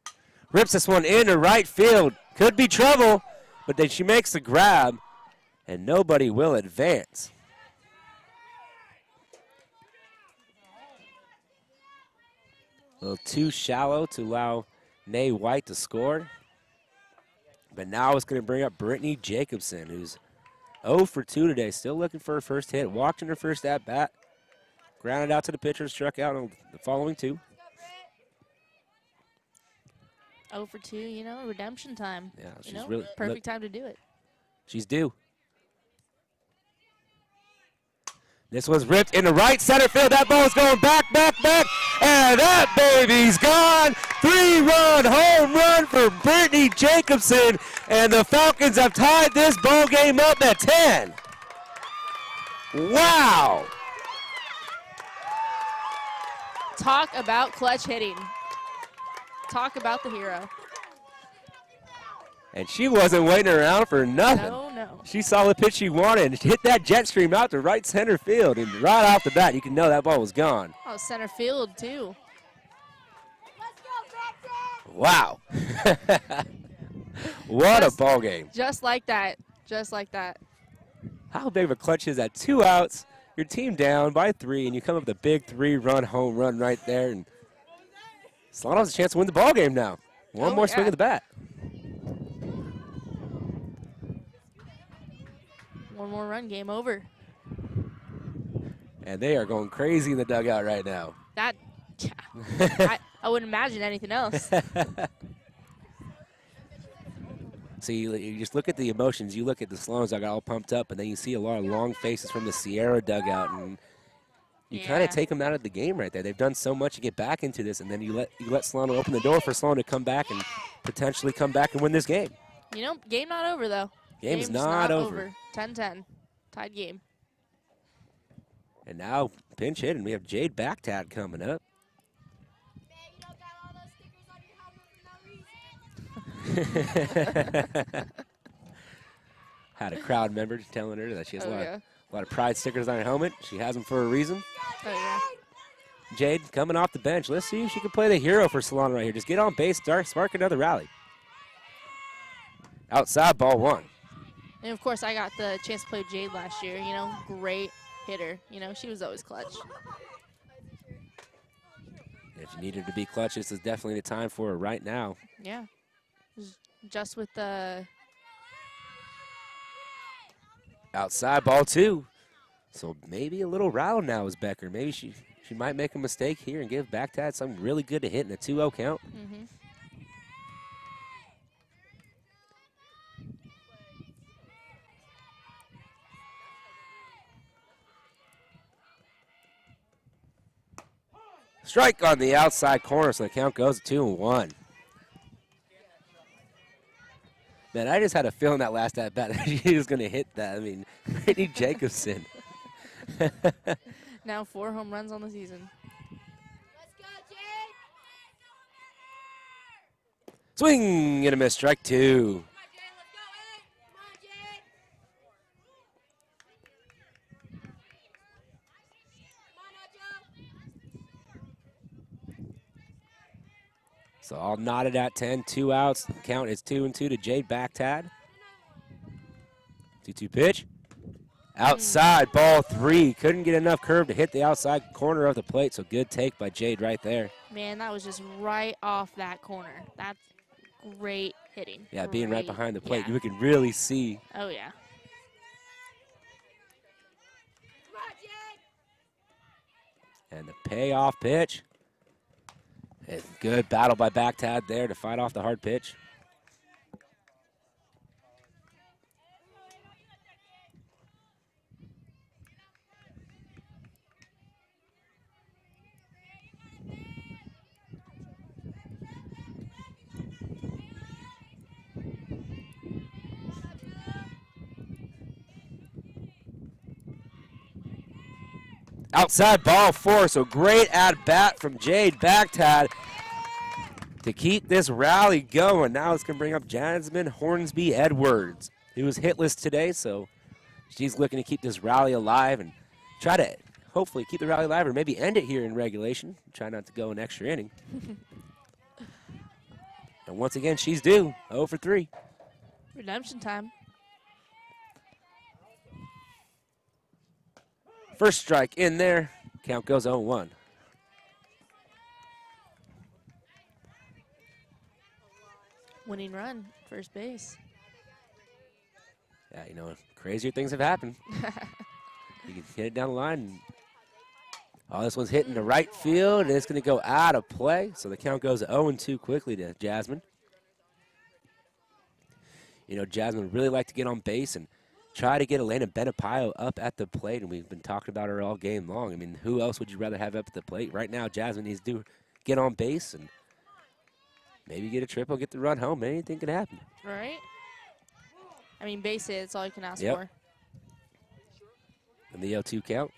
Rips this one into right field. Could be trouble, but then she makes the grab, and nobody will advance. A little too shallow to allow Nay White to score. But now it's going to bring up Brittany Jacobson, who's 0 for 2 today. Still looking for her first hit. Walked in her first at-bat. Grounded out to the pitcher, struck out on the following 2. 0 for 2, you know, redemption time. Yeah, she's you know, really perfect time to do it. She's due. This was ripped into right center field. That ball's going back, and that baby's gone. 3-run home run for Brittany Jacobson, and the Falcons have tied this ball game up at 10. Wow. Talk about clutch hitting. Talk about the hero. And she wasn't waiting around for nothing. No. She saw the pitch she wanted and hit that jet stream out to right center field. And right off the bat, you can know that ball was gone. Oh, center field, too. Wow. What a ball game. Just like that. Just like that. How big of a clutch is that? 2 outs, your team down by 3, and you come up with a big 3-run home run right there. And Solano has a chance to win the ball game now. One more swing of the bat. One more run, game over. And they are going crazy in the dugout right now. That, yeah, I wouldn't imagine anything else. So you just look at the emotions. You look at the Solonos that got all pumped up, and then you see a lot of long faces from the Sierra dugout, and you kind of take them out of the game right there. They've done so much to get back into this, and then you let Solano open the door for Solano to come back and potentially come back and win this game. You know, game not over, though. Game's not over. 10-10, tied game. And now pinch hit, and we have Jade Backtad coming up. Had a crowd member telling her that she has a lot of pride stickers on her helmet. She has them for a reason. Oh, yeah. Jade coming off the bench. Let's see if she can play the hero for Solano right here. Just get on base, spark another rally. Outside, ball 1. And, of course, I got the chance to play Jade last year. You know, great hitter. You know, she was always clutch. If you need her to be clutch, this is definitely the time for her right now. Yeah. Just with the outside, ball 2. So maybe a little rattle now is Becker. Maybe she might make a mistake here and give Backtad something really good to hit in a 2-0 count. Mm-hmm. Strike on the outside corner, so the count goes 2-1. Man, I just had a feeling that last at bat that he was going to hit that. I mean, Brittany Jacobson. Now 4 home runs on the season. Let's go, Jade. Swing and a miss, strike 2. So all knotted at 10, 2 outs. The count is 2-2 to Jade Backtad. 2-2 pitch. Outside, ball 3. Couldn't get enough curve to hit the outside corner of the plate, so good take by Jade right there. Man, that was just right off that corner. That's great hitting. Yeah, being right behind the plate, yeah. you can really see. Oh, yeah. And the payoff pitch. And good battle by Backtad there to fight off the hard pitch. Outside, ball 4, so great at-bat from Jade Backtad to keep this rally going. Now it's going to bring up Jasmine Hornsby Edwards, who was hitless today, so she's looking to keep this rally alive and try to hopefully keep the rally alive or maybe end it here in regulation. Try not to go an extra inning. And once again, she's due, 0 for 3. Redemption time. First strike in there. Count goes 0-1. Winning run, first base. Yeah, you know, crazier things have happened. You can hit it down the line. And, oh, this one's hitting the right field, and it's going to go out of play. So the count goes 0-2 quickly to Jasmine. You know, Jasmine would really like to get on base and try to get Elena Benapayo up at the plate, and we've been talking about her all game long. I mean, who else would you rather have up at the plate? Right now, Jasmine needs to get on base and maybe get a triple, get the run home. Anything can happen. Right? I mean, base hit, that's all you can ask Yep. for. And the 0-2 count.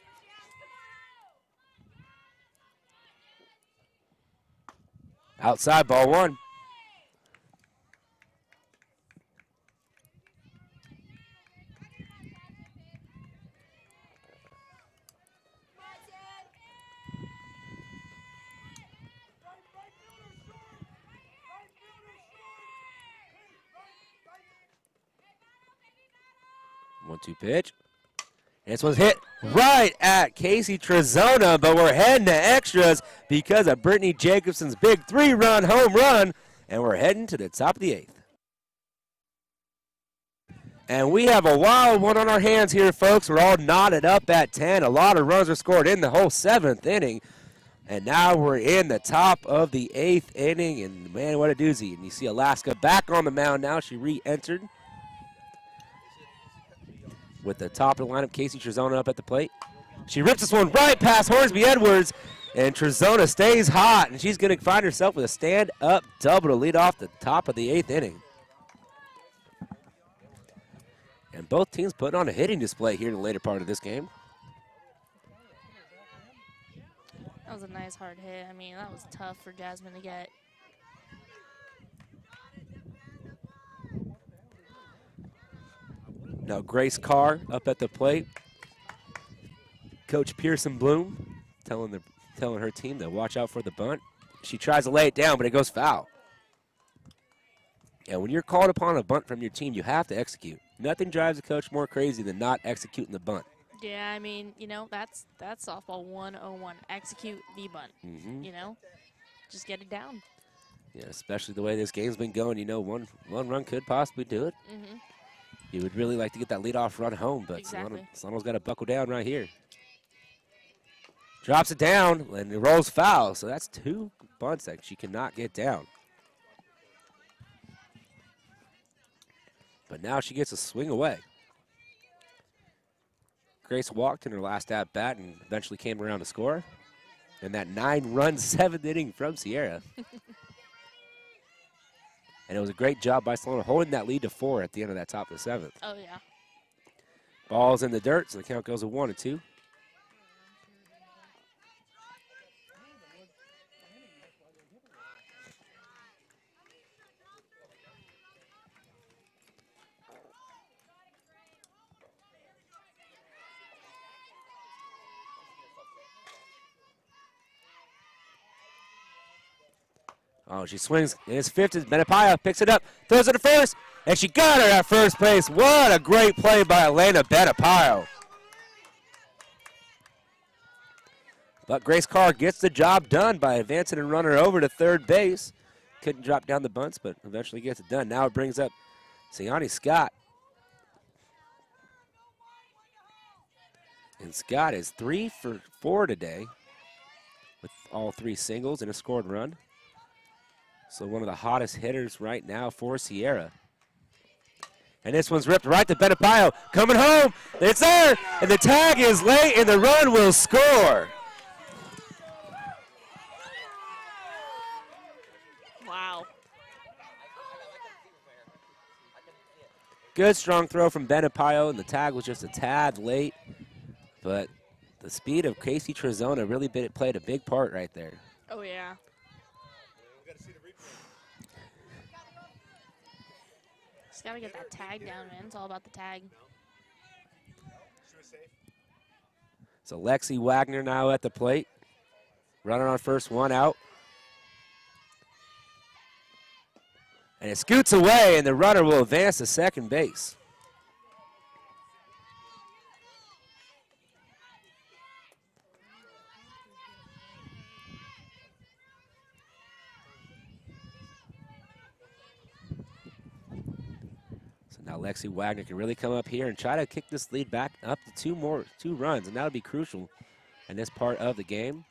Outside, ball 1. 1-2 pitch. This one's hit right at Casey Trezona, but we're heading to extras because of Brittany Jacobson's big 3-run home run, and we're heading to the top of the 8th. And we have a wild one on our hands here, folks. We're all knotted up at 10. A lot of runs were scored in the whole 7th inning. And now we're in the top of the 8th inning, and man, what a doozy. And you see Alaska back on the mound now. She re-entered with the top of the lineup, Casey Trezona up at the plate. She rips this one right past Hornsby Edwards, and Trezona stays hot, and she's going to find herself with a stand-up double to lead off the top of the 8th inning. And both teams putting on a hitting display here in the later part of this game. That was a nice hard hit. I mean, that was tough for Jasmine to get. Now Grace Carr up at the plate. Coach Pearson Bloom telling her team to watch out for the bunt. She tries to lay it down, but it goes foul. And when you're called upon a bunt from your team, you have to execute. Nothing drives a coach more crazy than not executing the bunt. Yeah, I mean, you know, that's softball 101. Execute the bunt. You know, just get it down. Yeah, especially the way this game's been going. You know, one run could possibly do it. You would really like to get that leadoff run home, but Solano's got to buckle down right here. Drops it down, and it rolls foul. So that's 2 bunts that she cannot get down. But now she gets a swing away. Grace walked in her last at-bat and eventually came around to score. And that 9-run 7th inning from Sierra. And it was a great job by Solano holding that lead to 4 at the end of that top of the 7th. Oh, yeah. Ball's in the dirt, so the count goes to 1-2. Oh, she swings, and it's 5th. Menapaya picks it up, throws it to first, and she got her at first base. What a great play by Elena Benapayo. But Grace Carr gets the job done by advancing and running her over to third base. Couldn't drop down the bunts, but eventually gets it done. Now it brings up Siani Scott. And Scott is 3 for 4 today with all 3 singles and a scored run. So one of the hottest hitters right now for Sierra. And this one's ripped right to Benapayo. Coming home. It's there. And the tag is late, and the run will score. Wow. Good strong throw from Benapayo, and the tag was just a tad late. But the speed of Casey Trezona really played a big part right there. Oh, yeah. Just got to get that tag down, man. It's all about the tag. So Lexi Wagner now at the plate. Runner on first, 1 out. And it scoots away, and the runner will advance to second base. Now Lexi Wagner can really come up here and try to kick this lead back up to 2 runs, and that would be crucial in this part of the game.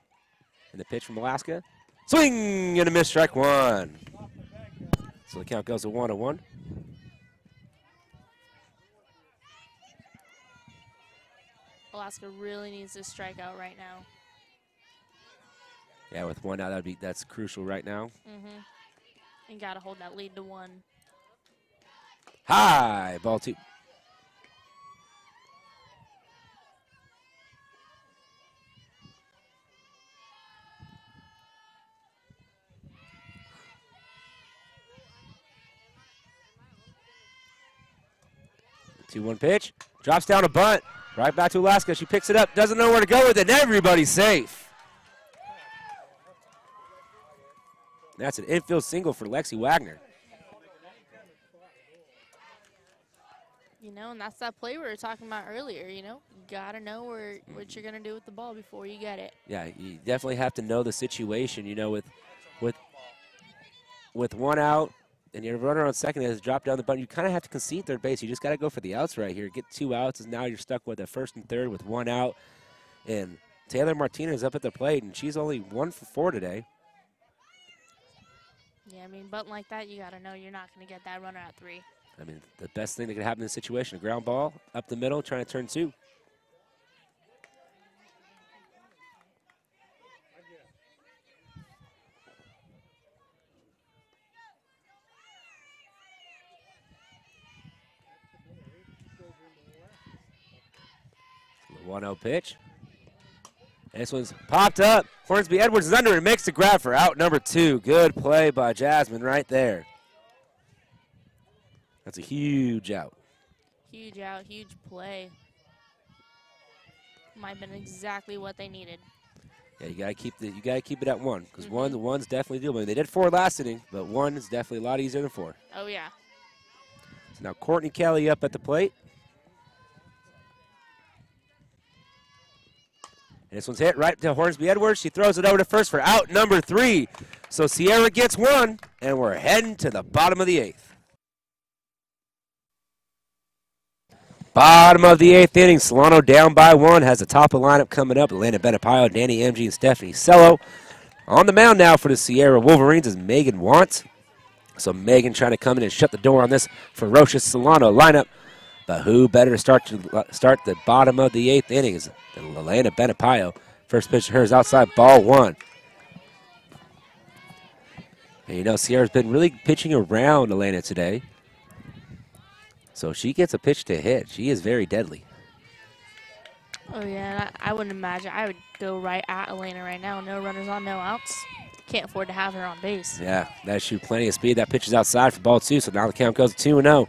And the pitch from Alaska. Swing and a miss, strike 1. So the count goes to 1-1. Alaska really needs this strikeout right now. Yeah, with 1 out, that's crucial right now. And got to hold that lead to 1. High, ball 2. The 2-1 pitch, drops down a bunt, right back to Alaska. She picks it up, doesn't know where to go with it, and everybody's safe. That's an infield single for Lexi Wagner. You know, and that's that play we were talking about earlier, you know. You got to know what you're going to do with the ball before you get it. Yeah, you definitely have to know the situation, you know, with one out and your runner on second has dropped down the bunt. You kind of have to concede third base. You just got to go for the outs right here. Get 2 outs, and now you're stuck with a first and third with 1 out. And Taylor Martinez up at the plate, and she's only 1 for 4 today. Yeah, I mean, bunting like that, you got to know you're not going to get that runner at 3. I mean, the best thing that could happen in this situation, a ground ball up the middle, trying to turn 2. The 1-0 pitch. And this one's popped up. Hornsby Edwards is under and makes the grab for out number 2. Good play by Jasmine right there. That's a huge out. Huge out, huge play. Might have been exactly what they needed. Yeah, you gotta keep it at 1 because one's definitely doable. They did 4 last inning, but 1 is definitely a lot easier than 4. Oh yeah. So now Courtney Kelly up at the plate. And this one's hit right to Hornsby Edwards. She throws it over to first for out number 3. So Sierra gets 1, and we're heading to the bottom of the 8th. Bottom of the 8th inning, Solano down by 1, has the top of the lineup coming up. Elena Benapayo, Danny MG, and Stephanie Cello. On the mound now for the Sierra Wolverines is Megan Want. So Megan trying to come in and shut the door on this ferocious Solano lineup. But who better to start the bottom of the 8th inning is Elena Benapayo. First pitch to her is outside, ball 1. And you know, Sierra's been really pitching around Elena today. So she gets a pitch to hit. She is very deadly. Oh, yeah, I wouldn't imagine. I would go right at Elena right now. No runners on, no outs. Can't afford to have her on base. Yeah, that shoot plenty of speed. That pitch is outside for ball 2, so now the count goes to 2-0.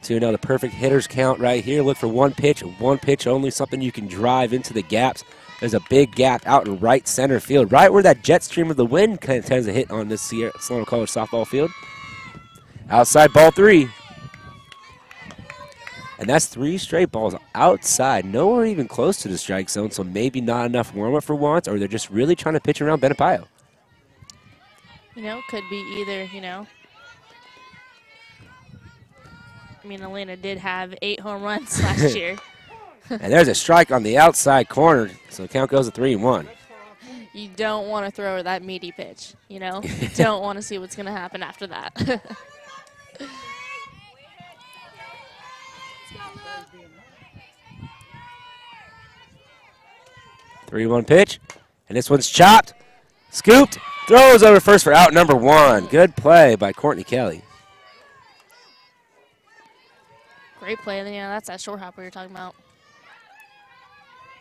2-0, the perfect hitter's count right here. Look for one pitch only, something you can drive into the gaps. There's a big gap out in right center field, right where that jet stream of the wind kind of tends to hit on this Solano College softball field. Outside, ball 3. And that's 3 straight balls outside, nowhere even close to the strike zone, so maybe not enough warm-up for once, or they're just really trying to pitch around Benapayo. You know, could be either, you know. I mean, Elena did have 8 home runs last year. And there's a strike on the outside corner, so the count goes to 3-1. You don't want to throw her that meaty pitch, you know. You don't want to see what's going to happen after that. 3-1 pitch, and this one's chopped, scooped, throws over first for out number 1. Good play by Courtney Kelly. Great play. You know, that's that short hop we were talking about.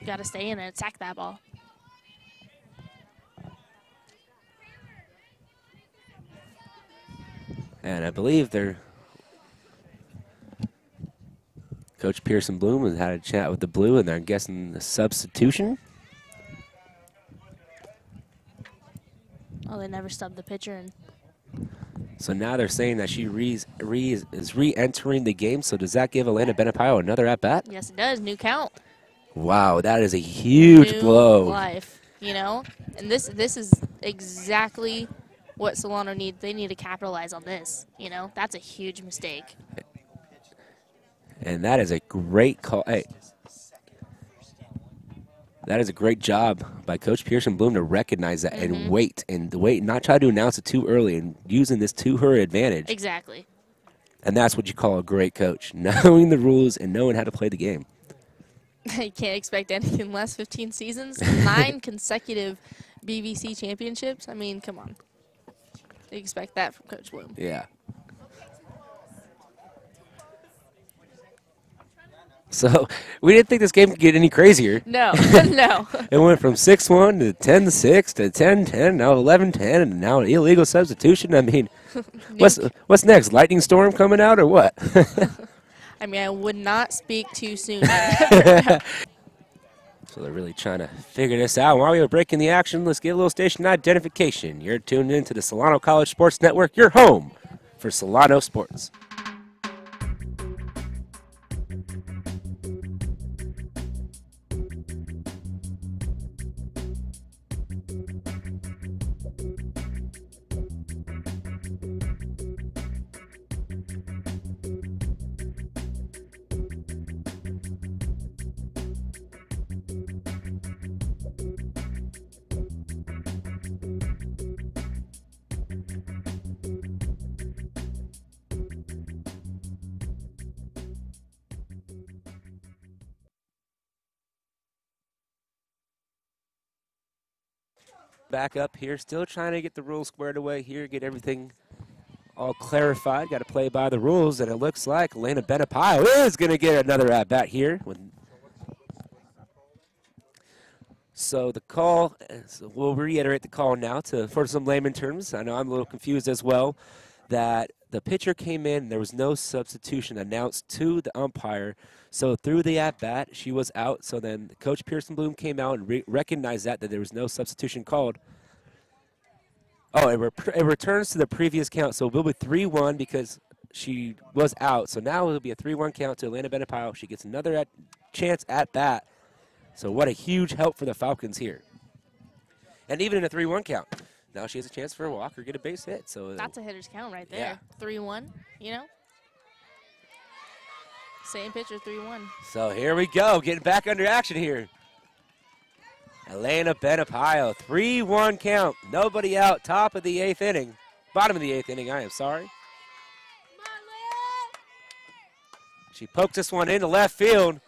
You got to stay in and attack that ball. And I believe Coach Pearson Bloom has had a chat with the Blue, and they're guessing the substitution. Oh, they never subbed the pitcher. And So now they're saying that she is re-entering the game. So does that give Elena Benapayo another at-bat? yes, it does. New count. Wow, that is a huge New blow. life, you know? And this is exactly what Solano needs. They need to capitalize on this, you know? That's a huge mistake. And that is a great call. Hey, that is a great job by Coach Pearson Bloom to recognize that and wait, not try to announce it too early, and using this to her advantage. Exactly. And that's what you call a great coach, knowing the rules and knowing how to play the game. You can't expect anything less. 15 seasons, 9 consecutive BVC championships. I mean, come on. You expect that from Coach Bloom. Yeah. So we didn't think this game could get any crazier. No, no. It went from 6-1 to 10-6 to 10-10, now 11-10, and now an illegal substitution. I mean, what's next? Lightning storm coming out or what? I mean, I would not speak too soon. So they're really trying to figure this out. While we were breaking the action, let's get a little station identification. You're tuned in to the Solano College Sports Network, your home for Solano sports. Back up here, still trying to get the rules squared away here, get everything all clarified. Got to play by the rules, and it looks like Elena Benapayo is going to get another at-bat here. So the call, so we'll reiterate the call now for some layman terms. I know I'm a little confused as well, that the pitcher came in, there was no substitution announced to the umpire. So through the at-bat, she was out. So then Coach Pearson Bloom came out and recognized that there was no substitution called. Oh, it returns to the previous count. So it will be 3-1 because she was out. So now it will be a 3-1 count to Elena Benapayo. She gets another chance at bat. So what a huge help for the Falcons here. And even in a 3-1 count, now she has a chance for a walk or get a base hit. So that's a hitter's count right there. Yeah. 3-1, you know? Same pitcher, 3-1. So here we go, getting back under action here. Elena Benapayo, 3-1 count. Nobody out, top of the 8th inning. Bottom of the 8th inning, I am sorry. She pokes this one into left field.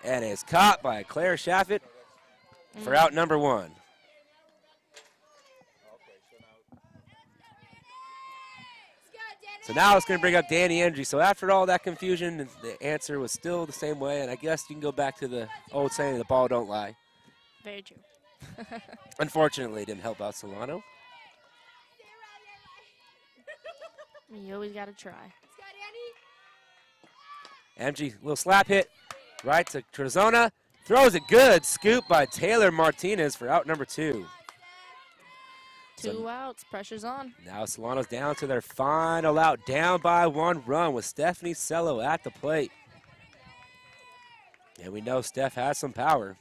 And is caught by Claire Shaffett for out number 1. So now it's going to bring up Danny Endry. So after all that confusion, the answer was still the same way. And I guess you can go back to the old saying, the ball don't lie. Very true. Unfortunately, it didn't help out Solano. You always got to try. MG, little slap hit. Right to Trezona, throws it good. Scoop by Taylor Martinez for out number 2. Two outs, pressure's on. Now Solano's down to their final out, down by 1 run with Stephanie Cello at the plate. And we know Steph has some power.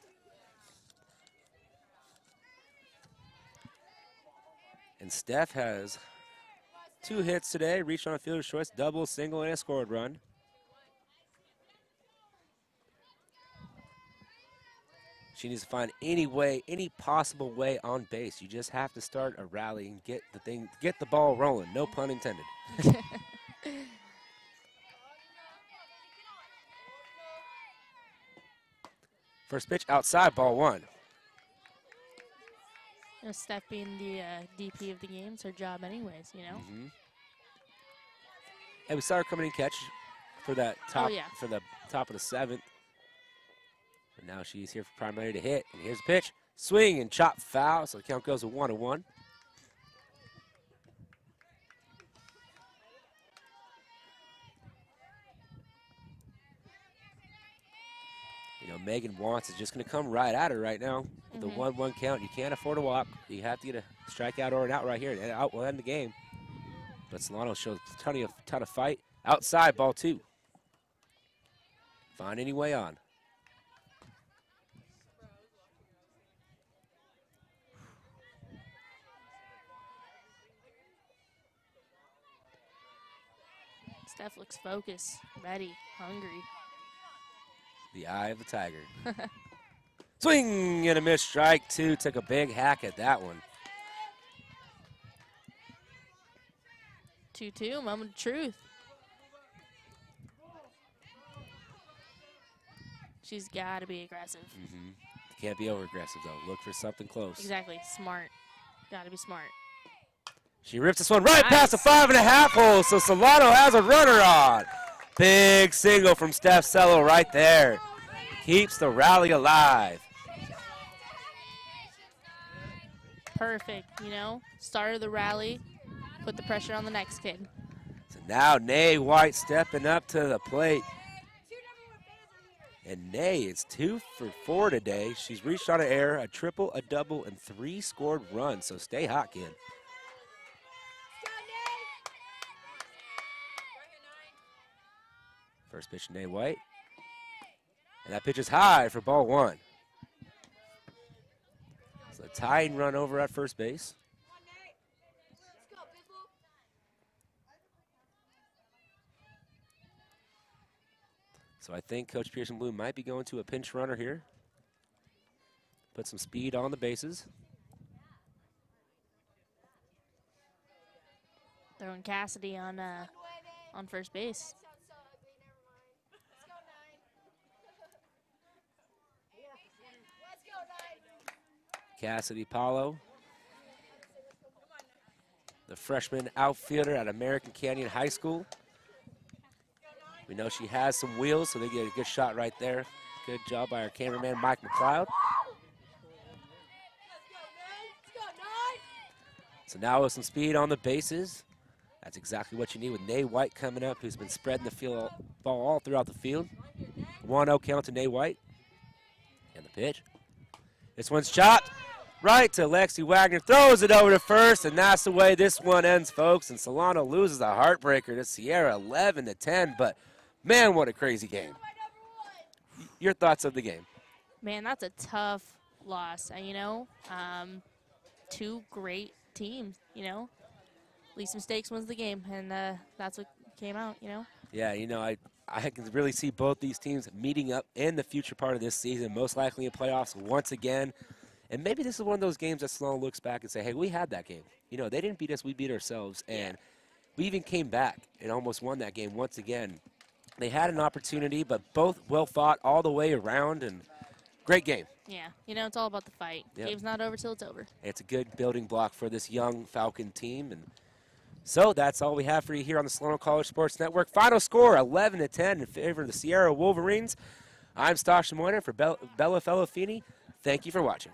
And Steph has 2 hits today, reached on a fielder's choice, double, single, and a scored run. She needs to find any possible way on base. You just have to start a rally and get the ball rolling. No pun intended. First pitch outside, ball 1. You know, Steph being the DP of the game, it's her job anyways, you know? Mm-hmm. And we saw her coming in catch for that top, for the top of the 7th. And now she's here for primary to hit. And here's the pitch. Swing and chop foul. So the count goes to 1-1. You know, Megan Wants is just going to come right at her right now. With the 1-1 count, you can't afford a walk. You have to get a strikeout or an out right here. And out will end the game. But Solano shows a ton of fight. Outside, ball 2. Find any way on. Steph looks focused, ready, hungry. The eye of the tiger. Swing and a miss, strike 2. Took a big hack at that one. 2-2, moment of truth. She's got to be aggressive. Mm-hmm. Can't be over-aggressive, though. Look for something close. Exactly, smart. Got to be smart. She rips this one right past the 5.5 hole, so Solano has a runner on. Big single from Steph Cello right there. Keeps the rally alive. Perfect, you know, started the rally, put the pressure on the next kid. So now Nay White stepping up to the plate. And Nay is 2 for 4 today. She's reached on an error, a triple, a double, and 3 scored runs, so stay hot, kid. First pitch to Nay White. And that pitch is high for ball 1. So a tying run over at first base. So I think Coach Pearson Bloom might be going to a pinch runner here. Put some speed on the bases. Throwing Cassidy on first base. Cassidy Paulo, the freshman outfielder at American Canyon High School. We know she has some wheels, so they get a good shot right there. Good job by our cameraman, Mike McLeod. So now with some speed on the bases. That's exactly what you need with Nay White coming up, who's been spreading the ball all throughout the field. 1-0 count to Nay White. And the pitch. This one's chopped right to Lexi Wagner. Throws it over to first, and that's the way this one ends, folks. And Solano loses a heartbreaker to Sierra 11-10. But, man, what a crazy game. Your thoughts of the game? Man, that's a tough loss, you know. Two great teams, you know. Least mistakes wins the game, and that's what came out, you know. Yeah, you know, I can really see both these teams meeting up in the future part of this season, most likely in playoffs once again. And maybe this is one of those games that Solano looks back and say, hey, we had that game. You know, they didn't beat us, we beat ourselves. And we even came back and almost won that game once again. They had an opportunity, but both well fought all the way around, and great game. Yeah, you know, it's all about the fight. Yep. Game's not over till it's over. It's a good building block for this young Falcon team. And so that's all we have for you here on the Solano College Sports Network. Final score, 11-10 in favor of the Sierra Wolverines. I'm Stasha Moyner for Bella Fellafini. Thank you for watching.